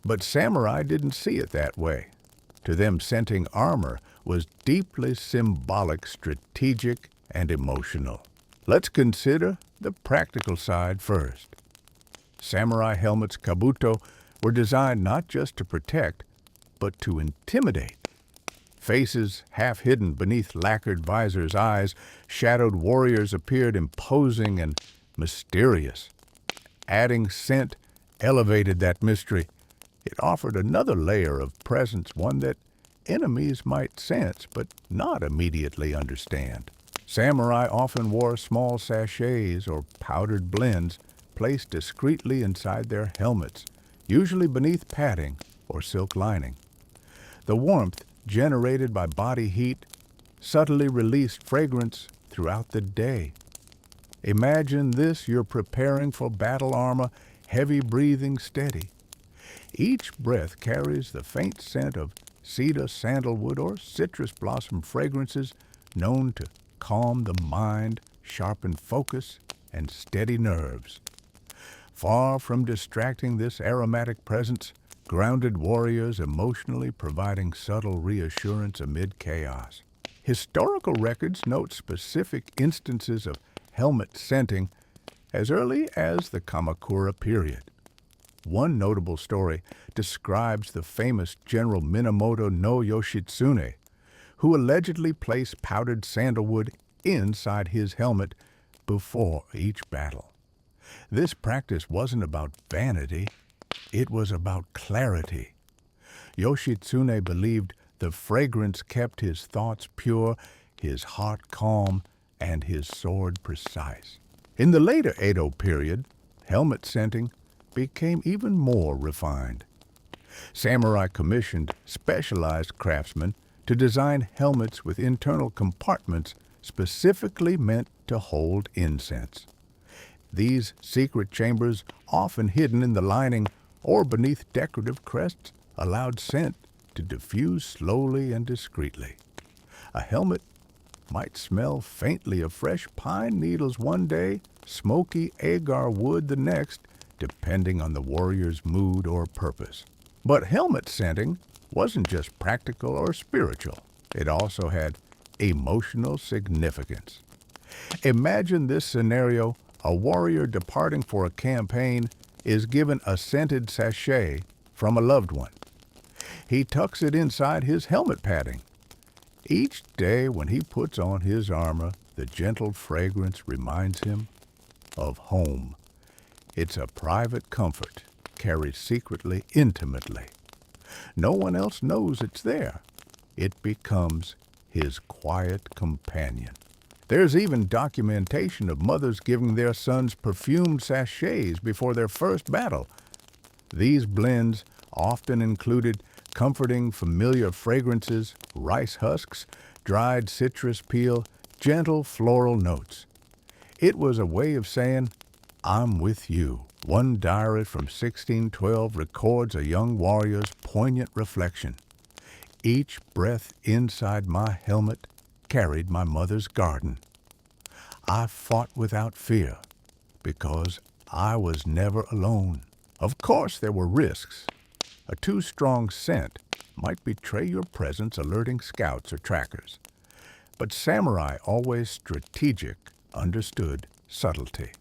But samurai didn't see it that way. To them, scenting armor was deeply symbolic, strategic, and emotional. Let's consider the practical side first. Samurai helmets, kabuto, were designed not just to protect, but to intimidate. Faces half hidden beneath lacquered visors, eyes, shadowed warriors appeared imposing and mysterious. Adding scent elevated that mystery. It offered another layer of presence, one that enemies might sense but not immediately understand. Samurai often wore small sachets or powdered blends placed discreetly inside their helmets, usually beneath padding or silk lining. The warmth generated by body heat subtly released fragrance throughout the day. Imagine this: you're preparing for battle armor, heavy breathing, steady. Each breath carries the faint scent of cedar, sandalwood, or citrus blossom fragrances known to calm the mind, sharpen focus, and steady nerves. Far from distracting, this aromatic presence grounded warriors emotionally, providing subtle reassurance amid chaos. Historical records note specific instances of helmet scenting as early as the Kamakura period. One notable story describes the famous General Minamoto no Yoshitsune, who allegedly placed powdered sandalwood inside his helmet before each battle. This practice wasn't about vanity, it was about clarity. Yoshitsune believed the fragrance kept his thoughts pure, his heart calm, and his sword precise. In the later Edo period, helmet scenting became even more refined. Samurai commissioned specialized craftsmen to design helmets with internal compartments specifically meant to hold incense. These secret chambers, often hidden in the lining or beneath decorative crests, allowed scent to diffuse slowly and discreetly. A helmet might smell faintly of fresh pine needles one day, smoky agar wood the next, depending on the warrior's mood or purpose. But helmet scenting wasn't just practical or spiritual. It also had emotional significance. Imagine this scenario: a warrior departing for a campaign is given a scented sachet from a loved one. He tucks it inside his helmet padding. Each day when he puts on his armor, the gentle fragrance reminds him of home. It's a private comfort, carried secretly, intimately. No one else knows it's there. It becomes his quiet companion. There's even documentation of mothers giving their sons perfumed sachets before their first battle. These blends often included comforting familiar fragrances, rice husks, dried citrus peel, gentle floral notes. It was a way of saying, "I'm with you." One diary from 1612 records a young warrior's poignant reflection. "Each breath inside my helmet carried my mother's garden. I fought without fear because I was never alone." Of course there were risks. A too strong scent might betray your presence, alerting scouts or trackers. But samurai, always strategic, understood subtlety.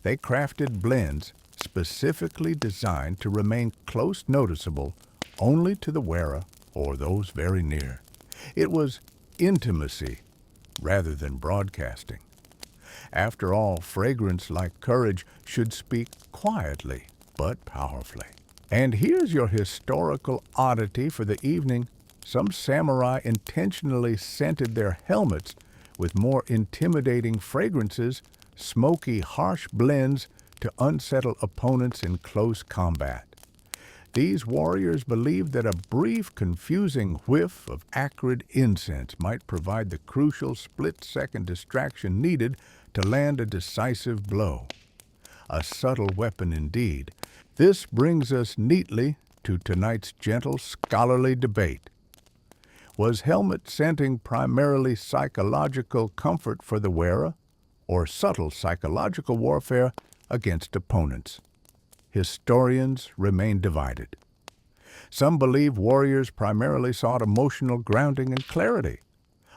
They crafted blends specifically designed to remain close noticeable only to the wearer or those very near. It was intimacy rather than broadcasting. After all, fragrance, like courage, should speak quietly but powerfully. And here's your historical oddity for the evening. Some samurai intentionally scented their helmets with more intimidating fragrances, smoky, harsh blends to unsettle opponents in close combat. These warriors believed that a brief, confusing whiff of acrid incense might provide the crucial split-second distraction needed to land a decisive blow. A subtle weapon indeed. This brings us neatly to tonight's gentle, scholarly debate. Was helmet scenting primarily psychological comfort for the wearer, or subtle psychological warfare against opponents? Historians remain divided. Some believe warriors primarily sought emotional grounding and clarity.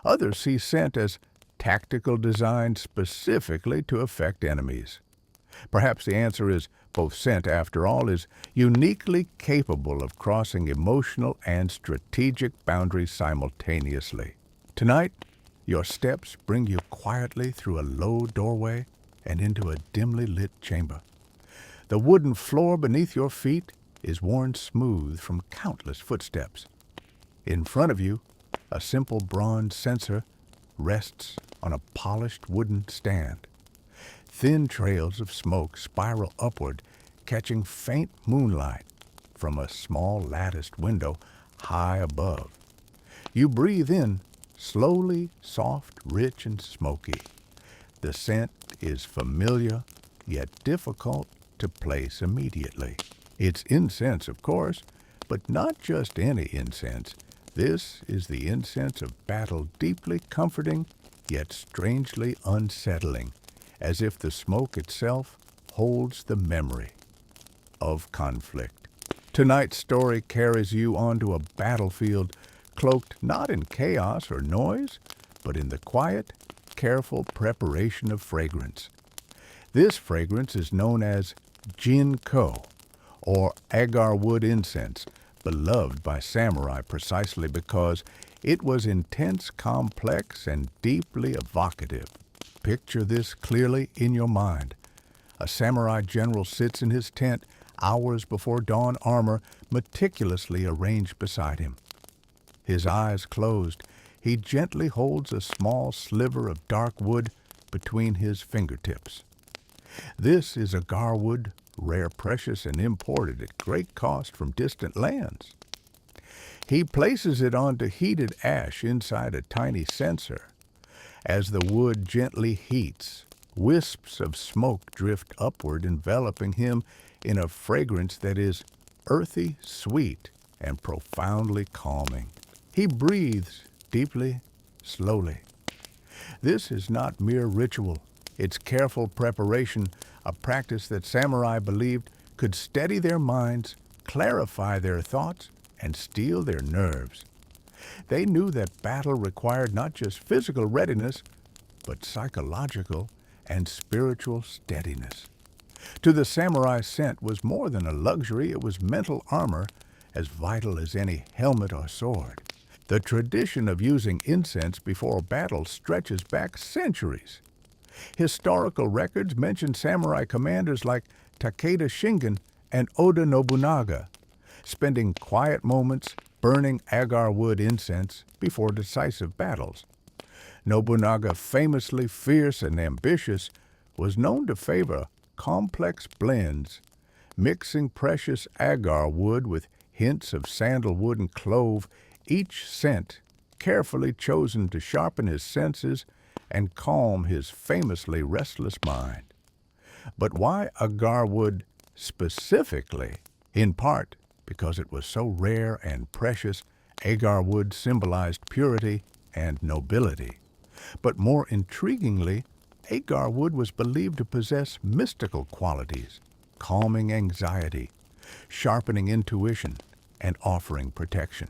Others see scent as tactical design specifically to affect enemies. Perhaps the answer is both. Scent, after all, is uniquely capable of crossing emotional and strategic boundaries simultaneously. Tonight, your steps bring you quietly through a low doorway and into a dimly lit chamber. The wooden floor beneath your feet is worn smooth from countless footsteps. In front of you, a simple bronze censer rests on a polished wooden stand. Thin trails of smoke spiral upward, catching faint moonlight from a small latticed window high above. You breathe in, slowly, soft, rich, and smoky. The scent is familiar, yet difficult to place immediately. It's incense, of course, but not just any incense. This is the incense of battle, deeply comforting, yet strangely unsettling, as if the smoke itself holds the memory of conflict. Tonight's story carries you onto a battlefield cloaked not in chaos or noise, but in the quiet, careful preparation of fragrance. This fragrance is known as Jin-ko, or agar wood incense, beloved by samurai precisely because It was intense, complex, and deeply evocative. Picture this clearly in your mind. A samurai general sits in his tent hours before dawn, armor meticulously arranged beside him. His eyes closed, he gently holds a small sliver of dark wood between his fingertips. This is agar wood, rare, precious, and imported at great cost from distant lands. He places it onto heated ash inside a tiny censer. As the wood gently heats, wisps of smoke drift upward, enveloping him in a fragrance that is earthy, sweet, and profoundly calming. He breathes deeply, slowly. This is not mere ritual. It's careful preparation, a practice that samurai believed could steady their minds, clarify their thoughts, and steel their nerves. They knew that battle required not just physical readiness, but psychological and spiritual steadiness. To the samurai, scent was more than a luxury, it was mental armor, as vital as any helmet or sword. The tradition of using incense before battle stretches back centuries. Historical records mention samurai commanders like Takeda Shingen and Oda Nobunaga, spending quiet moments burning agar wood incense before decisive battles. Nobunaga, famously fierce and ambitious, was known to favor complex blends, mixing precious agar wood with hints of sandalwood and clove, each scent carefully chosen to sharpen his senses and calm his famously restless mind. But why agar wood specifically? In part because it was so rare and precious, agar wood symbolized purity and nobility. But more intriguingly, agar wood was believed to possess mystical qualities, calming anxiety, sharpening intuition, and offering protection.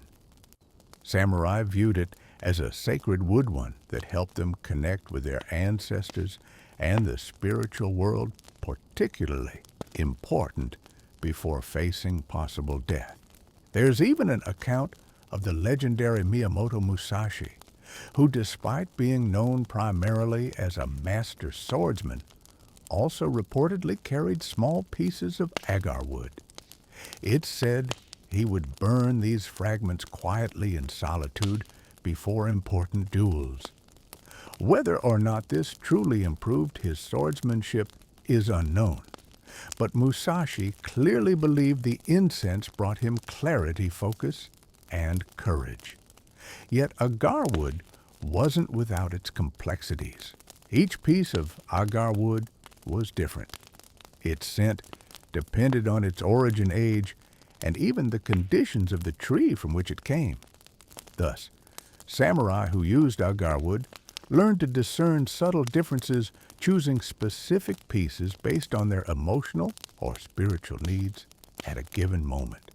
Samurai viewed it as a sacred wood one that helped them connect with their ancestors and the spiritual world, particularly important before facing possible death. There's even an account of the legendary Miyamoto Musashi, who, despite being known primarily as a master swordsman, also reportedly carried small pieces of agar wood. It's said he would burn these fragments quietly in solitude before important duels. Whether or not this truly improved his swordsmanship is unknown, but Musashi clearly believed the incense brought him clarity, focus, and courage. Yet agar wood wasn't without its complexities. Each piece of agar wood was different. Its scent depended on its origin, age, and even the conditions of the tree from which it came. Thus, samurai who used agar wood learned to discern subtle differences, choosing specific pieces based on their emotional or spiritual needs at a given moment.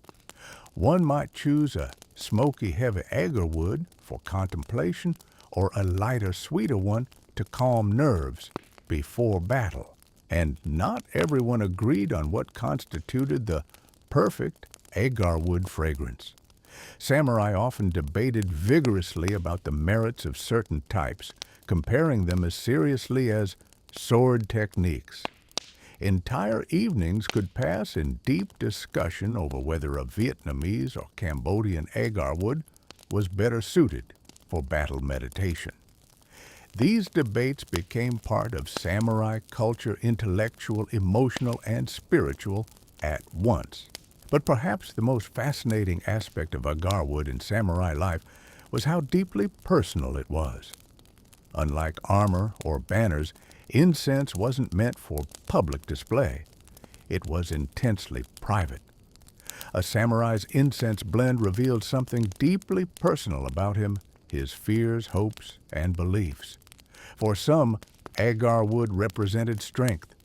One might choose a smoky, heavy agar wood for contemplation or a lighter, sweeter one to calm nerves before battle. And not everyone agreed on what constituted the perfect agar wood fragrance. Samurai often debated vigorously about the merits of certain types, comparing them as seriously as sword techniques. Entire evenings could pass in deep discussion over whether a Vietnamese or Cambodian agar wood was better suited for battle meditation. These debates became part of samurai culture, intellectual, emotional, and spiritual at once. But perhaps the most fascinating aspect of agar wood in samurai life was how deeply personal it was. Unlike armor or banners, incense wasn't meant for public display. It was intensely private. A samurai's incense blend revealed something deeply personal about him, his fears, hopes, and beliefs. For some, agar wood represented strength.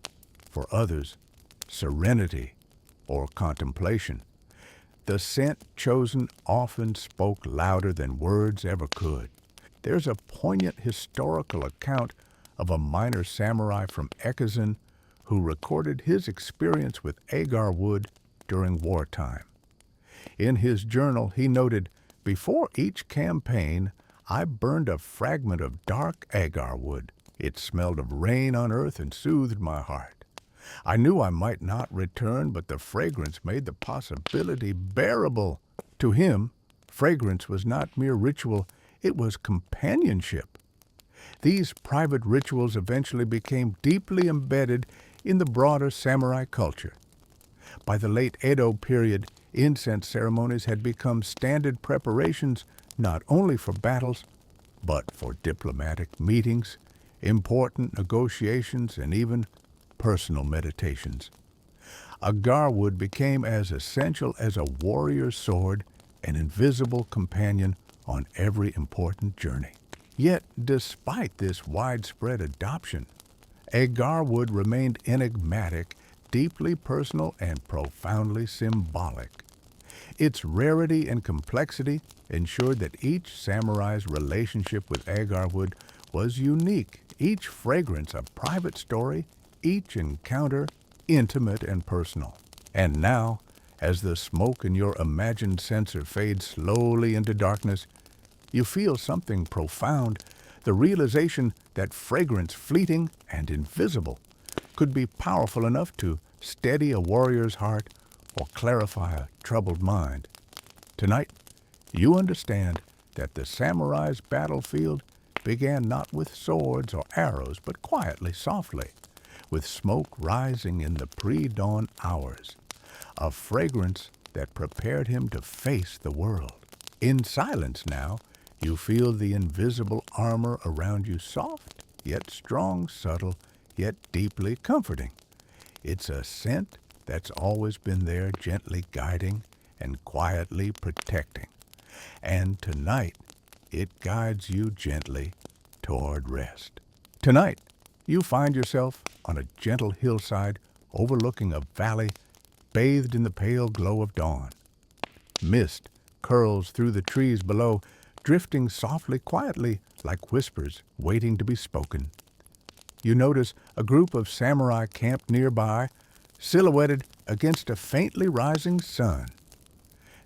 For others, serenity or contemplation. The scent chosen often spoke louder than words ever could. There's a poignant historical account of a minor samurai from Ekizan who recorded his experience with agar wood during wartime. In his journal, he noted, Before each campaign, I burned a fragment of dark agar wood. It smelled of rain on earth and soothed my heart. I knew I might not return, but the fragrance made the possibility bearable. To him, fragrance was not mere ritual, it was companionship. These private rituals eventually became deeply embedded in the broader samurai culture. By the late Edo period, incense ceremonies had become standard preparations not only for battles, but for diplomatic meetings, important negotiations, and even personal meditations. Agar wood became as essential as a warrior's sword, an invisible companion on every important journey. Yet, despite this widespread adoption, agar wood remained enigmatic, deeply personal, and profoundly symbolic. Its rarity and complexity ensured that each samurai's relationship with agar wood was unique, each fragrance a private story, each encounter intimate and personal. And now, as the smoke in your imagined censer fades slowly into darkness, you feel something profound, the realization that fragrance, fleeting and invisible, could be powerful enough to steady a warrior's heart or clarify a troubled mind. Tonight, you understand that the samurai's battlefield began not with swords or arrows, but quietly, softly, with smoke rising in the pre-dawn hours, a fragrance that prepared him to face the world. In silence now, you feel the invisible armor around you, soft, yet strong, subtle, yet deeply comforting. It's a scent that's always been there, gently guiding and quietly protecting. And tonight, it guides you gently toward rest. Tonight, you find yourself on a gentle hillside overlooking a valley bathed in the pale glow of dawn. Mist curls through the trees below, drifting softly, quietly, like whispers waiting to be spoken. You notice a group of samurai camped nearby, silhouetted against a faintly rising sun.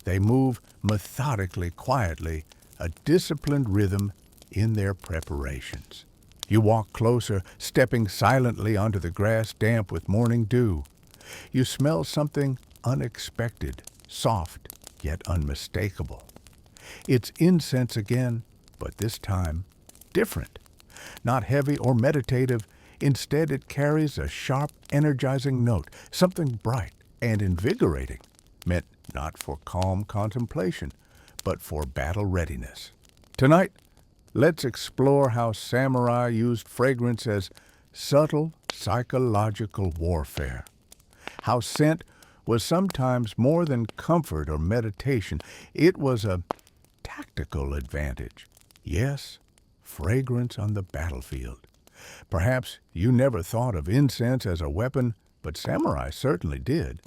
They move methodically, quietly, a disciplined rhythm in their preparations. You walk closer, stepping silently onto the grass damp with morning dew. You smell something unexpected, soft yet unmistakable. It's incense again, but this time different. Not heavy or meditative, instead it carries a sharp, energizing note, something bright and invigorating, meant not for calm contemplation, but for battle readiness. Tonight, let's explore how samurai used fragrance as subtle psychological warfare. How scent was sometimes more than comfort or meditation. It was a tactical advantage. Yes, fragrance on the battlefield. Perhaps you never thought of incense as a weapon, but samurai certainly did.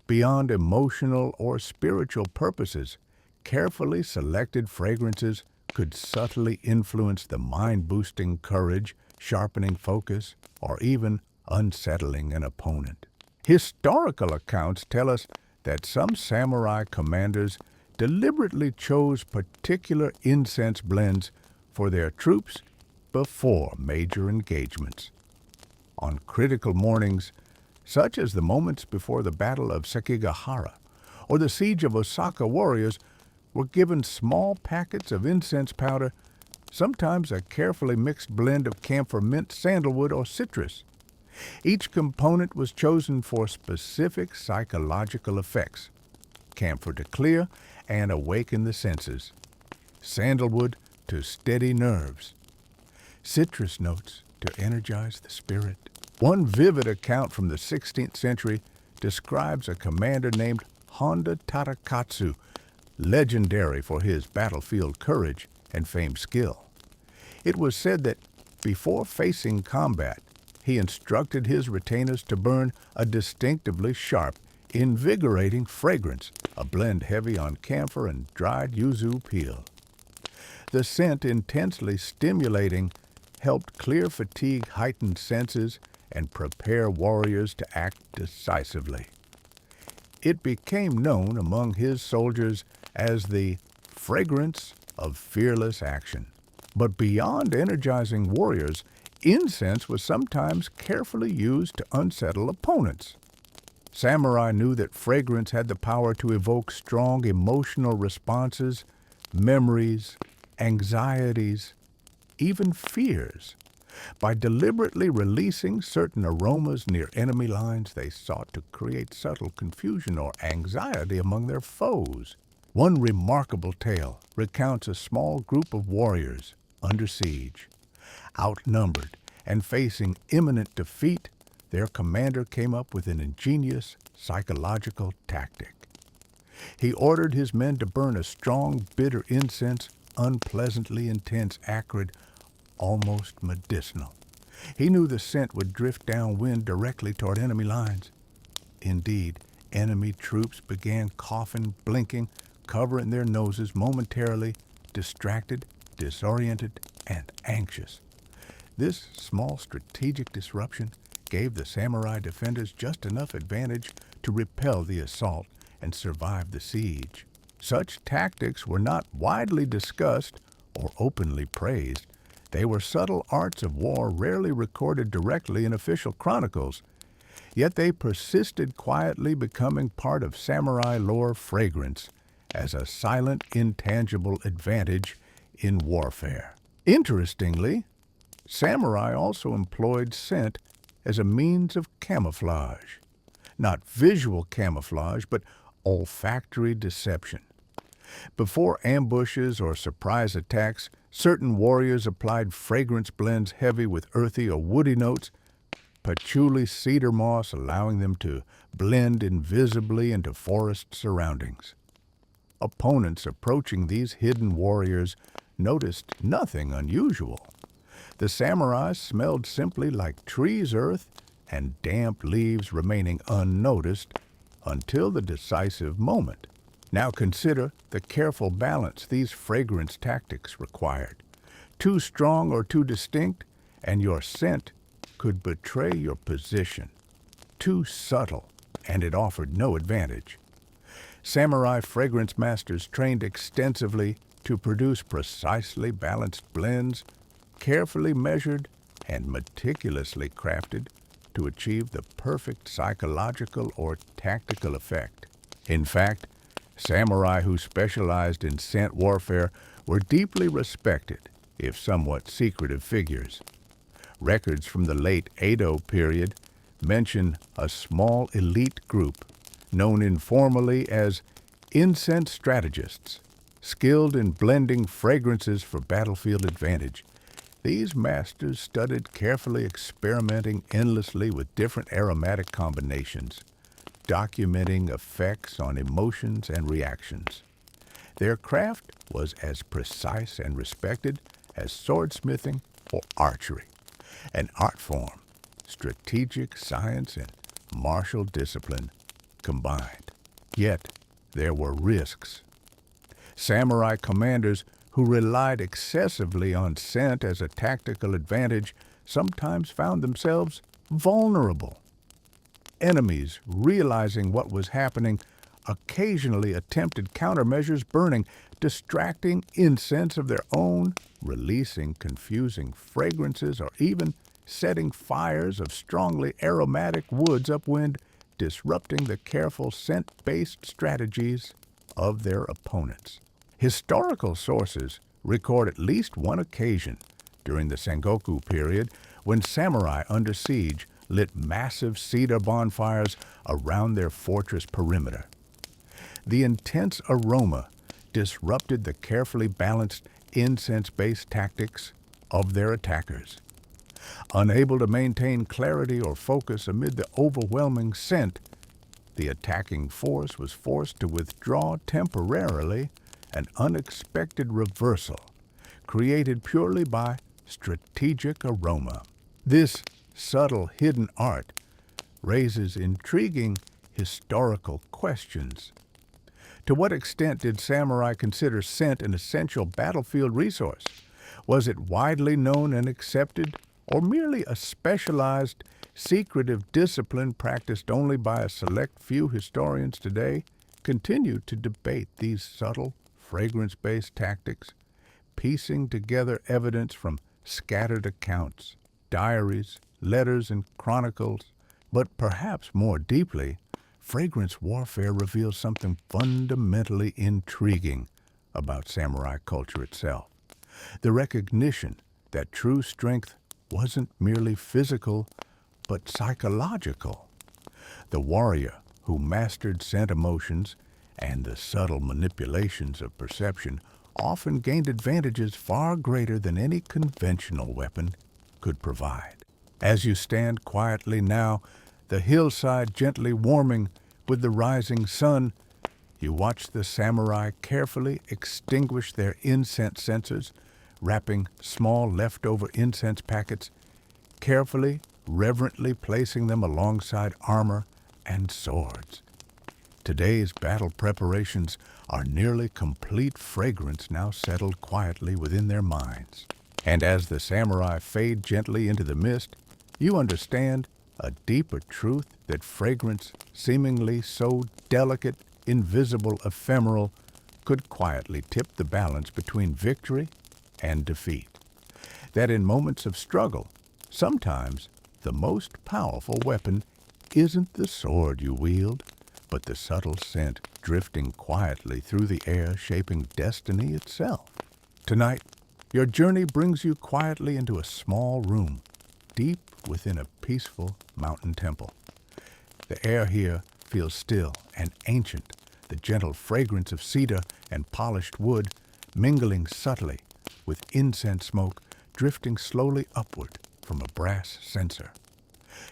Beyond emotional or spiritual purposes, carefully selected fragrances could subtly influence the mind-boosting courage, sharpening focus, or even unsettling an opponent. Historical accounts tell us that some samurai commanders deliberately chose particular incense blends for their troops before major engagements. On critical mornings, such as the moments before the Battle of Sekigahara or the Siege of Osaka, warriors were given small packets of incense powder, sometimes a carefully mixed blend of camphor, mint, sandalwood, or citrus. Each component was chosen for specific psychological effects. Camphor to clear and awaken the senses. Sandalwood to steady nerves. Citrus notes to energize the spirit. One vivid account from the 16th century describes a commander named Honda Tadakatsu, legendary for his battlefield courage and famed skill. It was said that before facing combat, he instructed his retainers to burn a distinctively sharp, invigorating fragrance, a blend heavy on camphor and dried yuzu peel. The scent, intensely stimulating, helped clear fatigue, heightened senses, and prepare warriors to act decisively. It became known among his soldiers as the fragrance of fearless action. But beyond energizing warriors, incense was sometimes carefully used to unsettle opponents. Samurai knew that fragrance had the power to evoke strong emotional responses, memories, anxieties, even fears. By deliberately releasing certain aromas near enemy lines, they sought to create subtle confusion or anxiety among their foes. One remarkable tale recounts a small group of warriors under siege. Outnumbered and facing imminent defeat, their commander came up with an ingenious psychological tactic. He ordered his men to burn a strong, bitter incense, unpleasantly intense, acrid, almost medicinal. He knew the scent would drift downwind directly toward enemy lines. Indeed, enemy troops began coughing, blinking, covering their noses, momentarily distracted, disoriented, and anxious. This small strategic disruption gave the samurai defenders just enough advantage to repel the assault and survive the siege. Such tactics were not widely discussed or openly praised. They were subtle arts of war rarely recorded directly in official chronicles, yet they persisted quietly, becoming part of samurai lore fragrance as a silent, intangible advantage in warfare. Interestingly, samurai also employed scent as a means of camouflage. Not visual camouflage, but olfactory deception. Before ambushes or surprise attacks, certain warriors applied fragrance blends heavy with earthy or woody notes, patchouli, cedar moss, allowing them to blend invisibly into forest surroundings. Opponents approaching these hidden warriors noticed nothing unusual. The samurai smelled simply like trees' earth and damp leaves, remaining unnoticed until the decisive moment. Now consider the careful balance these fragrance tactics required. Too strong or too distinct, and your scent could betray your position. Too subtle, and it offered no advantage. Samurai fragrance masters trained extensively to produce precisely balanced blends, carefully measured and meticulously crafted to achieve the perfect psychological or tactical effect. In fact, samurai who specialized in scent warfare were deeply respected, if somewhat secretive figures. Records from the late Edo period mention a small elite group known informally as incense strategists, skilled in blending fragrances for battlefield advantage. These masters studied carefully, experimenting endlessly with different aromatic combinations, documenting effects on emotions and reactions. Their craft was as precise and respected as swordsmithing or archery, an art form, strategic science and martial discipline combined. Yet there were risks. Samurai commanders who relied excessively on scent as a tactical advantage sometimes found themselves vulnerable. Enemies, realizing what was happening, occasionally attempted countermeasures, burning distracting incense of their own, releasing confusing fragrances, or even setting fires of strongly aromatic woods upwind, disrupting the careful scent-based strategies of their opponents. Historical sources record at least one occasion during the Sengoku period when samurai under siege lit massive cedar bonfires around their fortress perimeter. The intense aroma disrupted the carefully balanced incense-based tactics of their attackers. Unable to maintain clarity or focus amid the overwhelming scent, the attacking force was forced to withdraw temporarily, an unexpected reversal created purely by strategic aroma. This subtle hidden art raises intriguing historical questions. To what extent did samurai consider scent an essential battlefield resource? Was it widely known and accepted, or merely a specialized, secretive discipline practiced only by a select few? Historians today continue to debate these subtle fragrance-based tactics, piecing together evidence from scattered accounts, diaries, letters, and chronicles. But perhaps more deeply, fragrance warfare reveals something fundamentally intriguing about samurai culture itself. The recognition that true strength wasn't merely physical, but psychological. The warrior who mastered scent emotions and the subtle manipulations of perception often gained advantages far greater than any conventional weapon could provide. As you stand quietly now, the hillside gently warming with the rising sun, you watch the samurai carefully extinguish their incense censers, wrapping small leftover incense packets, carefully, reverently placing them alongside armor and swords. Today's battle preparations are nearly complete, fragrance now settled quietly within their minds. And as the samurai fade gently into the mist, you understand a deeper truth that fragrance, seemingly so delicate, invisible, ephemeral, could quietly tip the balance between victory and defeat. That in moments of struggle, sometimes the most powerful weapon isn't the sword you wield, but the subtle scent drifting quietly through the air, shaping destiny itself. Tonight, your journey brings you quietly into a small room, deep within a peaceful mountain temple. The air here feels still and ancient, the gentle fragrance of cedar and polished wood mingling subtly with incense smoke drifting slowly upward from a brass censer.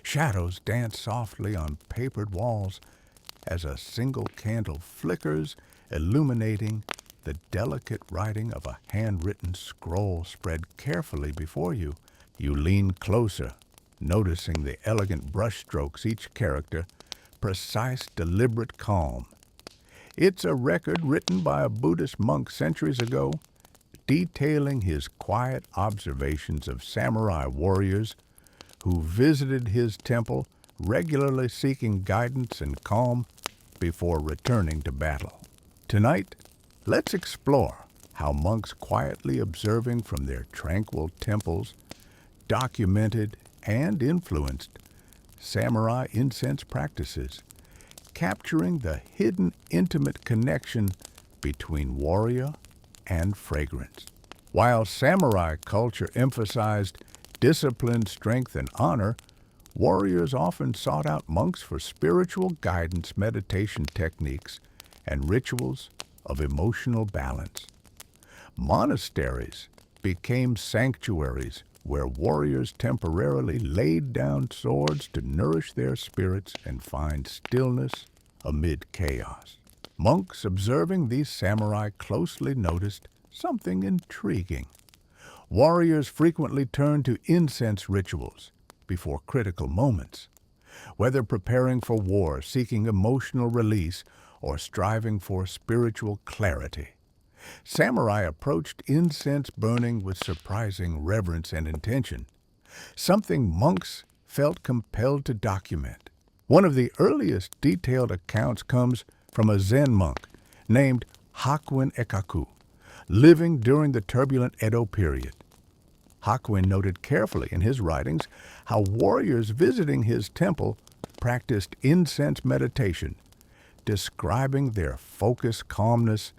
Shadows dance softly on papered walls as a single candle flickers, illuminating the delicate writing of a handwritten scroll spread carefully before you. You lean closer, noticing the elegant brushstrokes each character, precise, deliberate calm. It's a record written by a Buddhist monk centuries ago, detailing his quiet observations of samurai warriors who visited his temple, regularly seeking guidance and calm before returning to battle. Tonight, let's explore how monks quietly observing from their tranquil temples documented and influenced samurai incense practices, capturing the hidden intimate connection between warrior and fragrance. While samurai culture emphasized discipline, strength, and honor, warriors often sought out monks for spiritual guidance, meditation techniques, and rituals of emotional balance. Monasteries became sanctuaries where warriors temporarily laid down swords to nourish their spirits and find stillness amid chaos. Monks observing these samurai closely noticed something intriguing. Warriors frequently turned to incense rituals before critical moments, whether preparing for war, seeking emotional release, or striving for spiritual clarity. Samurai approached incense burning with surprising reverence and intention, something monks felt compelled to document. One of the earliest detailed accounts comes from a Zen monk named Hakuin Ekaku, living during the turbulent Edo period. Hakuin noted carefully in his writings how warriors visiting his temple practiced incense meditation, describing their focused calmness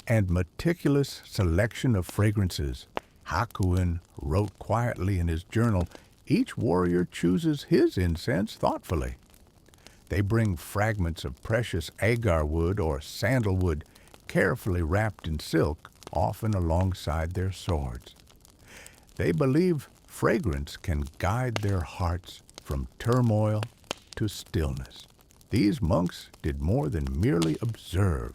and meticulous selection of fragrances. Hakuin wrote quietly in his journal, each warrior chooses his incense thoughtfully. They bring fragments of precious agar wood or sandalwood carefully wrapped in silk, often alongside their swords. They believe fragrance can guide their hearts from turmoil to stillness. These monks did more than merely observe.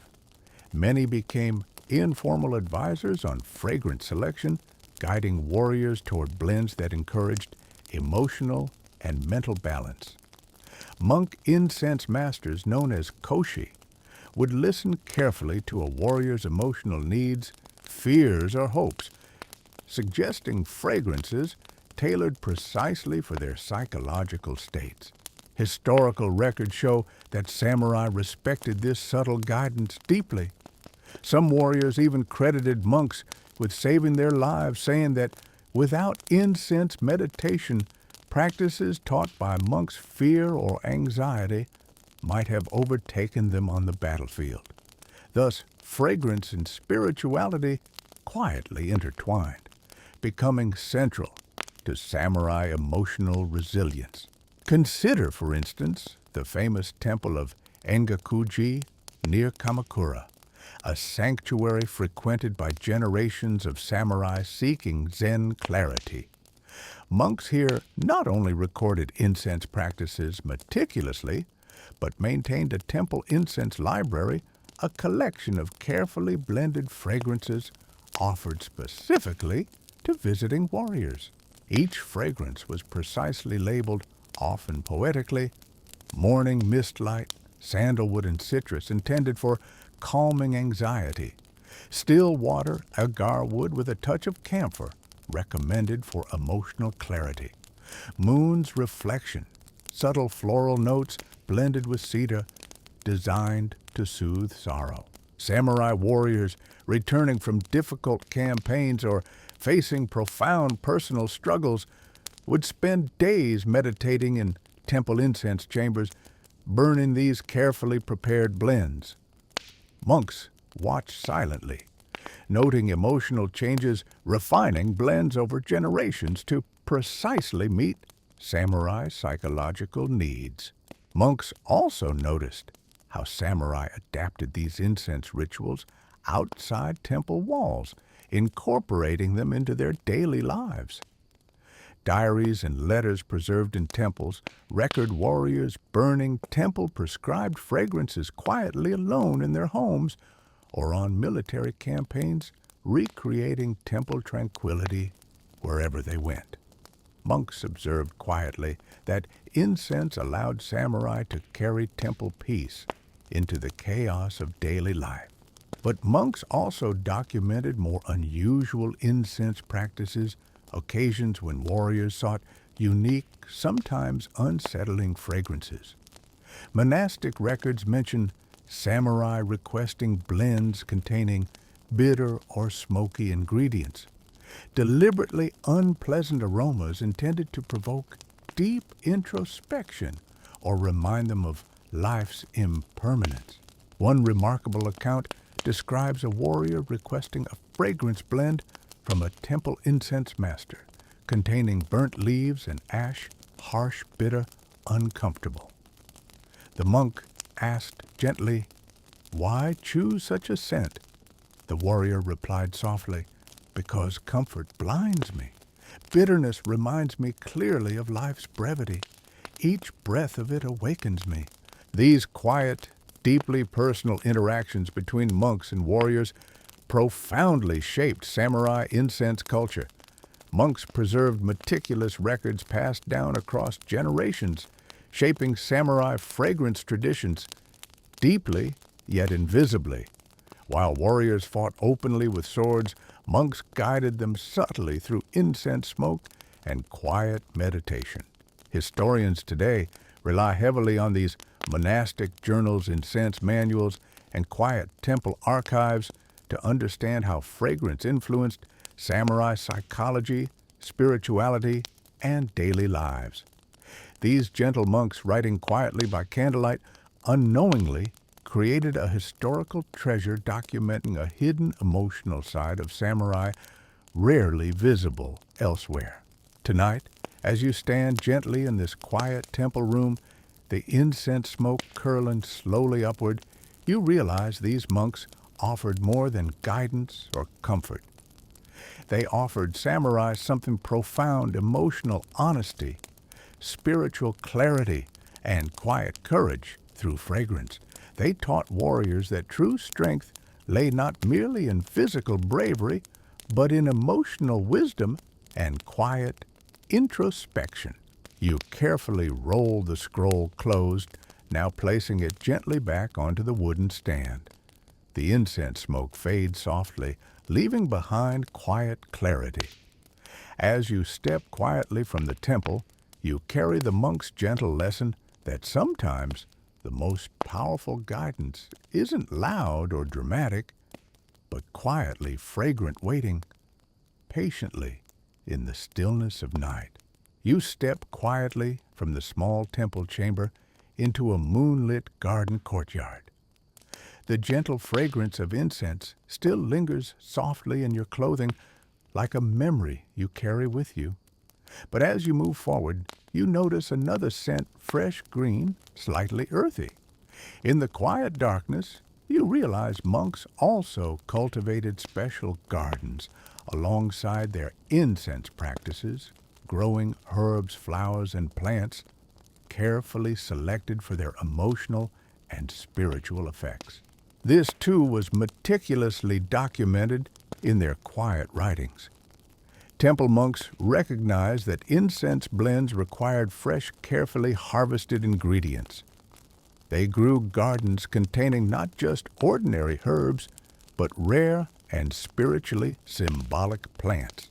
Many became informal advisors on fragrance selection, guiding warriors toward blends that encouraged emotional and mental balance. Monk incense masters, known as koshi, would listen carefully to a warrior's emotional needs, fears, or hopes, suggesting fragrances tailored precisely for their psychological states. Historical records show that samurai respected this subtle guidance deeply. Some warriors even credited monks with saving their lives, saying that without incense meditation, practices taught by monks' fear or anxiety might have overtaken them on the battlefield. Thus, fragrance and spirituality quietly intertwined, becoming central to samurai emotional resilience. Consider, for instance, the famous temple of Engakuji near Kamakura, a sanctuary frequented by generations of samurai seeking Zen clarity. Monks here not only recorded incense practices meticulously, but maintained a temple incense library, a collection of carefully blended fragrances offered specifically to visiting warriors. Each fragrance was precisely labeled, often poetically, morning mist light, sandalwood and citrus, intended for calming anxiety. Still water, agar wood with a touch of camphor, recommended for emotional clarity. Moon's reflection, subtle floral notes blended with cedar, designed to soothe sorrow. Samurai warriors returning from difficult campaigns or facing profound personal struggles would spend days meditating in temple incense chambers, burning these carefully prepared blends. Monks watched silently, noting emotional changes, refining blends over generations to precisely meet samurai psychological needs. Monks also noticed how samurai adapted these incense rituals outside temple walls, incorporating them into their daily lives. Diaries and letters preserved in temples record warriors burning temple-prescribed fragrances quietly alone in their homes or on military campaigns, recreating temple tranquility wherever they went. Monks observed quietly that incense allowed samurai to carry temple peace into the chaos of daily life. But monks also documented more unusual incense practices, occasions when warriors sought unique, sometimes unsettling fragrances. Monastic records mention samurai requesting blends containing bitter or smoky ingredients, deliberately unpleasant aromas intended to provoke deep introspection or remind them of life's impermanence. One remarkable account describes a warrior requesting a fragrance blend from a temple incense master, containing burnt leaves and ash, harsh, bitter, uncomfortable. The monk asked gently, "Why choose such a scent?" The warrior replied softly, "Because comfort blinds me. Bitterness reminds me clearly of life's brevity. Each breath of it awakens me." These quiet, deeply personal interactions between monks and warriors profoundly shaped samurai incense culture. Monks preserved meticulous records passed down across generations, shaping samurai fragrance traditions deeply yet invisibly. While warriors fought openly with swords, monks guided them subtly through incense smoke and quiet meditation. Historians today rely heavily on these monastic journals, incense manuals, and quiet temple archives to understand how fragrance influenced samurai psychology, spirituality, and daily lives. These gentle monks writing quietly by candlelight unknowingly created a historical treasure documenting a hidden emotional side of samurai rarely visible elsewhere. Tonight, as you stand gently in this quiet temple room, the incense smoke curling slowly upward, you realize these monks offered more than guidance or comfort. They offered samurai something profound, emotional honesty, spiritual clarity, and quiet courage through fragrance. They taught warriors that true strength lay not merely in physical bravery, but in emotional wisdom and quiet introspection. You carefully roll the scroll closed, now placing it gently back onto the wooden stand. The incense smoke fades softly, leaving behind quiet clarity. As you step quietly from the temple, you carry the monk's gentle lesson that sometimes the most powerful guidance isn't loud or dramatic, but quietly fragrant waiting, patiently in the stillness of night. You step quietly from the small temple chamber into a moonlit garden courtyard. The gentle fragrance of incense still lingers softly in your clothing like a memory you carry with you. But as you move forward, you notice another scent, fresh green, slightly earthy. In the quiet darkness, you realize monks also cultivated special gardens alongside their incense practices, growing herbs, flowers, and plants carefully selected for their emotional and spiritual effects. This too was meticulously documented in their quiet writings. Temple monks recognized that incense blends required fresh, carefully harvested ingredients. They grew gardens containing not just ordinary herbs, but rare and spiritually symbolic plants.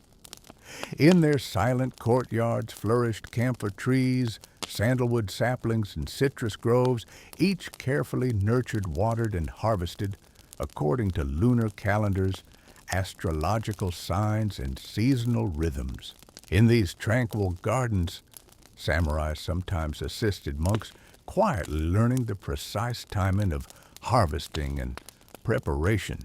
In their silent courtyards flourished camphor trees, sandalwood saplings, and citrus groves, each carefully nurtured, watered, and harvested according to lunar calendars, astrological signs, and seasonal rhythms. In these tranquil gardens, samurai sometimes assisted monks, quietly learning the precise timing of harvesting and preparation.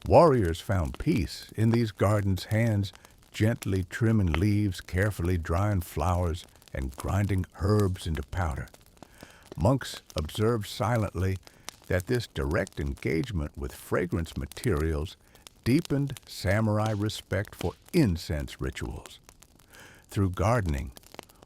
Warriors found peace in these gardens' hands, gently trimming leaves, carefully drying flowers, and grinding herbs into powder. Monks observed silently that this direct engagement with fragrance materials deepened samurai respect for incense rituals. Through gardening,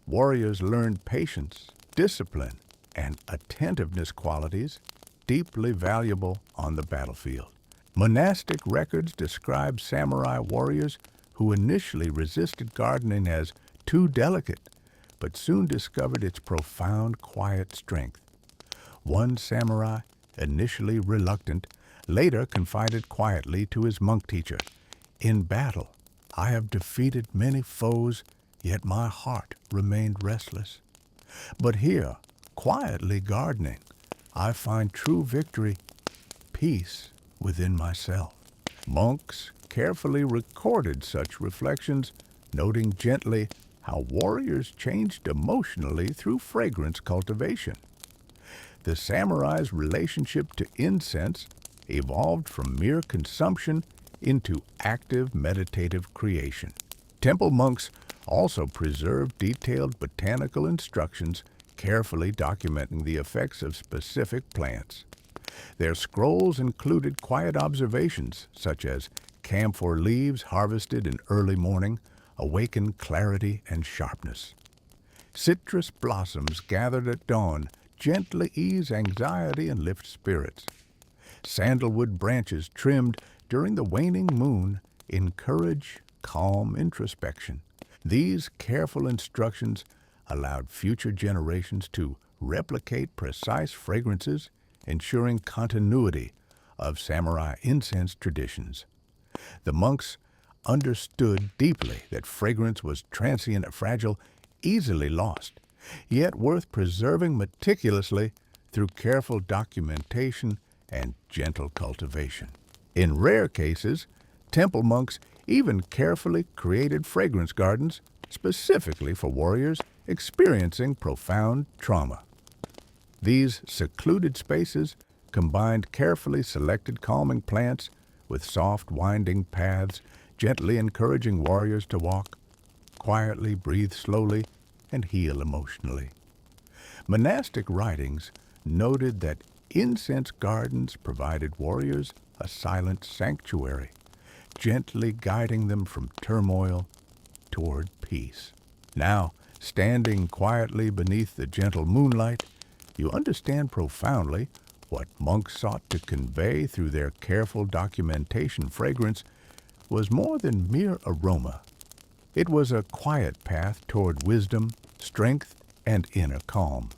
warriors learned patience, discipline, and attentiveness qualities deeply valuable on the battlefield. Monastic records describe samurai warriors who initially resisted gardening as too delicate, but soon discovered its profound, quiet strength. One samurai, initially reluctant, later confided quietly to his monk teacher, "In battle, I have defeated many foes, yet my heart remained restless. But here, quietly gardening, I find true victory, peace within myself." Monks carefully recorded such reflections, noting gently how warriors changed emotionally through fragrance cultivation. The samurai's relationship to incense evolved from mere consumption into active meditative creation. Temple monks also preserved detailed botanical instructions, carefully documenting the effects of specific plants. Their scrolls included quiet observations, such as camphor leaves harvested in early morning awaken clarity and sharpness. Citrus blossoms gathered at dawn gently ease anxiety and lift spirits. Sandalwood branches trimmed during the waning moon encourage calm introspection. These careful instructions allowed future generations to replicate precise fragrances, ensuring continuity of samurai incense traditions. The monks understood deeply that fragrance was transient, fragile, easily lost, yet worth preserving meticulously through careful documentation and gentle cultivation. In rare cases, temple monks even carefully created fragrance gardens specifically for warriors experiencing profound trauma. These secluded spaces combined carefully selected calming plants with soft winding paths, gently encouraging warriors to walk, quietly breathe slowly, and heal emotionally. Monastic writings noted that incense gardens provided warriors a silent sanctuary, gently guiding them from turmoil toward peace. Now, standing quietly beneath the gentle moonlight, you understand profoundly what monks sought to convey through their careful documentation. Fragrance was more than mere aroma. It was a quiet path toward wisdom, strength, and inner calm.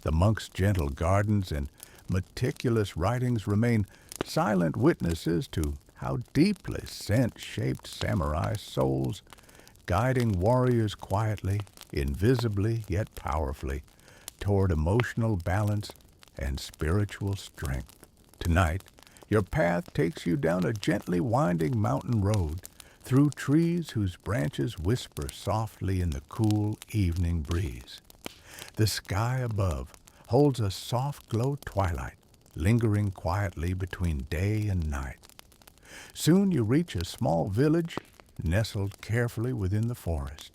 The monks' gentle gardens and meticulous writings remain silent witnesses to how deeply scent shaped samurai souls, guiding warriors quietly, invisibly yet powerfully, toward emotional balance and spiritual strength. Tonight, Your path takes you down a gently winding mountain road, through trees whose branches whisper softly in the cool evening breeze. The sky above holds a soft glow twilight, lingering quietly between day and night. Soon you reach a small village nestled carefully within the forest.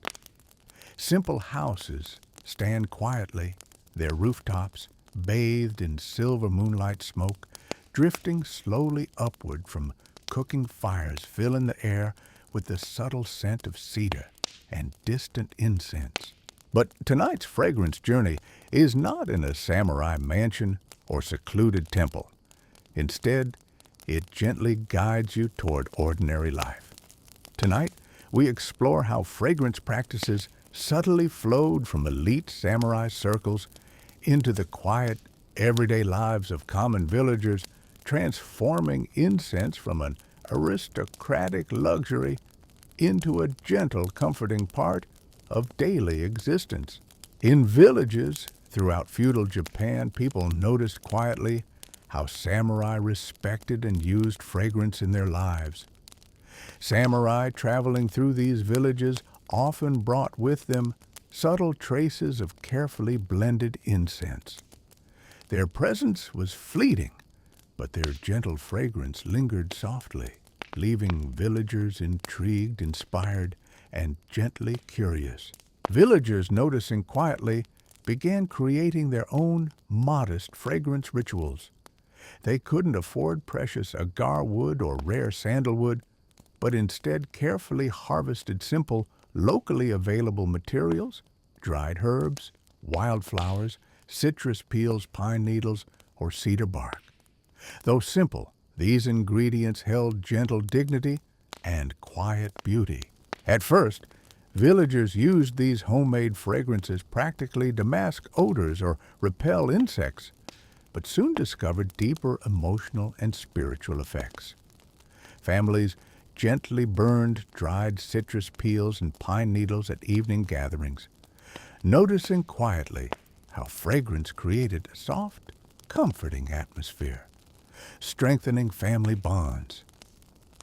Simple houses stand quietly, their rooftops bathed in silver moonlight smoke, drifting slowly upward from cooking fires filling the air with the subtle scent of cedar and distant incense. But tonight's fragrance journey is not in a samurai mansion or secluded temple. Instead, it gently guides you toward ordinary life. Tonight, we explore how fragrance practices subtly flowed from elite samurai circles into the quiet, everyday lives of common villagers, transforming incense from an aristocratic luxury into a gentle, comforting part of daily existence. In villages throughout feudal Japan, people noticed quietly how samurai respected and used fragrance in their lives. Samurai traveling through these villages often brought with them subtle traces of carefully blended incense. Their presence was fleeting, but their gentle fragrance lingered softly, leaving villagers intrigued, inspired, and gently curious. Villagers, noticing quietly, began creating their own modest fragrance rituals. They couldn't afford precious agar wood or rare sandalwood, but instead carefully harvested simple, locally available materials, dried herbs, wildflowers, citrus peels, pine needles, or cedar bark. Though simple, these ingredients held gentle dignity and quiet beauty. At first, villagers used these homemade fragrances practically to mask odors or repel insects, but soon discovered deeper emotional and spiritual effects. Families gently burned dried citrus peels and pine needles at evening gatherings, noticing quietly how fragrance created a soft, comforting atmosphere, strengthening family bonds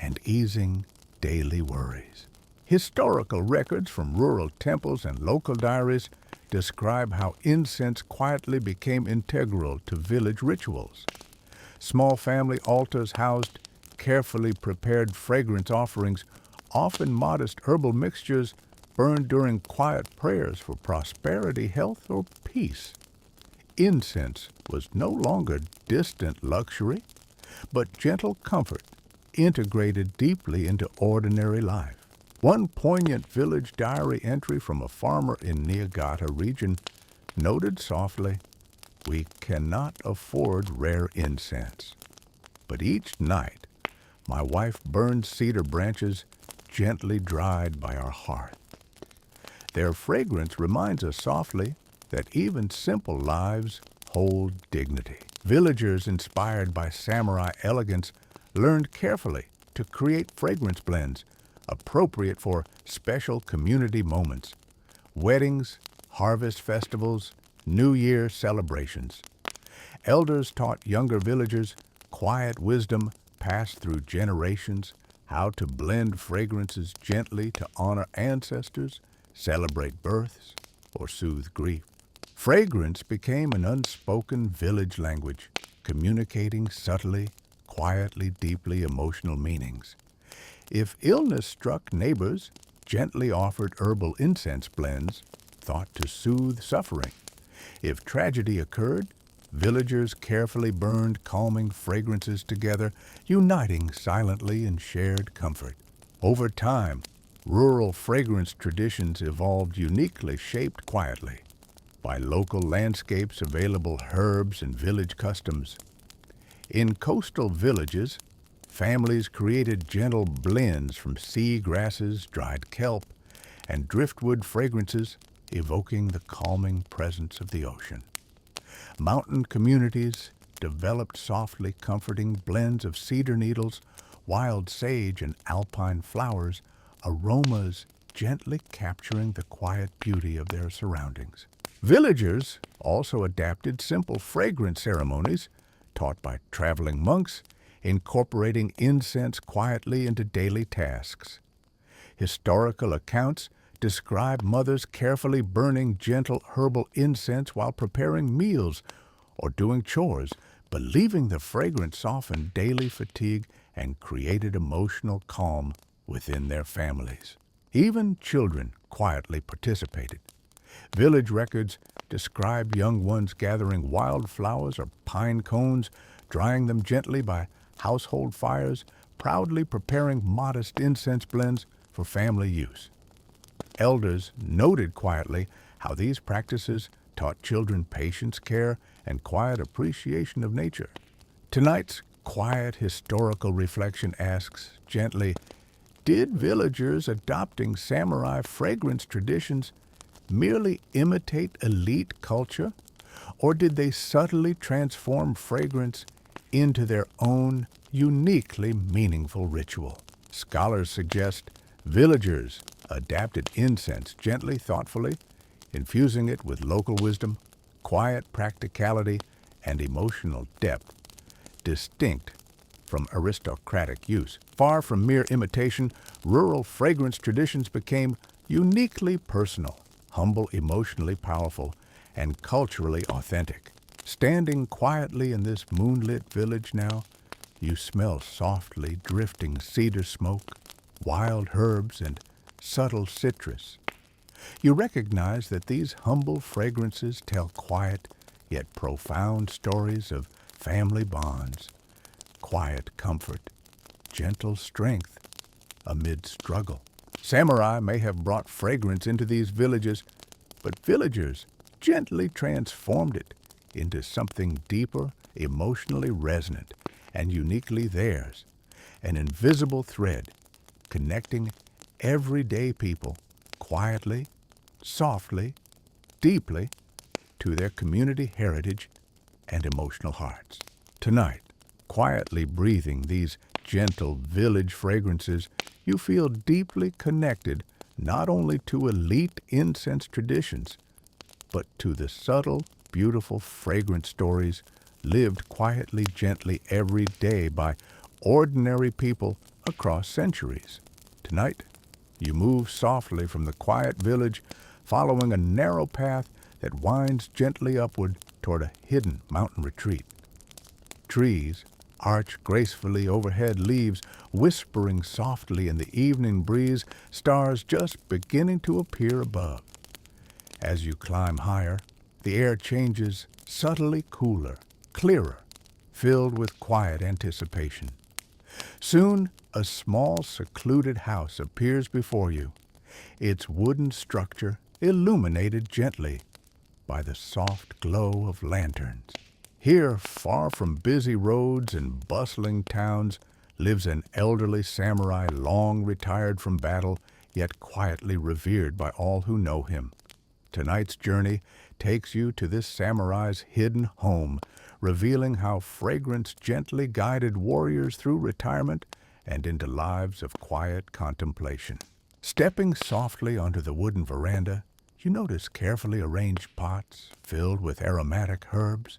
and easing daily worries. Historical records from rural temples and local diaries describe how incense quietly became integral to village rituals. Small family altars housed carefully prepared fragrance offerings, often modest herbal mixtures burned during quiet prayers for prosperity, health, or peace. Incense was no longer distant luxury, but gentle comfort integrated deeply into ordinary life. One poignant village diary entry from a farmer in Niigata region noted softly, "We cannot afford rare incense, but each night my wife burns cedar branches gently dried by our hearth." Their fragrance reminds us softly that even simple lives hold dignity. Villagers inspired by samurai elegance learned carefully to create fragrance blends appropriate for special community moments, weddings, harvest festivals, New Year celebrations. Elders taught younger villagers quiet wisdom passed through generations, how to blend fragrances gently to honor ancestors, celebrate births, or soothe grief. Fragrance became an unspoken village language, communicating subtly, quietly, deeply emotional meanings. If illness struck, neighbors gently offered herbal incense blends thought to soothe suffering. If tragedy occurred, villagers carefully burned calming fragrances together, uniting silently in shared comfort. Over time, rural fragrance traditions evolved uniquely, shaped quietly by local landscapes, available herbs, and village customs. In coastal villages, families created gentle blends from sea grasses, dried kelp, and driftwood fragrances, evoking the calming presence of the ocean. Mountain communities developed softly comforting blends of cedar needles, wild sage, and alpine flowers, aromas gently capturing the quiet beauty of their surroundings. Villagers also adapted simple fragrance ceremonies taught by traveling monks, incorporating incense quietly into daily tasks. Historical accounts describe mothers carefully burning gentle herbal incense while preparing meals or doing chores, believing the fragrance softened daily fatigue and created emotional calm within their families. Even children quietly participated. Village records describe young ones gathering wildflowers or pine cones, drying them gently by household fires, proudly preparing modest incense blends for family use. Elders noted quietly how these practices taught children patience, care, and quiet appreciation of nature. Tonight's quiet historical reflection asks gently, did villagers adopting samurai fragrance traditions merely imitate elite culture, or did they subtly transform fragrance into their own uniquely meaningful ritual? Scholars suggest villagers adapted incense gently, thoughtfully, infusing it with local wisdom, quiet practicality, and emotional depth, distinct from aristocratic use. Far from mere imitation, rural fragrance traditions became uniquely personal, humble, emotionally powerful, and culturally authentic. Standing quietly in this moonlit village now, you smell softly drifting cedar smoke, wild herbs, and subtle citrus. You recognize that these humble fragrances tell quiet yet profound stories of family bonds, quiet comfort, gentle strength amid struggle. Samurai may have brought fragrance into these villages, but villagers gently transformed it into something deeper, emotionally resonant, and uniquely theirs, an invisible thread connecting everyday people quietly, softly, deeply to their community heritage and emotional hearts. Tonight, quietly breathing these gentle village fragrances, you feel deeply connected not only to elite incense traditions, but to the subtle, beautiful fragrance stories lived quietly, gently every day by ordinary people across centuries. Tonight, you move softly from the quiet village, following a narrow path that winds gently upward toward a hidden mountain retreat. Trees arch gracefully overhead, leaves whispering softly in the evening breeze, stars just beginning to appear above. As you climb higher, the air changes subtly cooler, clearer, filled with quiet anticipation. Soon, a small, secluded house appears before you, its wooden structure illuminated gently by the soft glow of lanterns. Here, far from busy roads and bustling towns, lives an elderly samurai long retired from battle, yet quietly revered by all who know him. Tonight's journey takes you to this samurai's hidden home, revealing how fragrance gently guided warriors through retirement and into lives of quiet contemplation. Stepping softly onto the wooden veranda, you notice carefully arranged pots filled with aromatic herbs,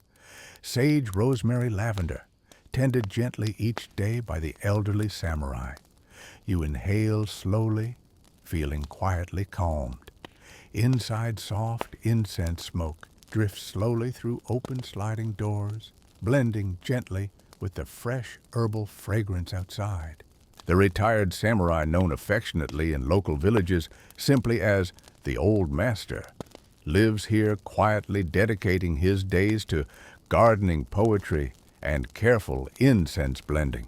sage, rosemary, lavender, tended gently each day by the elderly samurai. You inhale slowly, feeling quietly calmed. Inside, soft incense smoke drifts slowly through open sliding doors, blending gently with the fresh herbal fragrance outside. The retired samurai, known affectionately in local villages simply as the Old Master, lives here quietly, dedicating his days to gardening, poetry, and careful incense blending.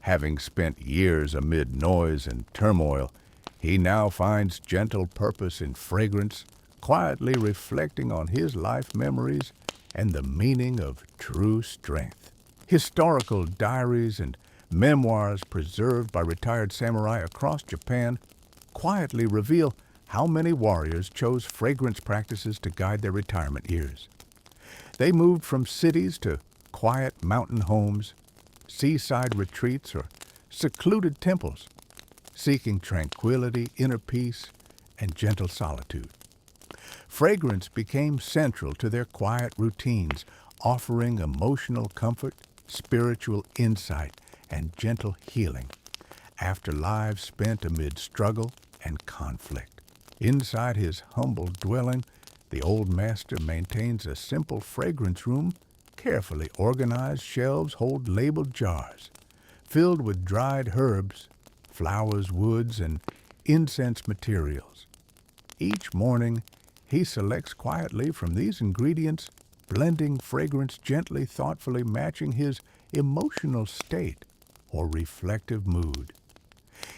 Having spent years amid noise and turmoil, he now finds gentle purpose in fragrance, quietly reflecting on his life memories and the meaning of true strength. Historical diaries and memoirs preserved by retired samurai across Japan quietly reveal how many warriors chose fragrance practices to guide their retirement years. They moved from cities to quiet mountain homes, seaside retreats, or secluded temples, seeking tranquility, inner peace, and gentle solitude. Fragrance became central to their quiet routines, offering emotional comfort spiritual insight, and gentle healing after lives spent amid struggle and conflict. Inside his humble dwelling, the old master maintains a simple fragrance room. Carefully organized shelves hold labeled jars filled with dried herbs, flowers, woods, and incense materials. Each morning, he selects quietly from these ingredients, blending fragrance gently, thoughtfully matching his emotional state or reflective mood.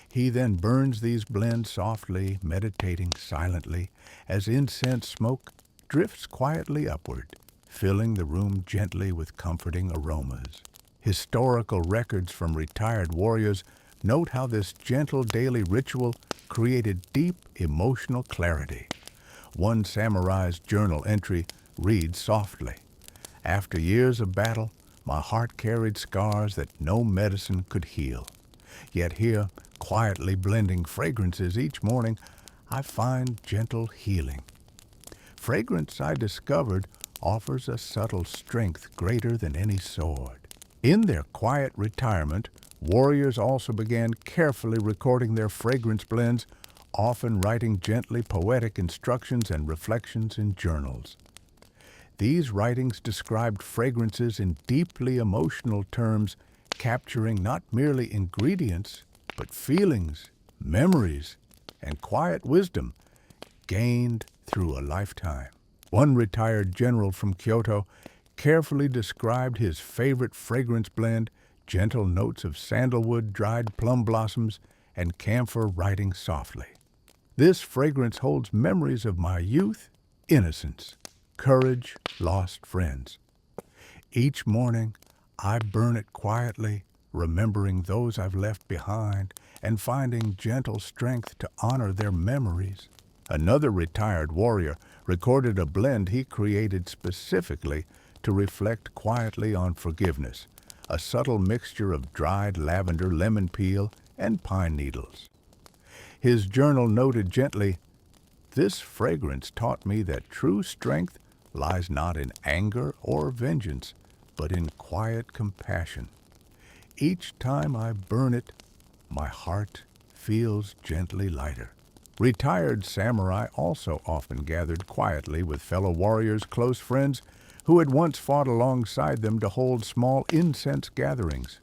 He then burns these blends softly, meditating silently as incense smoke drifts quietly upward, filling the room gently with comforting aromas. Historical records from retired warriors note how this gentle daily ritual created deep emotional clarity. One samurai's journal entry reads softly, "After years of battle, my heart carried scars that no medicine could heal. Yet here, quietly blending fragrances each morning, I find gentle healing." Fragrance, I discovered, offers a subtle strength greater than any sword. In their quiet retirement, warriors also began carefully recording their fragrance blends, often writing gently poetic instructions and reflections in journals. These writings described fragrances in deeply emotional terms, capturing not merely ingredients, but feelings, memories, and quiet wisdom gained through a lifetime. One retired general from Kyoto carefully described his favorite fragrance blend, gentle notes of sandalwood, dried plum blossoms, and camphor writing softly. "This fragrance holds memories of my youth, innocence, courage, lost friends. Each morning, I burn it quietly, remembering those I've left behind and finding gentle strength to honor their memories." Another retired warrior recorded a blend he created specifically to reflect quietly on forgiveness, a subtle mixture of dried lavender, lemon peel, and pine needles. His journal noted gently, "This fragrance taught me that true strength lies not in anger or vengeance, but in quiet compassion. Each time I burn it, my heart feels gently lighter." Retired samurai also often gathered quietly with fellow warriors, close friends, who had once fought alongside them to hold small incense gatherings.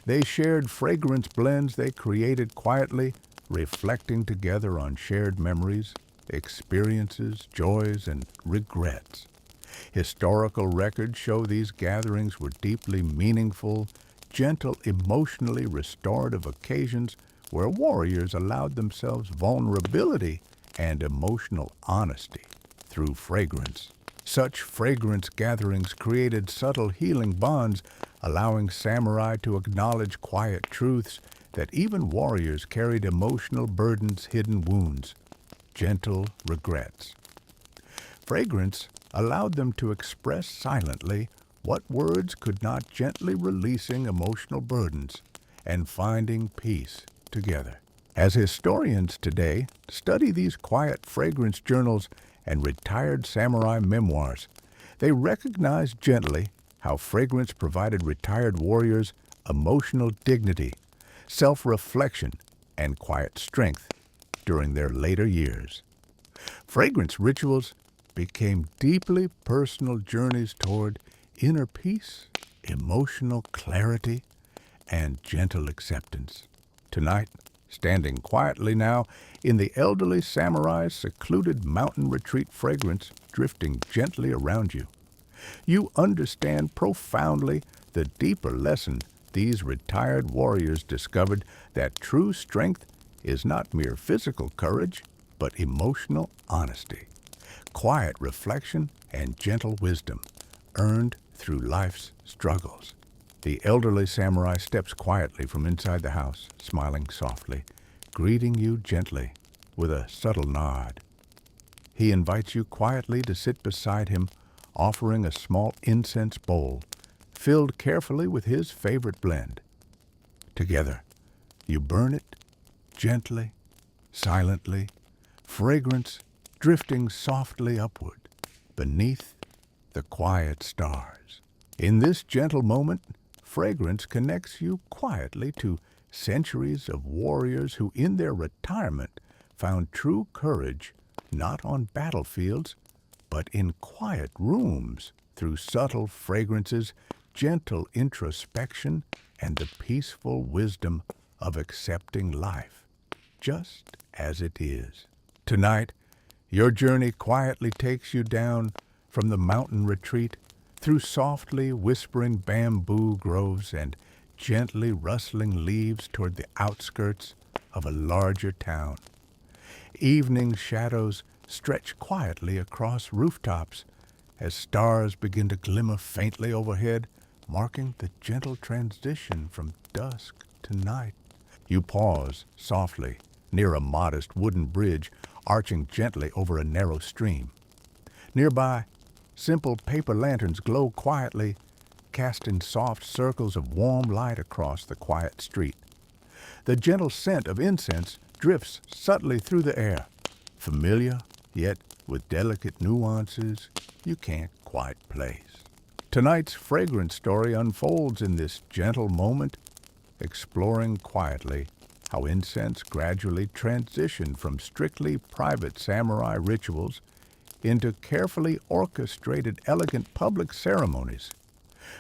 They shared fragrance blends they created quietly, reflecting together on shared memories, experiences, joys, and regrets. Historical records show these gatherings were deeply meaningful, gentle, emotionally restorative occasions where warriors allowed themselves vulnerability and emotional honesty through fragrance. Such fragrance gatherings created subtle healing bonds, allowing samurai to acknowledge quiet truths that even warriors carried emotional burdens, hidden wounds, gentle regrets. Fragrance allowed them to express silently what words could not, gently releasing emotional burdens and finding peace together. As historians today study these quiet fragrance journals and retired samurai memoirs, they recognize gently how fragrance provided retired warriors emotional dignity, self-reflection, and quiet strength during their later years. Fragrance rituals became deeply personal journeys toward inner peace, emotional clarity, and gentle acceptance. Tonight, standing quietly now in the elderly samurai's secluded mountain retreat, fragrance drifting gently around you, you understand profoundly the deeper lesson these retired warriors discovered, that true strength is not mere physical courage, but emotional honesty, quiet reflection, and gentle wisdom earned through life's struggles. The elderly samurai steps quietly from inside the house, smiling softly, greeting you gently with a subtle nod. He invites you quietly to sit beside him, offering a small incense bowl filled carefully with his favorite blend. Together, you burn it gently, silently, fragrance drifting softly upward beneath the quiet stars. In this gentle moment, fragrance connects you quietly to centuries of warriors who in their retirement found true courage not on battlefields, but in quiet rooms through subtle fragrances, gentle introspection, and the peaceful wisdom of accepting life just as it is. Tonight, your journey quietly takes you down from the mountain retreat through softly whispering bamboo groves and gently rustling leaves toward the outskirts of a larger town. Evening shadows stretch quietly across rooftops as stars begin to glimmer faintly overhead, marking the gentle transition from dusk to night. You pause softly near a modest wooden bridge arching gently over a narrow stream. Nearby, simple paper lanterns glow quietly, casting soft circles of warm light across the quiet street. The gentle scent of incense drifts subtly through the air, familiar, yet with delicate nuances you can't quite place. Tonight's fragrance story unfolds in this gentle moment, exploring quietly how incense gradually transitioned from strictly private samurai rituals into carefully orchestrated elegant public ceremonies,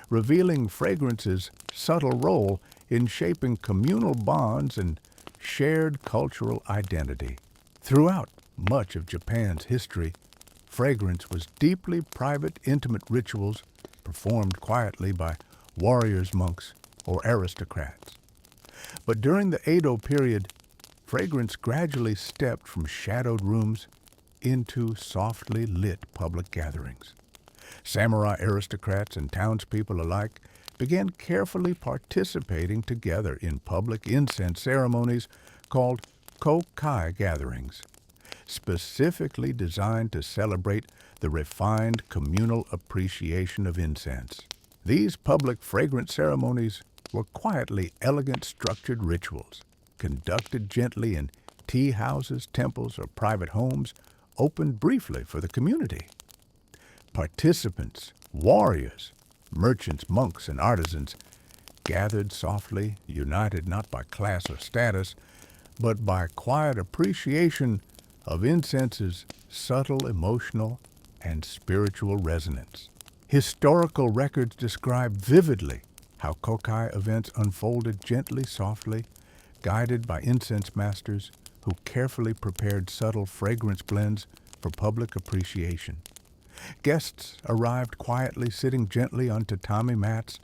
revealing fragrance's subtle role in shaping communal bonds and shared cultural identity. Throughout much of Japan's history, fragrance was deeply private, intimate rituals performed quietly by warriors, monks, or aristocrats. But during the Edo period, fragrance gradually stepped from shadowed rooms into softly lit public gatherings. Samurai aristocrats and townspeople alike began carefully participating together in public incense ceremonies called kokai gatherings, specifically designed to celebrate the refined communal appreciation of incense. These public fragrance ceremonies were quietly elegant structured rituals, conducted gently in tea houses, temples, or private homes, opened briefly for the community. Participants, warriors, merchants, monks, and artisans gathered softly, united not by class or status, but by quiet appreciation of incense's subtle emotional and spiritual resonance. Historical records describe vividly how kokai events unfolded gently, softly, guided by incense masters who carefully prepared subtle fragrance blends for public appreciation. Guests arrived quietly, sitting gently on tatami mats,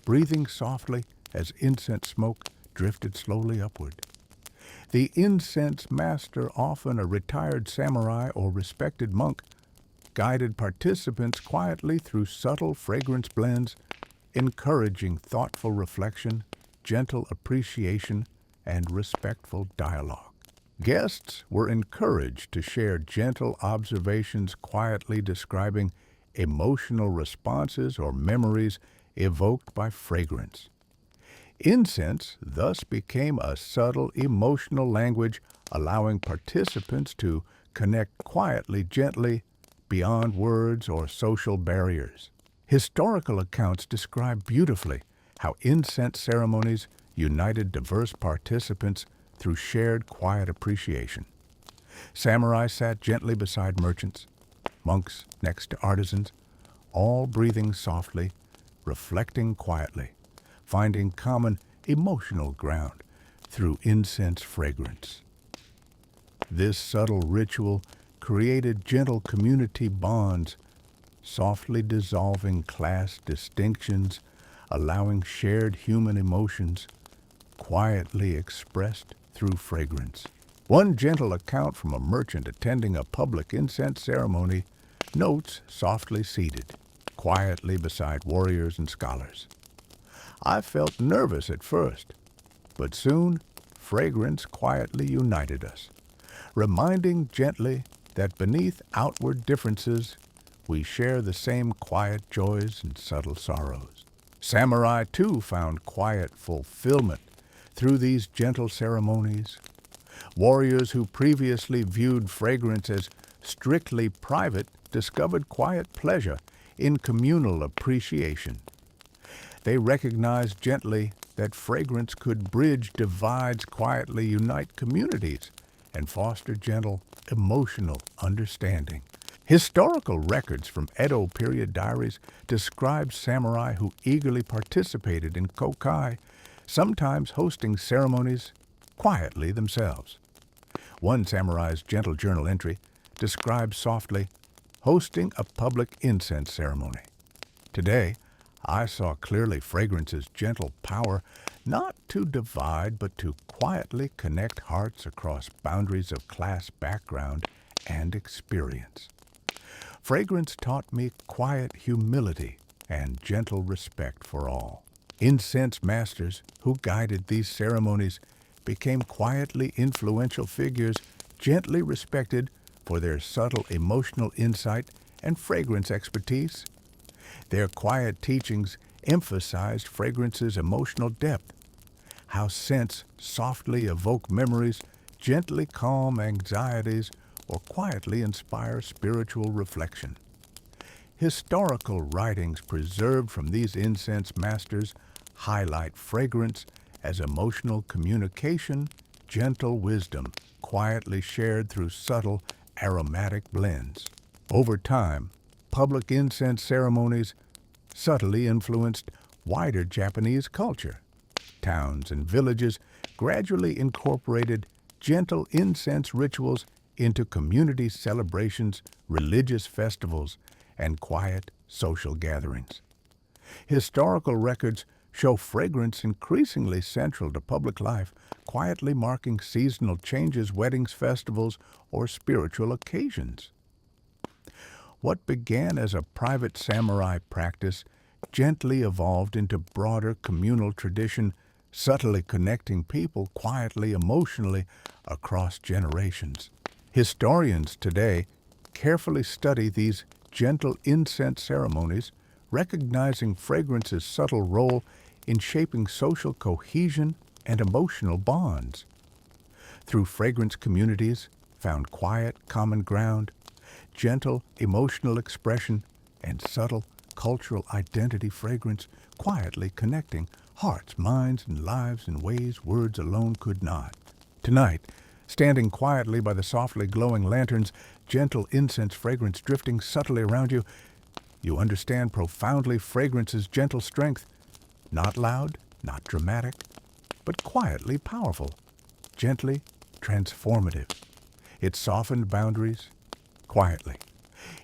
breathing softly as incense smoke drifted slowly upward. The incense master, often a retired samurai or respected monk, guided participants quietly through subtle fragrance blends, encouraging thoughtful reflection, gentle appreciation, and respectful dialogue. Guests were encouraged to share gentle observations quietly describing emotional responses or memories evoked by fragrance. Incense thus became a subtle emotional language, allowing participants to connect quietly, gently, beyond words or social barriers. Historical accounts describe beautifully how incense ceremonies united diverse participants through shared quiet appreciation. Samurai sat gently beside merchants, monks next to artisans, all breathing softly, reflecting quietly, finding common emotional ground through incense fragrance. This subtle ritual created gentle community bonds, softly dissolving class distinctions, allowing shared human emotions quietly expressed through fragrance. One gentle account from a merchant attending a public incense ceremony notes softly seated, quietly beside warriors and scholars. I felt nervous at first, but soon fragrance quietly united us, reminding gently that beneath outward differences, we share the same quiet joys and subtle sorrows. Samurai, too, found quiet fulfillment through these gentle ceremonies. Warriors who previously viewed fragrance as strictly private discovered quiet pleasure in communal appreciation. They recognized gently that fragrance could bridge divides, quietly unite communities, and foster gentle, emotional understanding. Historical records from Edo period diaries describe samurai who eagerly participated in kokai, sometimes hosting ceremonies quietly themselves. One samurai's gentle journal entry describes softly hosting a public incense ceremony. Today, I saw clearly fragrance's gentle power not to divide but to quietly connect hearts across boundaries of class, background, and experience. Fragrance taught me quiet humility and gentle respect for all. Incense masters who guided these ceremonies became quietly influential figures, gently respected for their subtle emotional insight and fragrance expertise. Their quiet teachings emphasized fragrance's emotional depth, how scents softly evoke memories, gently calm anxieties, or quietly inspire spiritual reflection. Historical writings preserved from these incense masters highlight fragrance as emotional communication, gentle wisdom, quietly shared through subtle aromatic blends. Over time, public incense ceremonies subtly influenced wider Japanese culture. Towns and villages gradually incorporated gentle incense rituals into community celebrations, religious festivals, and quiet social gatherings. Historical records show fragrance increasingly central to public life, quietly marking seasonal changes, weddings, festivals, or spiritual occasions. What began as a private samurai practice gently evolved into broader communal tradition, subtly connecting people quietly, emotionally across generations. Historians today carefully study these gentle incense ceremonies, recognizing fragrance's subtle role in shaping social cohesion and emotional bonds. Through fragrance communities found quiet common ground, gentle emotional expression, and subtle cultural identity. Fragrance quietly connecting hearts, minds, and lives in ways words alone could not. Tonight, standing quietly by the softly glowing lanterns, gentle incense fragrance drifting subtly around you, you understand profoundly fragrance's gentle strength, not loud, not dramatic, but quietly powerful, gently transformative. It softened boundaries quietly,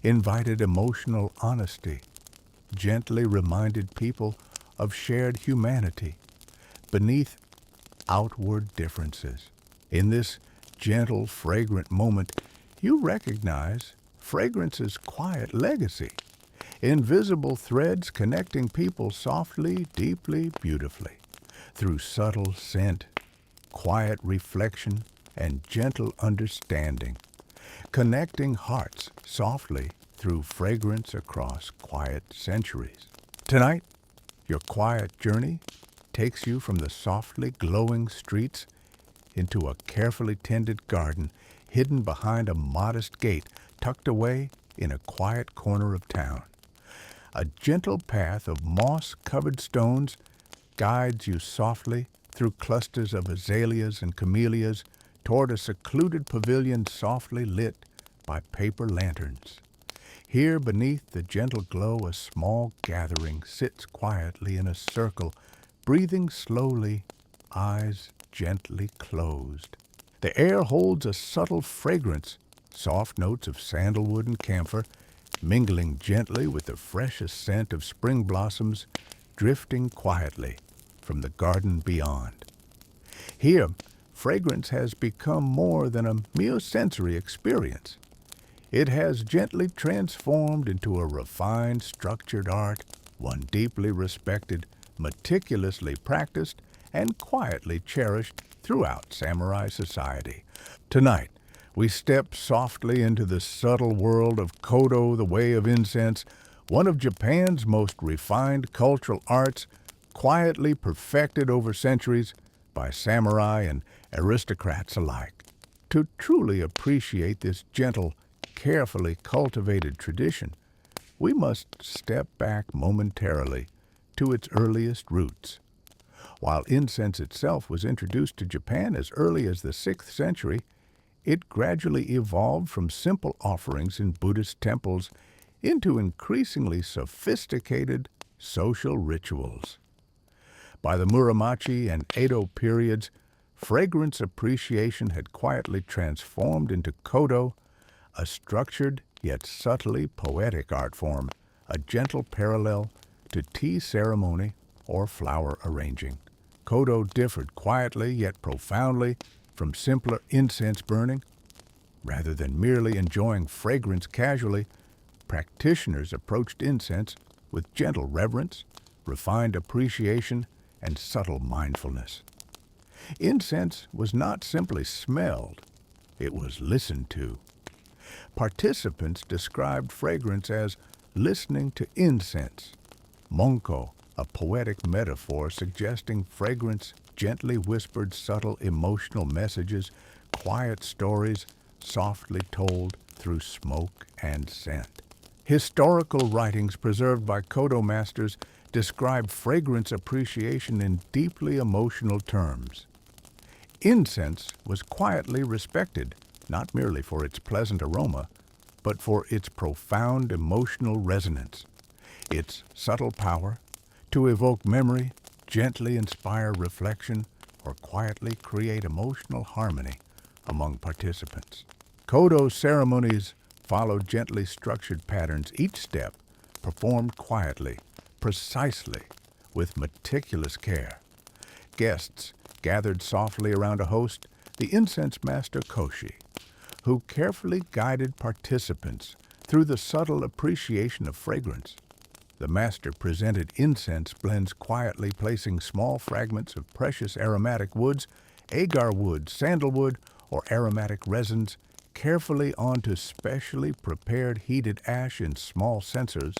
invited emotional honesty, gently reminded people of shared humanity beneath outward differences. In this gentle, fragrant moment, you recognize fragrance's quiet legacy, invisible threads connecting people softly, deeply, beautifully, through subtle scent, quiet reflection, and gentle understanding, connecting hearts softly through fragrance across quiet centuries. Tonight, your quiet journey takes you from the softly glowing streets into a carefully tended garden hidden behind a modest gate tucked away in a quiet corner of town. A gentle path of moss-covered stones guides you softly through clusters of azaleas and camellias toward a secluded pavilion softly lit by paper lanterns. Here, beneath the gentle glow, a small gathering sits quietly in a circle, breathing slowly, eyes gently closed. The air holds a subtle fragrance, soft notes of sandalwood and camphor, mingling gently with the freshest scent of spring blossoms, drifting quietly from the garden beyond. Here, fragrance has become more than a mere sensory experience. It has gently transformed into a refined, structured art, one deeply respected, meticulously practiced, and quietly cherished throughout samurai society. Tonight, we step softly into the subtle world of Kodo, the Way of Incense, one of Japan's most refined cultural arts, quietly perfected over centuries by samurai and aristocrats alike. To truly appreciate this gentle, carefully cultivated tradition, we must step back momentarily to its earliest roots. While incense itself was introduced to Japan as early as the 6th century, it gradually evolved from simple offerings in Buddhist temples into increasingly sophisticated social rituals. By the Muromachi and Edo periods, fragrance appreciation had quietly transformed into kodo, a structured yet subtly poetic art form, a gentle parallel to tea ceremony or flower arranging. Kodo differed quietly yet profoundly from simpler incense burning. Rather than merely enjoying fragrance casually, practitioners approached incense with gentle reverence, refined appreciation, and subtle mindfulness. Incense was not simply smelled, it was listened to. Participants described fragrance as listening to incense. Monko, a poetic metaphor suggesting fragrance gently whispered subtle emotional messages, quiet stories softly told through smoke and scent. Historical writings preserved by kodo masters describe fragrance appreciation in deeply emotional terms. Incense was quietly respected, not merely for its pleasant aroma, but for its profound emotional resonance. Its subtle power to evoke memory, gently inspire reflection, or quietly create emotional harmony among participants. Kodo ceremonies followed gently structured patterns, each step performed quietly, precisely, with meticulous care. Guests gathered softly around a host, the incense master Koshi, who carefully guided participants through the subtle appreciation of fragrance. The master presented incense blends quietly, placing small fragments of precious aromatic woods, agar wood, sandalwood, or aromatic resins carefully onto specially prepared heated ash in small censers.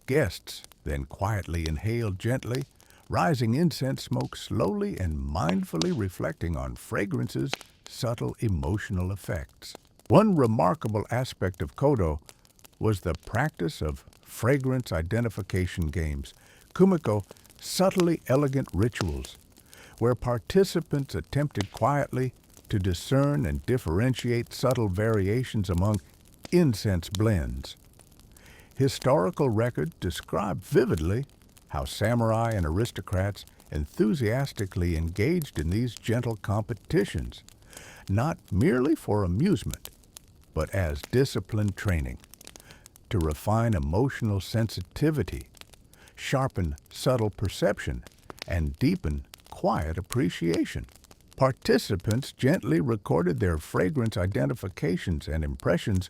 Guests then quietly inhaled gently, rising incense smoke slowly and mindfully reflecting on fragrance's subtle emotional effects. One remarkable aspect of kodo was the practice of fragrance identification games, kumiko, subtly elegant rituals, where participants attempted quietly to discern and differentiate subtle variations among incense blends. Historical records describe vividly how samurai and aristocrats enthusiastically engaged in these gentle competitions, not merely for amusement, but as disciplined training, to refine emotional sensitivity, sharpen subtle perception, and deepen quiet appreciation. Participants gently recorded their fragrance identifications and impressions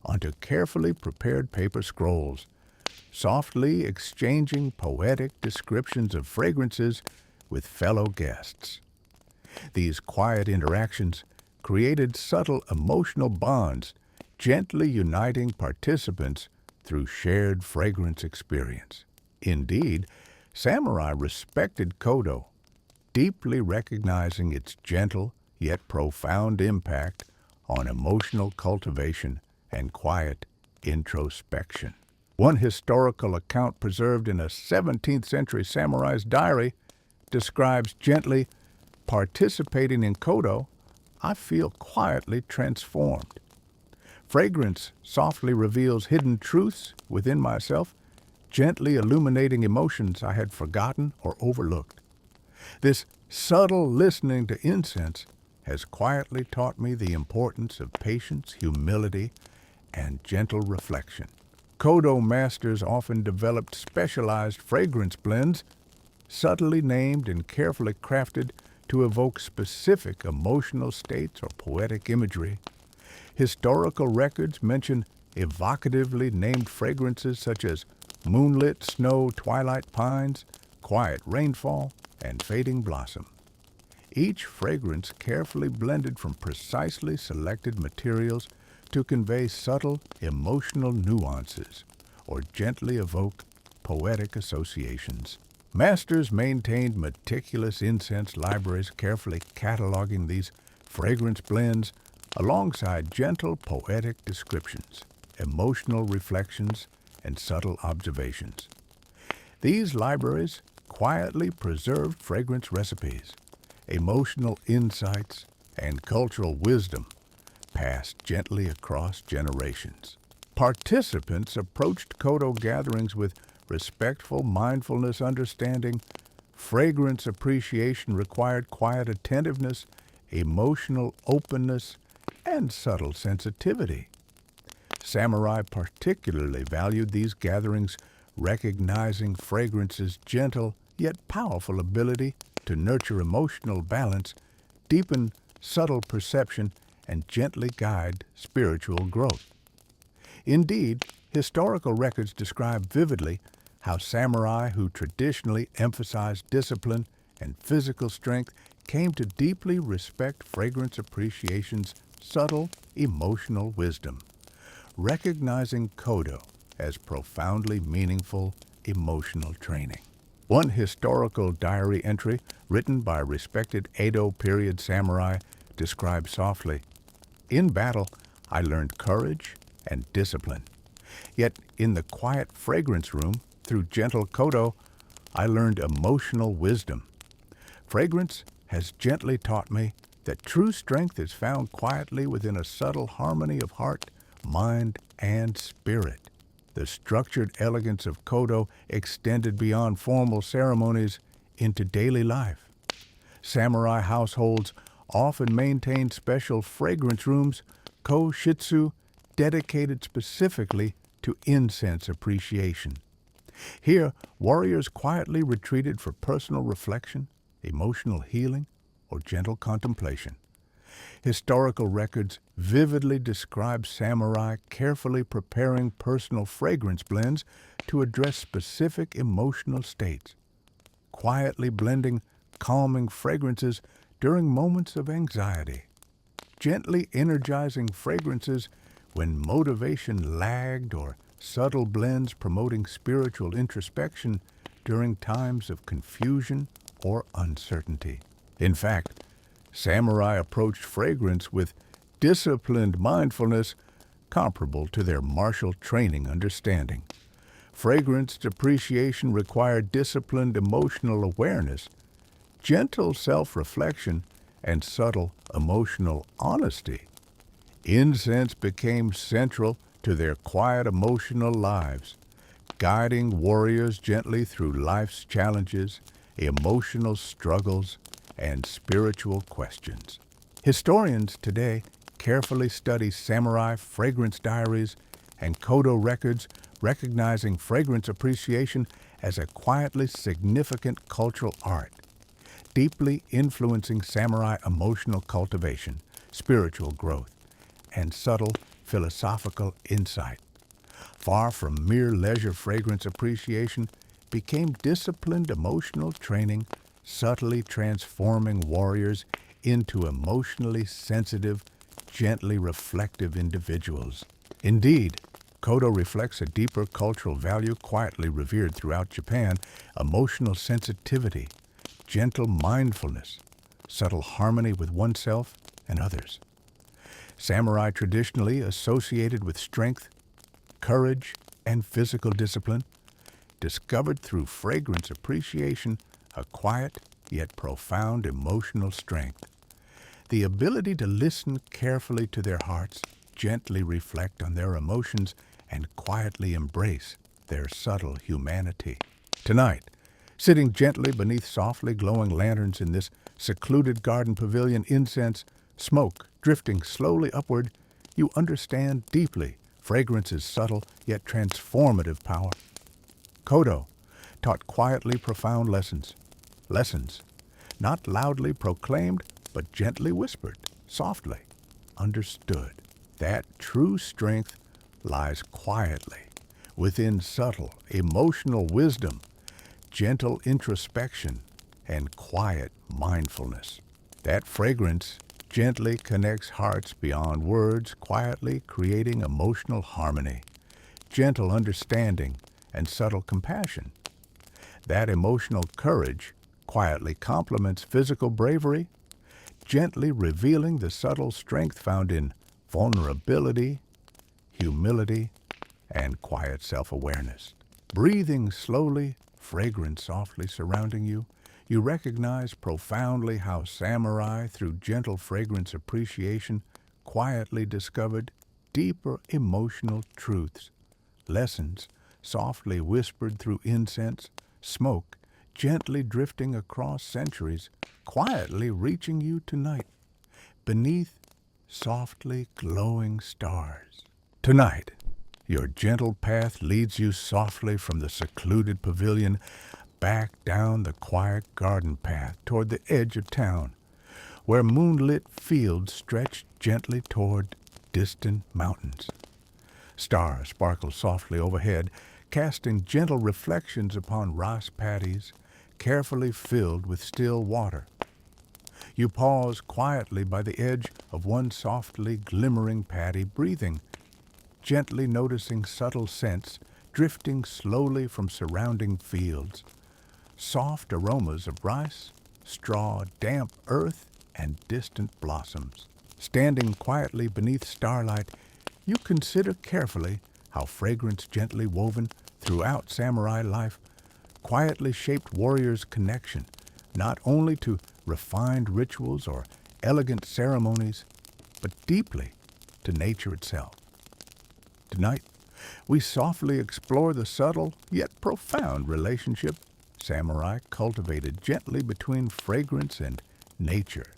onto carefully prepared paper scrolls, softly exchanging poetic descriptions of fragrances with fellow guests. These quiet interactions created subtle emotional bonds, gently uniting participants through shared fragrance experience. Indeed, samurai respected kodo, deeply recognizing its gentle yet profound impact on emotional cultivation and quiet introspection. One historical account preserved in a 17th century samurai's diary describes gently participating in kodo, I feel quietly transformed. Fragrance softly reveals hidden truths within myself, gently illuminating emotions I had forgotten or overlooked. This subtle listening to incense has quietly taught me the importance of patience, humility, and gentle reflection. Kodo masters often developed specialized fragrance blends, subtly named and carefully crafted to evoke specific emotional states or poetic imagery. Historical records mention evocatively named fragrances such as moonlit snow, twilight pines, quiet rainfall, and fading blossom. Each fragrance carefully blended from precisely selected materials to convey subtle emotional nuances or gently evoke poetic associations. Masters maintained meticulous incense libraries, carefully cataloging these fragrance blends alongside gentle poetic descriptions, emotional reflections, and subtle observations. These libraries quietly preserved fragrance recipes, emotional insights, and cultural wisdom passed gently across generations. Participants approached Kodo gatherings with respectful mindfulness understanding. Fragrance appreciation required quiet attentiveness, emotional openness, and subtle sensitivity. Samurai particularly valued these gatherings, recognizing fragrance's gentle yet powerful ability to nurture emotional balance, deepen subtle perception, and gently guide spiritual growth. Indeed, historical records describe vividly how samurai who traditionally emphasized discipline and physical strength came to deeply respect fragrance appreciation's subtle emotional wisdom, recognizing Kodo as profoundly meaningful emotional training. One historical diary entry written by respected Edo period samurai describes softly, "In battle, I learned courage and discipline. Yet in the quiet fragrance room, through gentle Kodo, I learned emotional wisdom. Fragrance has gently taught me that true strength is found quietly within a subtle harmony of heart, mind, and spirit." The structured elegance of Kodo extended beyond formal ceremonies into daily life. Samurai households often maintained special fragrance rooms, ko-shitsu, dedicated specifically to incense appreciation. Here, warriors quietly retreated for personal reflection, emotional healing, or gentle contemplation. Historical records vividly describe samurai carefully preparing personal fragrance blends to address specific emotional states, quietly blending calming fragrances during moments of anxiety, gently energizing fragrances when motivation lagged, or subtle blends promoting spiritual introspection during times of confusion or uncertainty. In fact, samurai approached fragrance with disciplined mindfulness comparable to their martial training understanding. Fragrance appreciation required disciplined emotional awareness, gentle self-reflection, and subtle emotional honesty. Incense became central to their quiet emotional lives, guiding warriors gently through life's challenges, emotional struggles, and spiritual questions. Historians today carefully study samurai fragrance diaries and Kodo records, recognizing fragrance appreciation as a quietly significant cultural art, deeply influencing samurai emotional cultivation, spiritual growth, and subtle philosophical insight. Far from mere leisure, fragrance appreciation became disciplined emotional training, subtly transforming warriors into emotionally sensitive, gently reflective individuals. Indeed, Kodo reflects a deeper cultural value quietly revered throughout Japan: emotional sensitivity, gentle mindfulness, subtle harmony with oneself and others. Samurai traditionally associated with strength, courage, and physical discipline, discovered through fragrance appreciation a quiet yet profound emotional strength. The ability to listen carefully to their hearts, gently reflect on their emotions, and quietly embrace their subtle humanity. Tonight, sitting gently beneath softly glowing lanterns in this secluded garden pavilion, incense, smoke drifting slowly upward, you understand deeply fragrance's subtle yet transformative power. Kodo taught quietly profound lessons. Lessons not loudly proclaimed, but gently whispered, softly understood. That true strength lies quietly within subtle emotional wisdom, gentle introspection, and quiet mindfulness. That fragrance gently connects hearts beyond words, quietly creating emotional harmony, gentle understanding, and subtle compassion. That emotional courage quietly complements physical bravery, gently revealing the subtle strength found in vulnerability, humility, and quiet self-awareness. Breathing slowly, fragrance softly surrounding you, you recognize profoundly how samurai, through gentle fragrance appreciation, quietly discovered deeper emotional truths, lessons softly whispered through incense, smoke gently drifting across centuries, quietly reaching you tonight, beneath softly glowing stars. Tonight, your gentle path leads you softly from the secluded pavilion back down the quiet garden path toward the edge of town, where moonlit fields stretch gently toward distant mountains. Stars sparkle softly overhead, casting gentle reflections upon rice paddies carefully filled with still water. You pause quietly by the edge of one softly glimmering paddy, breathing, gently noticing subtle scents drifting slowly from surrounding fields. Soft aromas of rice, straw, damp earth, and distant blossoms. Standing quietly beneath starlight, you consider carefully how fragrance gently woven throughout samurai life quietly shaped warriors' connection, not only to refined rituals or elegant ceremonies, but deeply to nature itself. Tonight, we softly explore the subtle yet profound relationship samurai cultivated gently between fragrance and nature,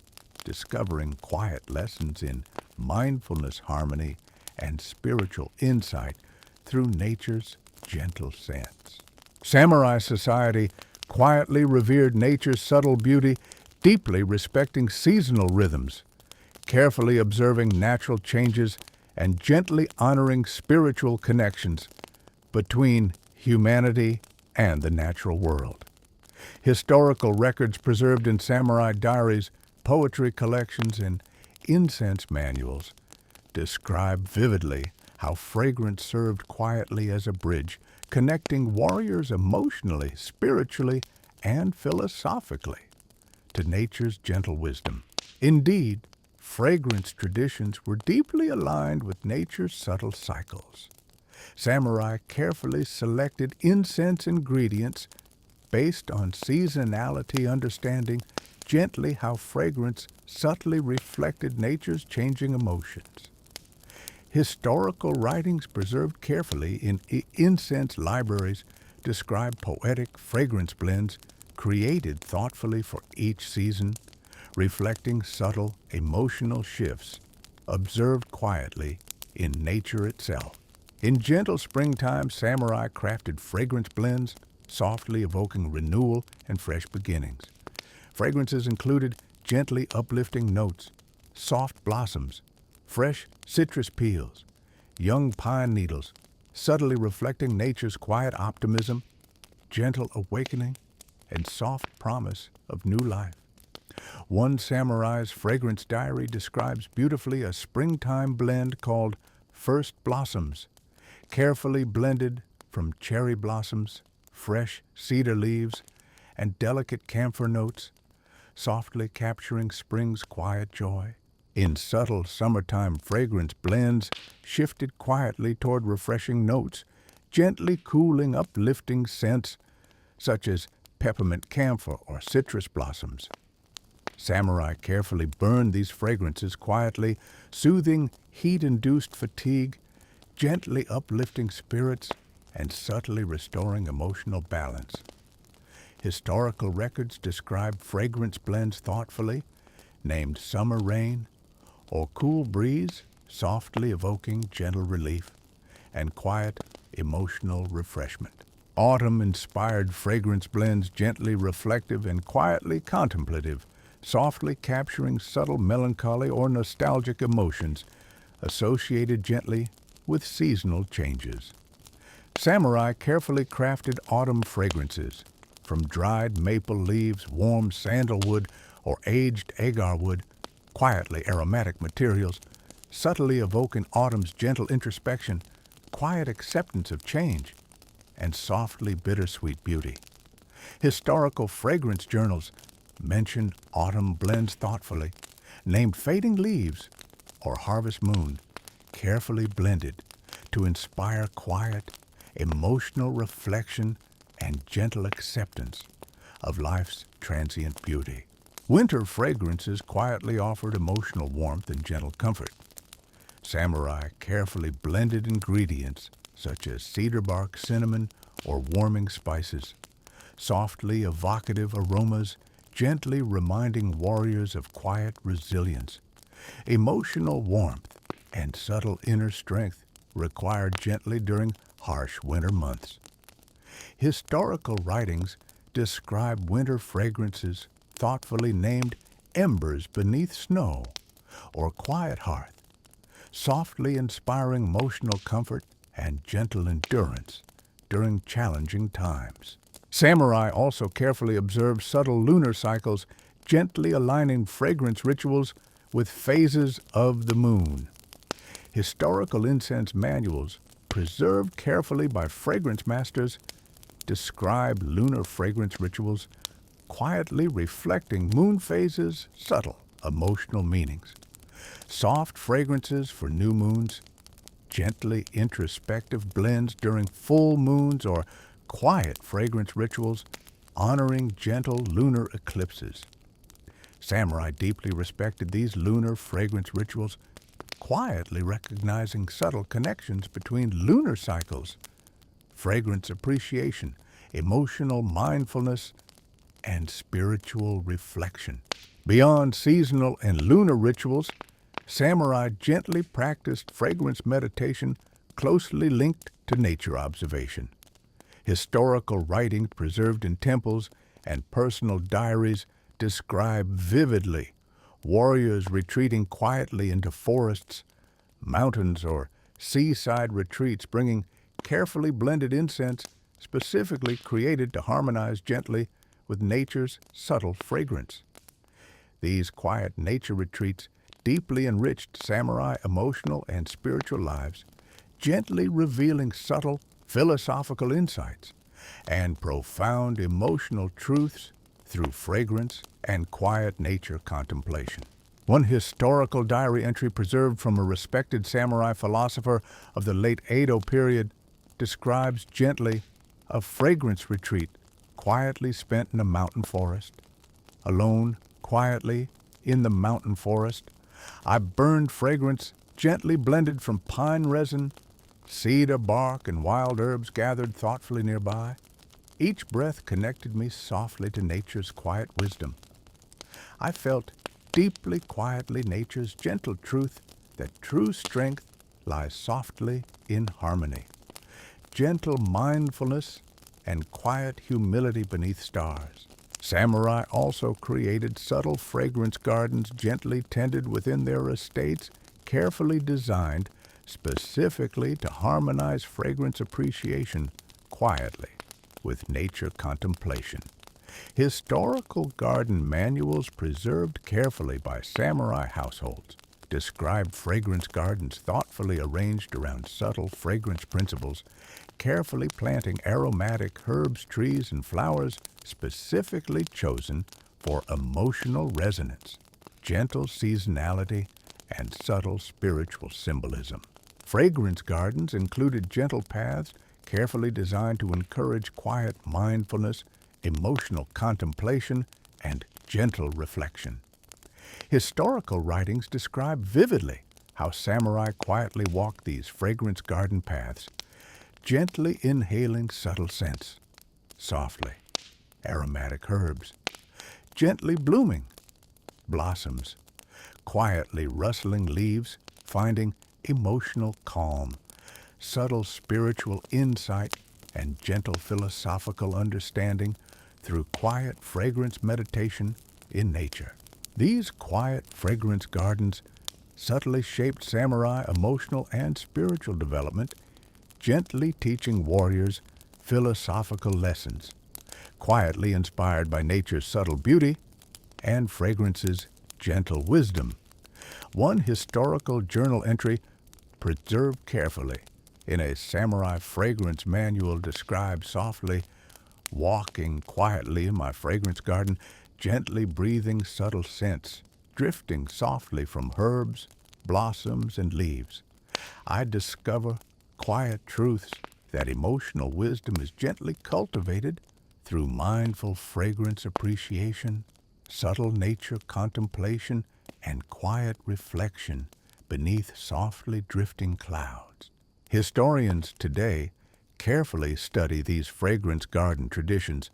discovering quiet lessons in mindfulness, harmony, and spiritual insight through nature's gentle scents. Samurai society quietly revered nature's subtle beauty, deeply respecting seasonal rhythms, carefully observing natural changes, and gently honoring spiritual connections between humanity and the natural world. Historical records preserved in samurai diaries, poetry collections, and incense manuals describe vividly how fragrance served quietly as a bridge, connecting warriors emotionally, spiritually, and philosophically to nature's gentle wisdom. Indeed, fragrance traditions were deeply aligned with nature's subtle cycles. Samurai carefully selected incense ingredients based on seasonality, understanding gently how fragrance subtly reflected nature's changing emotions. Historical writings preserved carefully in incense libraries describe poetic fragrance blends created thoughtfully for each season, reflecting subtle emotional shifts observed quietly in nature itself. In gentle springtime, samurai crafted fragrance blends, softly evoking renewal and fresh beginnings. Fragrances included gently uplifting notes, soft blossoms, fresh citrus peels, young pine needles, subtly reflecting nature's quiet optimism, gentle awakening, and soft promise of new life. One samurai's fragrance diary describes beautifully a springtime blend called First Blossoms, carefully blended from cherry blossoms, fresh cedar leaves, and delicate camphor notes, softly capturing spring's quiet joy. In subtle summertime fragrance blends shifted quietly toward refreshing notes, gently cooling uplifting scents such as peppermint camphor or citrus blossoms. Samurai carefully burned these fragrances quietly, soothing heat-induced fatigue, gently uplifting spirits, and subtly restoring emotional balance. Historical records describe fragrance blends thoughtfully, named Summer Rain or Cool Breeze, softly evoking gentle relief and quiet emotional refreshment. Autumn-inspired fragrance blends gently reflective and quietly contemplative, softly capturing subtle melancholy or nostalgic emotions associated gently with seasonal changes. Samurai carefully crafted autumn fragrances, from dried maple leaves, warm sandalwood, or aged agarwood, quietly aromatic materials, subtly evoking autumn's gentle introspection, quiet acceptance of change, and softly bittersweet beauty. Historical fragrance journals mention autumn blends thoughtfully, named Fading Leaves or Harvest Moon, carefully blended to inspire quiet, emotional reflection and gentle acceptance of life's transient beauty. Winter fragrances quietly offered emotional warmth and gentle comfort. Samurai carefully blended ingredients such as cedar bark, cinnamon, or warming spices, softly evocative aromas gently reminding warriors of quiet resilience. Emotional warmth and subtle inner strength required gently during harsh winter months. Historical writings describe winter fragrances thoughtfully named embers beneath snow or quiet hearth, softly inspiring emotional comfort and gentle endurance during challenging times. Samurai also carefully observed subtle lunar cycles, gently aligning fragrance rituals with phases of the moon. Historical incense manuals, preserved carefully by fragrance masters, describe lunar fragrance rituals, quietly reflecting moon phases' subtle emotional meanings. Soft fragrances for new moons, gently introspective blends during full moons, or quiet fragrance rituals honoring gentle lunar eclipses. Samurai deeply respected these lunar fragrance rituals, quietly recognizing subtle connections between lunar cycles, fragrance appreciation, emotional mindfulness, and spiritual reflection. Beyond seasonal and lunar rituals, Samurai gently practiced fragrance meditation closely linked to nature observation. Historical writings preserved in temples and personal diaries describe vividly warriors retreating quietly into forests, mountains, or seaside retreats, bringing carefully blended incense specifically created to harmonize gently with nature's subtle fragrance. These quiet nature retreats deeply enriched samurai emotional and spiritual lives, gently revealing subtle philosophical insights and profound emotional truths through fragrance and quiet nature contemplation. One historical diary entry preserved from a respected samurai philosopher of the late Edo period describes gently a fragrance retreat quietly spent in a mountain forest. Alone, quietly, in the mountain forest, I burned fragrance gently blended from pine resin, cedar bark, and wild herbs gathered thoughtfully nearby. Each breath connected me softly to nature's quiet wisdom. I felt deeply, quietly nature's gentle truth that true strength lies softly in harmony. Gentle mindfulness and quiet humility beneath stars. Samurai also created subtle fragrance gardens gently tended within their estates, carefully designed specifically to harmonize fragrance appreciation quietly with nature contemplation. Historical garden manuals preserved carefully by samurai households describe fragrance gardens thoughtfully arranged around subtle fragrance principles, carefully planting aromatic herbs, trees, and flowers specifically chosen for emotional resonance, gentle seasonality, and subtle spiritual symbolism. Fragrance gardens included gentle paths carefully designed to encourage quiet mindfulness, emotional contemplation, and gentle reflection. Historical writings describe vividly how samurai quietly walked these fragrance garden paths, gently inhaling subtle scents, softly, aromatic herbs, gently blooming blossoms, quietly rustling leaves, finding emotional calm, subtle spiritual insight, and gentle philosophical understanding through quiet fragrance meditation in nature. These quiet fragrance gardens subtly shaped samurai emotional and spiritual development, gently teaching warriors philosophical lessons, quietly inspired by nature's subtle beauty and fragrance's gentle wisdom. One historical journal entry preserved carefully in a samurai fragrance manual describes softly walking quietly in my fragrance garden, gently breathing subtle scents, drifting softly from herbs, blossoms, and leaves. I discover quiet truths that emotional wisdom is gently cultivated through mindful fragrance appreciation, subtle nature contemplation, and quiet reflection beneath softly drifting clouds. Historians today carefully study these fragrance garden traditions,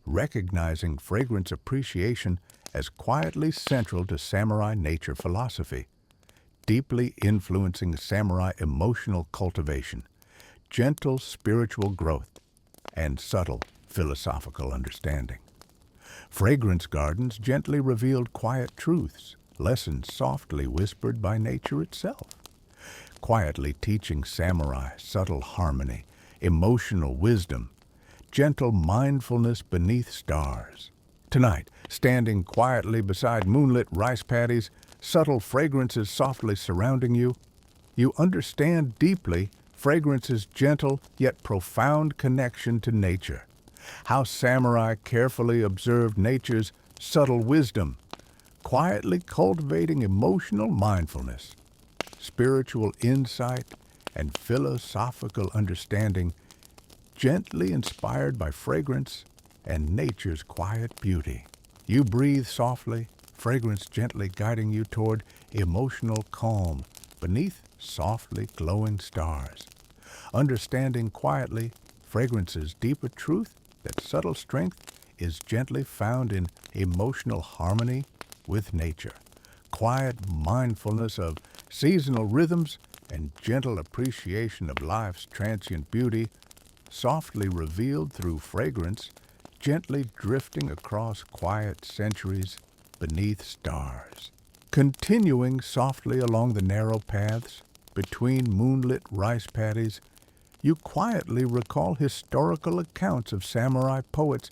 recognizing fragrance appreciation as quietly central to samurai nature philosophy, deeply influencing samurai emotional cultivation, gentle spiritual growth, and subtle philosophical understanding. Fragrance gardens gently revealed quiet truths, lessons softly whispered by nature itself, quietly teaching samurai subtle harmony, emotional wisdom, gentle mindfulness beneath stars. Tonight, standing quietly beside moonlit rice paddies, subtle fragrances softly surrounding you, you understand deeply fragrance's gentle yet profound connection to nature. How samurai carefully observed nature's subtle wisdom, quietly cultivating emotional mindfulness, spiritual insight, and philosophical understanding, gently inspired by fragrance and nature's quiet beauty. You breathe softly, fragrance gently guiding you toward emotional calm beneath softly glowing stars. Understanding quietly fragrance's deeper truth that subtle strength is gently found in emotional harmony with nature, quiet mindfulness of seasonal rhythms, and gentle appreciation of life's transient beauty, softly revealed through fragrance, gently drifting across quiet centuries beneath stars. Continuing softly along the narrow paths between moonlit rice paddies, you quietly recall historical accounts of samurai poets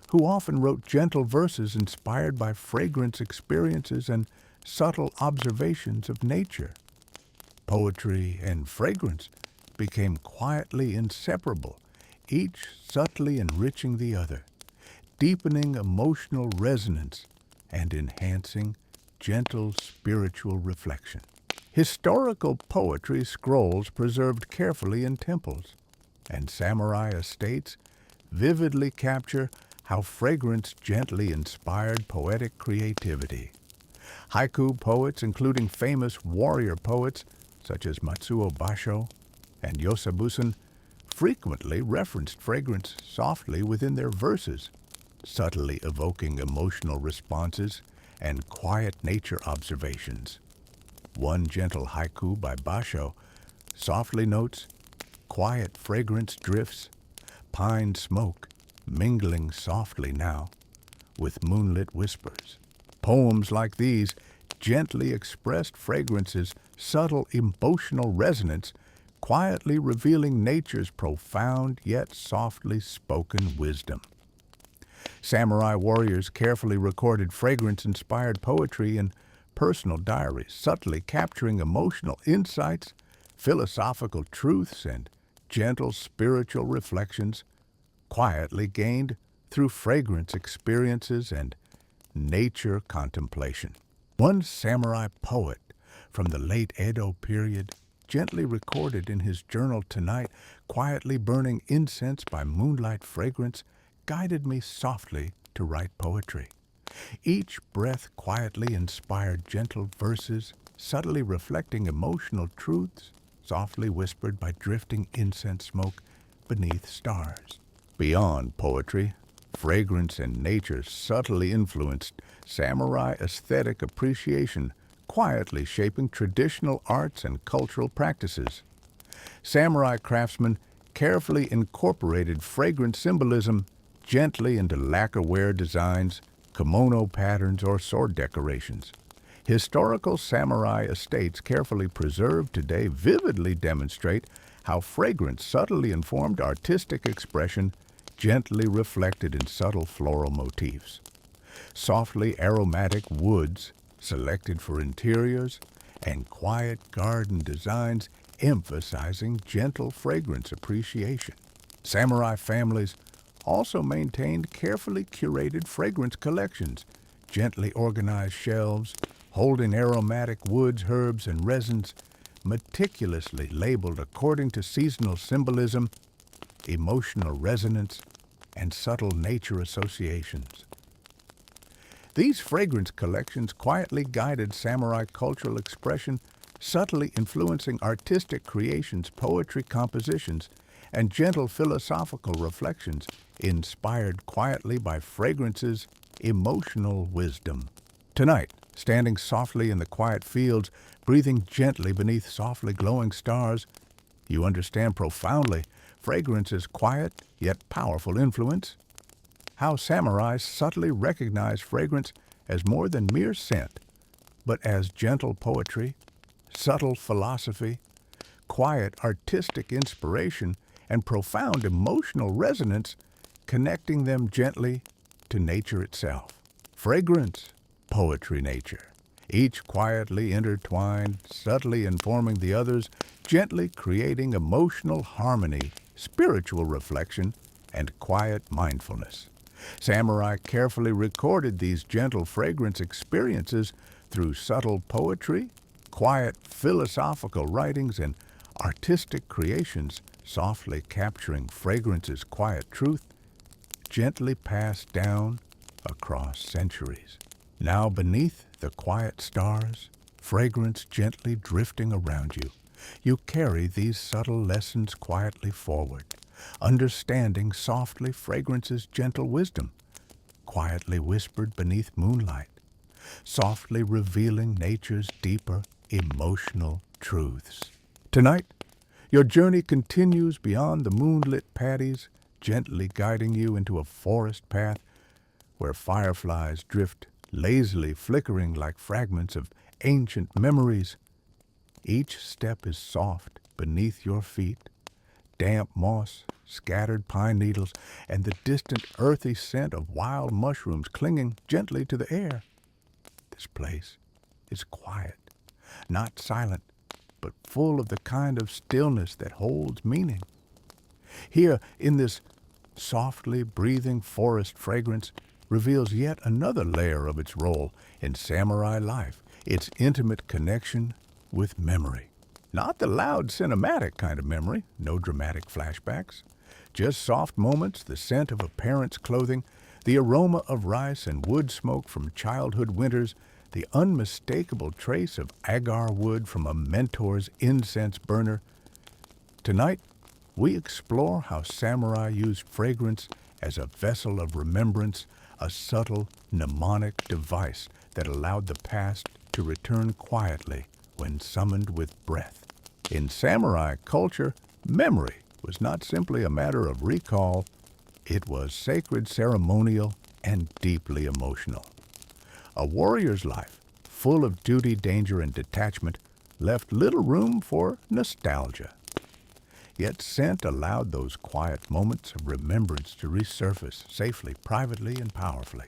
who often wrote gentle verses inspired by fragrance experiences and subtle observations of nature. Poetry and fragrance became quietly inseparable, each subtly enriching the other, deepening emotional resonance and enhancing gentle spiritual reflection. Historical poetry scrolls preserved carefully in temples, and samurai estates vividly capture how fragrance gently inspired poetic creativity. Haiku poets, including famous warrior poets such as Matsuo Basho and Yosabusan, frequently referenced fragrance softly within their verses, subtly evoking emotional responses and quiet nature observations. One gentle haiku by Basho softly notes quiet fragrance drifts, pine smoke mingling softly now with moonlit whispers. Poems like these gently expressed fragrance's subtle emotional resonance, quietly revealing nature's profound yet softly spoken wisdom. Samurai warriors carefully recorded fragrance-inspired poetry in personal diaries, subtly capturing emotional insights, philosophical truths, and gentle spiritual reflections, quietly gained through fragrance experiences and nature contemplation. One samurai poet from the late Edo period gently recorded in his journal, "Tonight, quietly burning incense by moonlight fragrance, guided me softly to write poetry. Each breath quietly inspired gentle verses, subtly reflecting emotional truths, softly whispered by drifting incense smoke beneath stars." Beyond poetry, fragrance and nature subtly influenced samurai aesthetic appreciation, quietly shaping traditional arts and cultural practices. Samurai craftsmen carefully incorporated fragrant symbolism gently into lacquerware designs, kimono patterns, or sword decorations. Historical samurai estates carefully preserved today vividly demonstrate how fragrance subtly informed artistic expression, gently reflected in subtle floral motifs. Softly aromatic woods selected for interiors and quiet garden designs emphasizing gentle fragrance appreciation. Samurai families also maintained carefully curated fragrance collections, gently organized shelves holding aromatic woods, herbs, and resins, meticulously labeled according to seasonal symbolism, emotional resonance, and subtle nature associations. These fragrance collections quietly guided samurai cultural expression, subtly influencing artistic creations, poetry compositions, and gentle philosophical reflections, inspired quietly by fragrance's emotional wisdom. Tonight, standing softly in the quiet fields, breathing gently beneath softly glowing stars, you understand profoundly fragrance's quiet yet powerful influence. How samurai subtly recognized fragrance as more than mere scent, but as gentle poetry, subtle philosophy, quiet artistic inspiration, and profound emotional resonance, connecting them gently to nature itself. Fragrance, poetry, nature, each quietly intertwined, subtly informing the others, gently creating emotional harmony, spiritual reflection, and quiet mindfulness. Samurai carefully recorded these gentle fragrance experiences through subtle poetry, quiet philosophical writings, and artistic creations, softly capturing fragrance's quiet truth, gently passed down across centuries. Now beneath the quiet stars, fragrance gently drifting around you, you carry these subtle lessons quietly forward, understanding softly fragrance's gentle wisdom, quietly whispered beneath moonlight, softly revealing nature's deeper emotional truths. Tonight, your journey continues beyond the moonlit paddies, gently guiding you into a forest path where fireflies drift lazily flickering like fragments of ancient memories. Each step is soft beneath your feet, damp moss, scattered pine needles, and the distant earthy scent of wild mushrooms clinging gently to the air. This place is quiet, not silent, but full of the kind of stillness that holds meaning. Here, in this softly breathing forest fragrance, reveals yet another layer of its role in samurai life, its intimate connection with memory. Not the loud cinematic kind of memory, no dramatic flashbacks, just soft moments, the scent of a parent's clothing, the aroma of rice and wood smoke from childhood winters, the unmistakable trace of agar wood from a mentor's incense burner. Tonight, we explore how samurai used fragrance as a vessel of remembrance, a subtle mnemonic device that allowed the past to return quietly when summoned with breath. In samurai culture, memory was not simply a matter of recall, it was sacred, ceremonial, and deeply emotional. A warrior's life, full of duty, danger, and detachment, left little room for nostalgia. Yet scent allowed those quiet moments of remembrance to resurface safely, privately, and powerfully.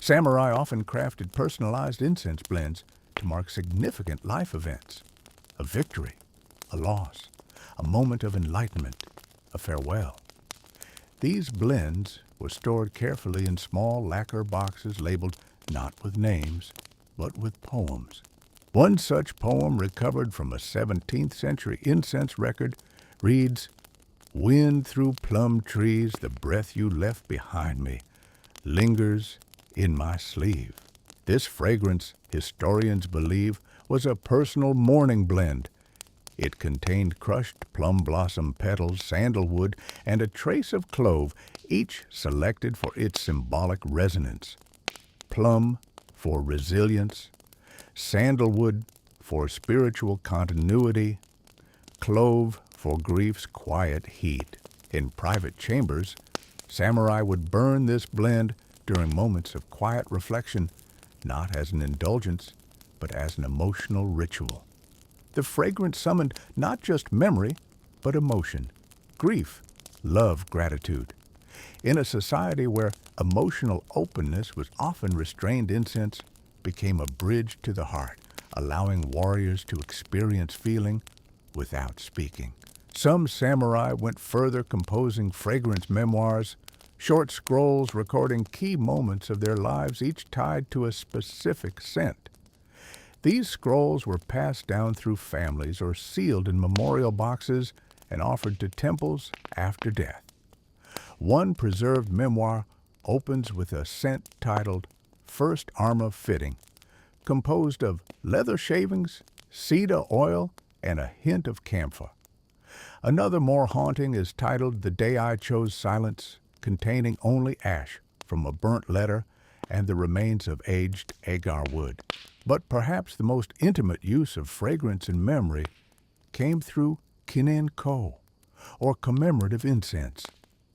Samurai often crafted personalized incense blends to mark significant life events, a victory, a loss, a moment of enlightenment, a farewell. These blends were stored carefully in small lacquer boxes labeled not with names, but with poems. One such poem, recovered from a 17th century incense record, reads, "Wind through plum trees, the breath you left behind me lingers in my sleeve." This fragrance, historians believe, was a personal mourning blend. It contained crushed plum blossom petals, sandalwood, and a trace of clove, each selected for its symbolic resonance. Plum for resilience, sandalwood for spiritual continuity, clove for grief's quiet heat. In private chambers, samurai would burn this blend during moments of quiet reflection, not as an indulgence, but as an emotional ritual. The fragrance summoned not just memory, but emotion, grief, love, gratitude. In a society where emotional openness was often restrained, incense became a bridge to the heart, allowing warriors to experience feeling without speaking. Some samurai went further, composing fragrance memoirs, short scrolls recording key moments of their lives, each tied to a specific scent. These scrolls were passed down through families or sealed in memorial boxes and offered to temples after death. One preserved memoir opens with a scent titled First Armor Fitting, composed of leather shavings, cedar oil, and a hint of camphor. Another more haunting is titled The Day I Chose Silence, containing only ash from a burnt letter and the remains of aged agar wood. But perhaps the most intimate use of fragrance in memory came through kinen ko, or commemorative incense.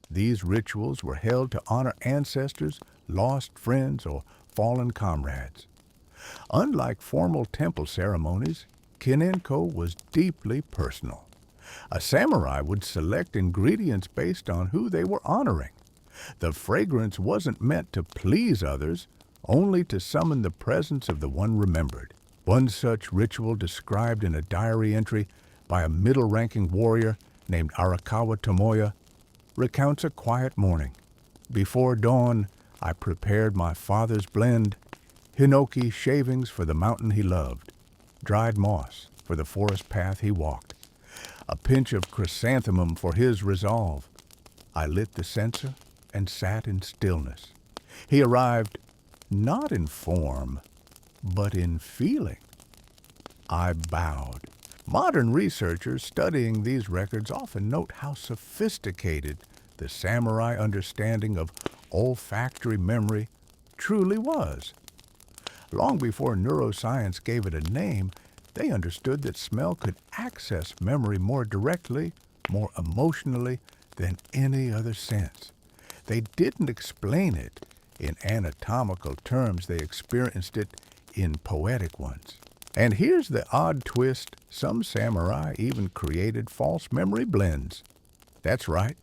These rituals were held to honor ancestors, lost friends, or fallen comrades. Unlike formal temple ceremonies, kinen ko was deeply personal. A samurai would select ingredients based on who they were honoring. The fragrance wasn't meant to please others, only to summon the presence of the one remembered. One such ritual described in a diary entry by a middle-ranking warrior named Arakawa Tomoya recounts a quiet morning. Before dawn, I prepared my father's blend, hinoki shavings for the mountain he loved, dried moss for the forest path he walked, a pinch of chrysanthemum for his resolve. I lit the censer and sat in stillness. He arrived not in form, but in feeling. I bowed. Modern researchers studying these records often note how sophisticated the samurai understanding of olfactory memory truly was. Long before neuroscience gave it a name, they understood that smell could access memory more directly, more emotionally than any other sense. They didn't explain it in anatomical terms, they experienced it in poetic ones. And here's the odd twist, some samurai even created false memory blends. That's right,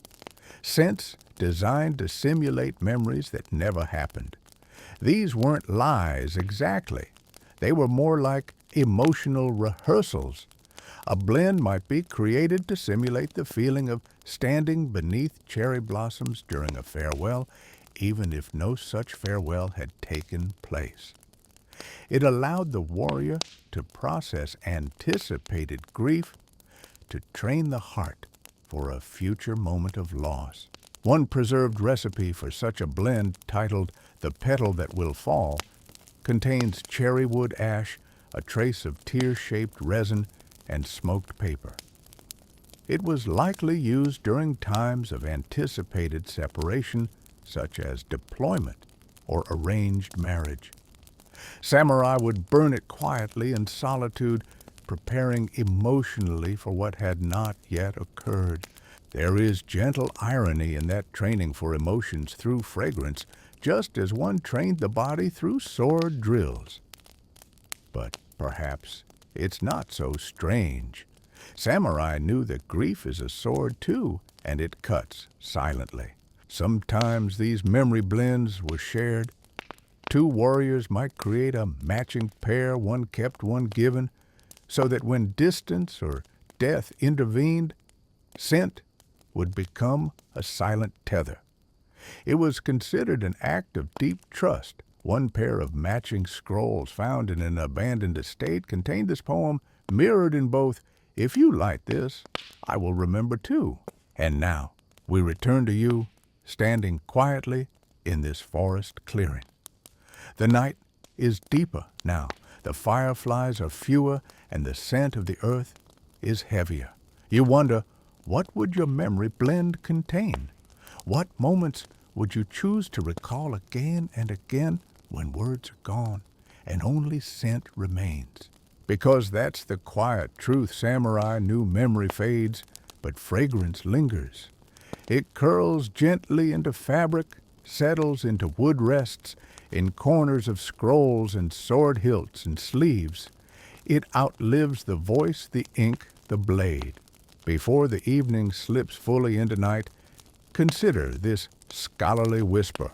scents designed to simulate memories that never happened. These weren't lies exactly. They were more like emotional rehearsals. A blend might be created to simulate the feeling of standing beneath cherry blossoms during a farewell, even if no such farewell had taken place. It allowed the warrior to process anticipated grief, to train the heart for a future moment of loss. One preserved recipe for such a blend, titled The Petal That Will Fall, contains cherry wood ash, a trace of tear-shaped resin, and smoked paper. It was likely used during times of anticipated separation, such as deployment or arranged marriage. Samurai would burn it quietly in solitude, preparing emotionally for what had not yet occurred. There is gentle irony in that training for emotions through fragrance, just as one trained the body through sword drills. But perhaps it's not so strange. Samurai knew that grief is a sword too, and it cuts silently. Sometimes these memory blends were shared. Two warriors might create a matching pair, one kept, one given, so that when distance or death intervened, scent would become a silent tether. It was considered an act of deep trust. One pair of matching scrolls found in an abandoned estate contained this poem, mirrored in both, "If you light this, I will remember too." And now we return to you, standing quietly in this forest clearing. The night is deeper now. The fireflies are fewer, and the scent of the earth is heavier. You wonder, what would your memory blend contain? What moments would you choose to recall again and again when words are gone and only scent remains? Because that's the quiet truth. Samurai knew memory fades, but fragrance lingers. It curls gently into fabric, settles into wood rests, in corners of scrolls and sword hilts and sleeves. It outlives the voice, the ink, the blade. Before the evening slips fully into night, consider this scholarly whisper.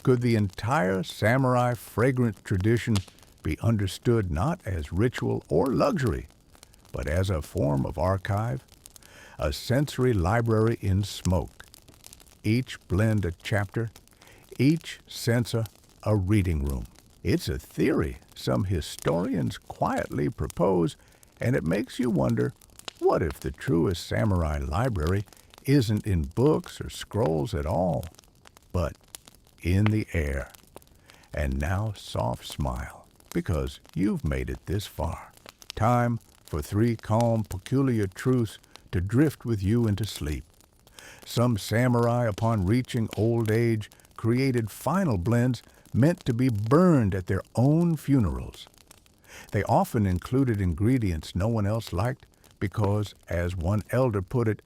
Could the entire samurai fragrance tradition be understood not as ritual or luxury, but as a form of archive, a sensory library in smoke? Each blend a chapter, each censer a reading room. It's a theory some historians quietly propose, and it makes you wonder, What if the truest samurai library isn't in books or scrolls at all, but in the air? And now soft smile, because you've made it this far. Time for 3 calm, peculiar truths to drift with you into sleep. Some samurai, upon reaching old age, created final blends meant to be burned at their own funerals. They often included ingredients no one else liked because, as one elder put it,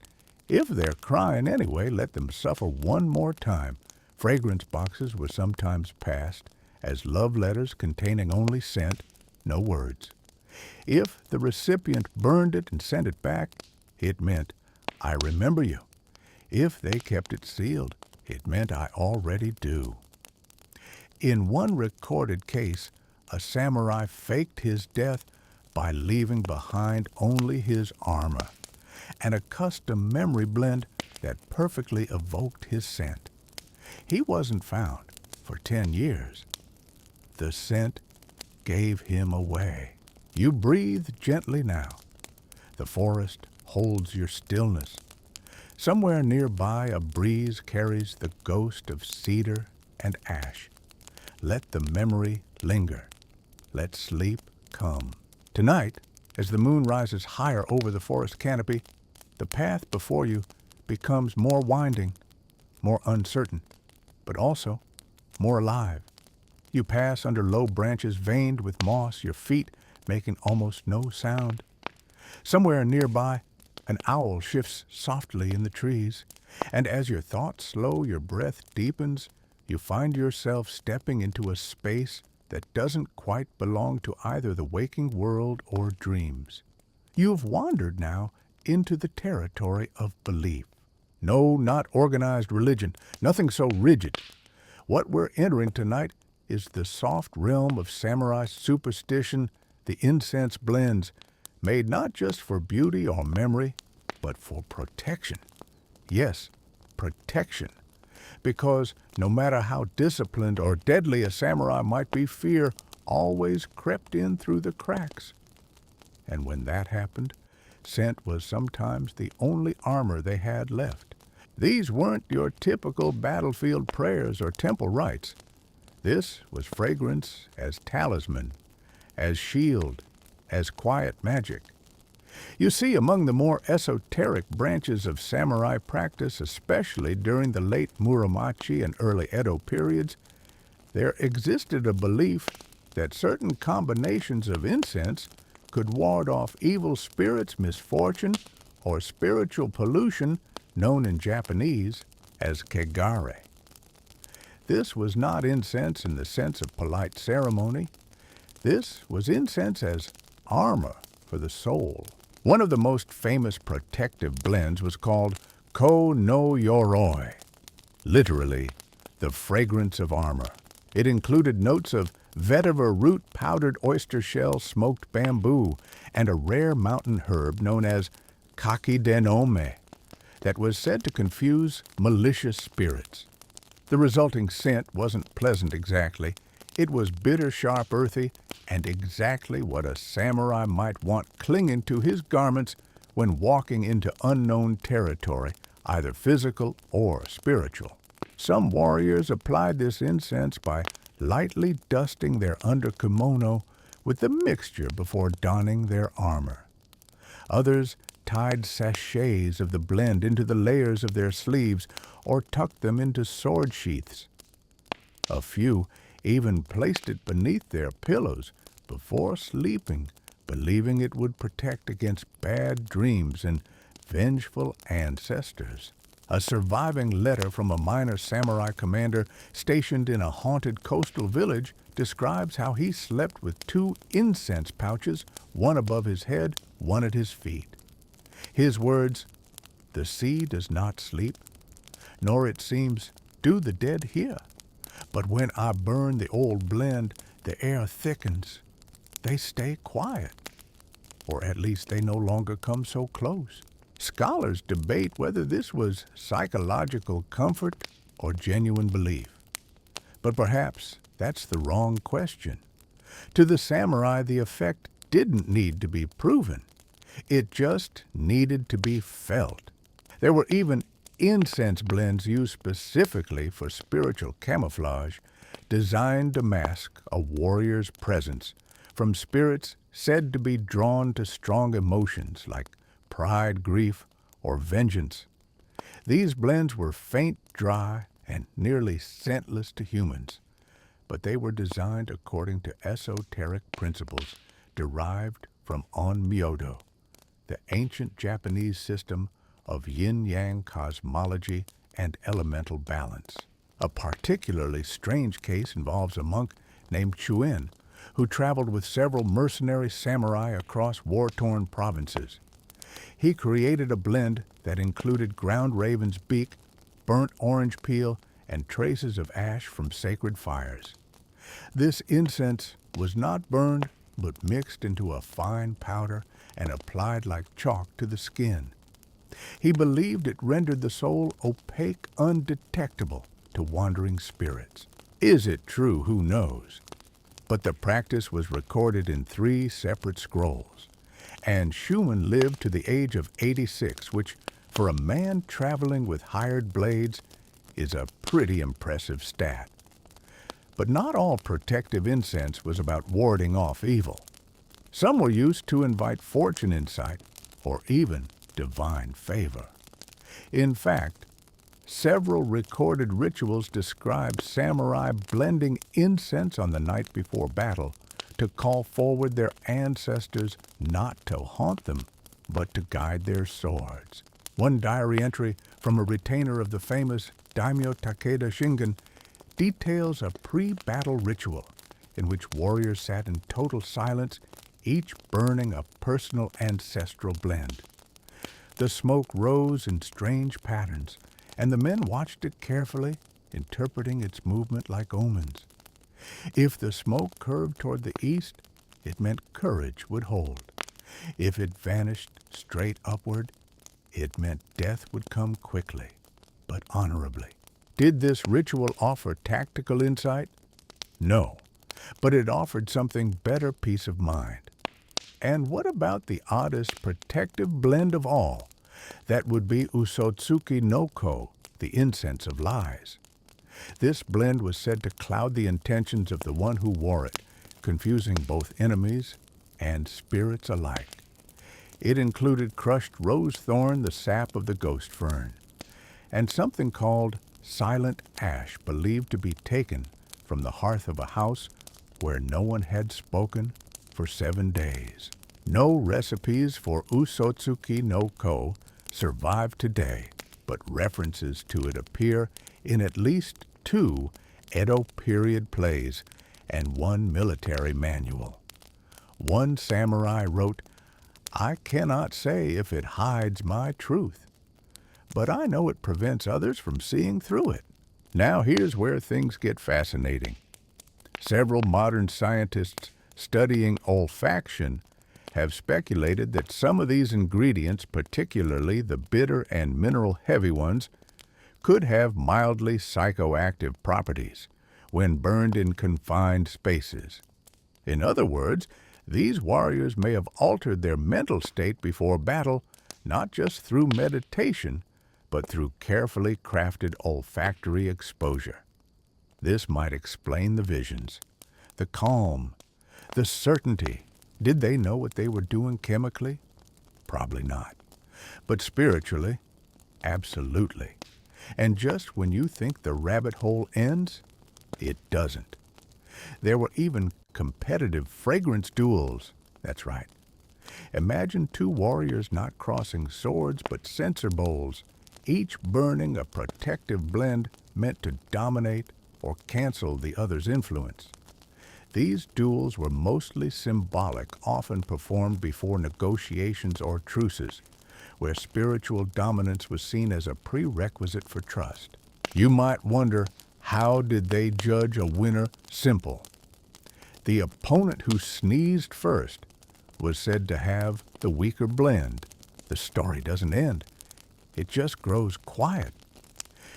if they're crying anyway, let them suffer one more time. Fragrance boxes were sometimes passed as love letters containing only scent, no words. If the recipient burned it and sent it back, it meant, I remember you. If they kept it sealed, it meant I already do. In one recorded case, a samurai faked his death by leaving behind only his armor and a custom memory blend that perfectly evoked his scent. He wasn't found for 10 years. The scent gave him away. You breathe gently now. The forest holds your stillness. Somewhere nearby a breeze carries the ghost of cedar and ash. Let the memory linger. Let sleep come. Tonight, as the moon rises higher over the forest canopy, the path before you becomes more winding, more uncertain, but also more alive. You pass under low branches veined with moss, your feet making almost no sound. Somewhere nearby, an owl shifts softly in the trees, and as your thoughts slow, your breath deepens, you find yourself stepping into a space that doesn't quite belong to either the waking world or dreams. You've wandered now into the territory of belief. No, not organized religion, nothing so rigid. What we're entering tonight is the soft realm of samurai superstition, the incense blends, made not just for beauty or memory, but for protection. Yes, protection. Because no matter how disciplined or deadly a samurai might be, fear always crept in through the cracks. And when that happened, scent was sometimes the only armor they had left. These weren't your typical battlefield prayers or temple rites. This was fragrance as talisman, as shield, as quiet magic. You see, among the more esoteric branches of samurai practice, especially during the late Muromachi and early Edo periods, there existed a belief that certain combinations of incense could ward off evil spirits, misfortune, or spiritual pollution, known in Japanese as kegare. This was not incense in the sense of polite ceremony. This was incense as armor for the soul. One of the most famous protective blends was called Ko no Yoroi, literally, the fragrance of armor. It included notes of vetiver root, powdered oyster shell, smoked bamboo, and a rare mountain herb known as kakidenome that was said to confuse malicious spirits. The resulting scent wasn't pleasant exactly. It was bitter, sharp, earthy, and exactly what a samurai might want clinging to his garments when walking into unknown territory, either physical or spiritual. Some warriors applied this incense by lightly dusting their underkimono with the mixture before donning their armor. Others tied sachets of the blend into the layers of their sleeves or tucked them into sword sheaths. A few even placed it beneath their pillows before sleeping, believing it would protect against bad dreams and vengeful ancestors. A surviving letter from a minor samurai commander stationed in a haunted coastal village describes how he slept with 2 incense pouches, one above his head, one at his feet. His words, "The sea does not sleep, nor it seems do the dead hear. But when I burn the old blend, the air thickens. They stay quiet, or at least they no longer come so close." Scholars debate whether this was psychological comfort or genuine belief. But perhaps that's the wrong question. To the samurai, the effect didn't need to be proven. It just needed to be felt. There were even incense blends used specifically for spiritual camouflage, designed to mask a warrior's presence from spirits said to be drawn to strong emotions like pride, grief, or vengeance. These blends were faint, dry, and nearly scentless to humans, but they were designed according to esoteric principles derived from On-myodo, the ancient Japanese system of yin-yang cosmology and elemental balance. A particularly strange case involves a monk named Chuin, who traveled with several mercenary samurai across war-torn provinces. He created a blend that included ground raven's beak, burnt orange peel, and traces of ash from sacred fires. This incense was not burned, but mixed into a fine powder and applied like chalk to the skin. He believed it rendered the soul opaque, undetectable to wandering spirits. Is it true? Who knows? But the practice was recorded in 3 separate scrolls, and Schumann lived to the age of 86, which, for a man traveling with hired blades, is a pretty impressive stat. But not all protective incense was about warding off evil. Some were used to invite fortune insight or even divine favor. In fact, several recorded rituals describe samurai blending incense on the night before battle to call forward their ancestors not to haunt them, but to guide their swords. One diary entry from a retainer of the famous daimyo Takeda Shingen details a pre-battle ritual in which warriors sat in total silence, each burning a personal ancestral blend. The smoke rose in strange patterns, and the men watched it carefully, interpreting its movement like omens. If the smoke curved toward the east, it meant courage would hold. If it vanished straight upward, it meant death would come quickly, but honorably. Did this ritual offer tactical insight? No, but it offered something better: peace of mind. And what about the oddest protective blend of all? That would be Usotsuki no Ko, the incense of lies. This blend was said to cloud the intentions of the one who wore it, confusing both enemies and spirits alike. It included crushed rose thorn, the sap of the ghost fern, and something called silent ash, believed to be taken from the hearth of a house where no one had spoken for 7 days. No recipes for Usotsuki no Ko survive today, but references to it appear in at least 2 Edo period plays and 1 military manual. One samurai wrote, "I cannot say if it hides my truth, but I know it prevents others from seeing through it." Now here's where things get fascinating. Several modern scientists studying olfaction have speculated that some of these ingredients, particularly the bitter and mineral-heavy ones, could have mildly psychoactive properties when burned in confined spaces. In other words, these warriors may have altered their mental state before battle, not just through meditation, but through carefully crafted olfactory exposure. This might explain the visions, the calm, the certainty. Did they know what they were doing chemically? Probably not. But spiritually, absolutely. And just when you think the rabbit hole ends, it doesn't. There were even competitive fragrance duels. That's right. Imagine 2 warriors not crossing swords but censer bowls, each burning a protective blend meant to dominate or cancel the other's influence. These duels were mostly symbolic, often performed before negotiations or truces, where spiritual dominance was seen as a prerequisite for trust. You might wonder, how did they judge a winner? Simple. The opponent who sneezed first was said to have the weaker blend. The story doesn't end. It just grows quiet.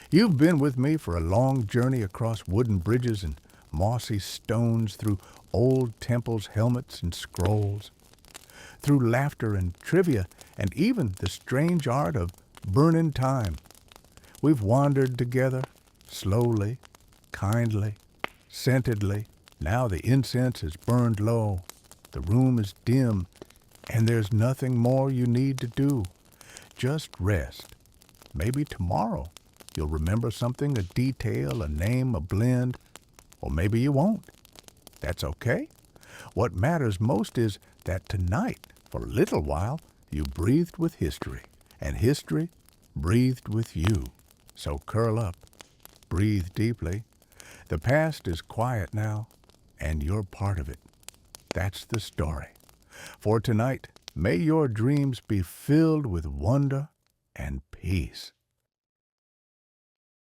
You've been with me for a long journey across wooden bridges and mossy stones, through old temples, helmets, and scrolls. through laughter and trivia, and even the strange art of burning time. We've wandered together, slowly, kindly, scentedly. Now the incense is burned low, the room is dim, and there's nothing more you need to do. Just rest. Maybe tomorrow you'll remember something, a detail, a name, a blend, or maybe you won't. That's okay. What matters most is that tonight, for a little while, you breathed with history, and history breathed with you. So curl up, breathe deeply. The past is quiet now, and you're part of it. That's the story. For tonight, may your dreams be filled with wonder and peace.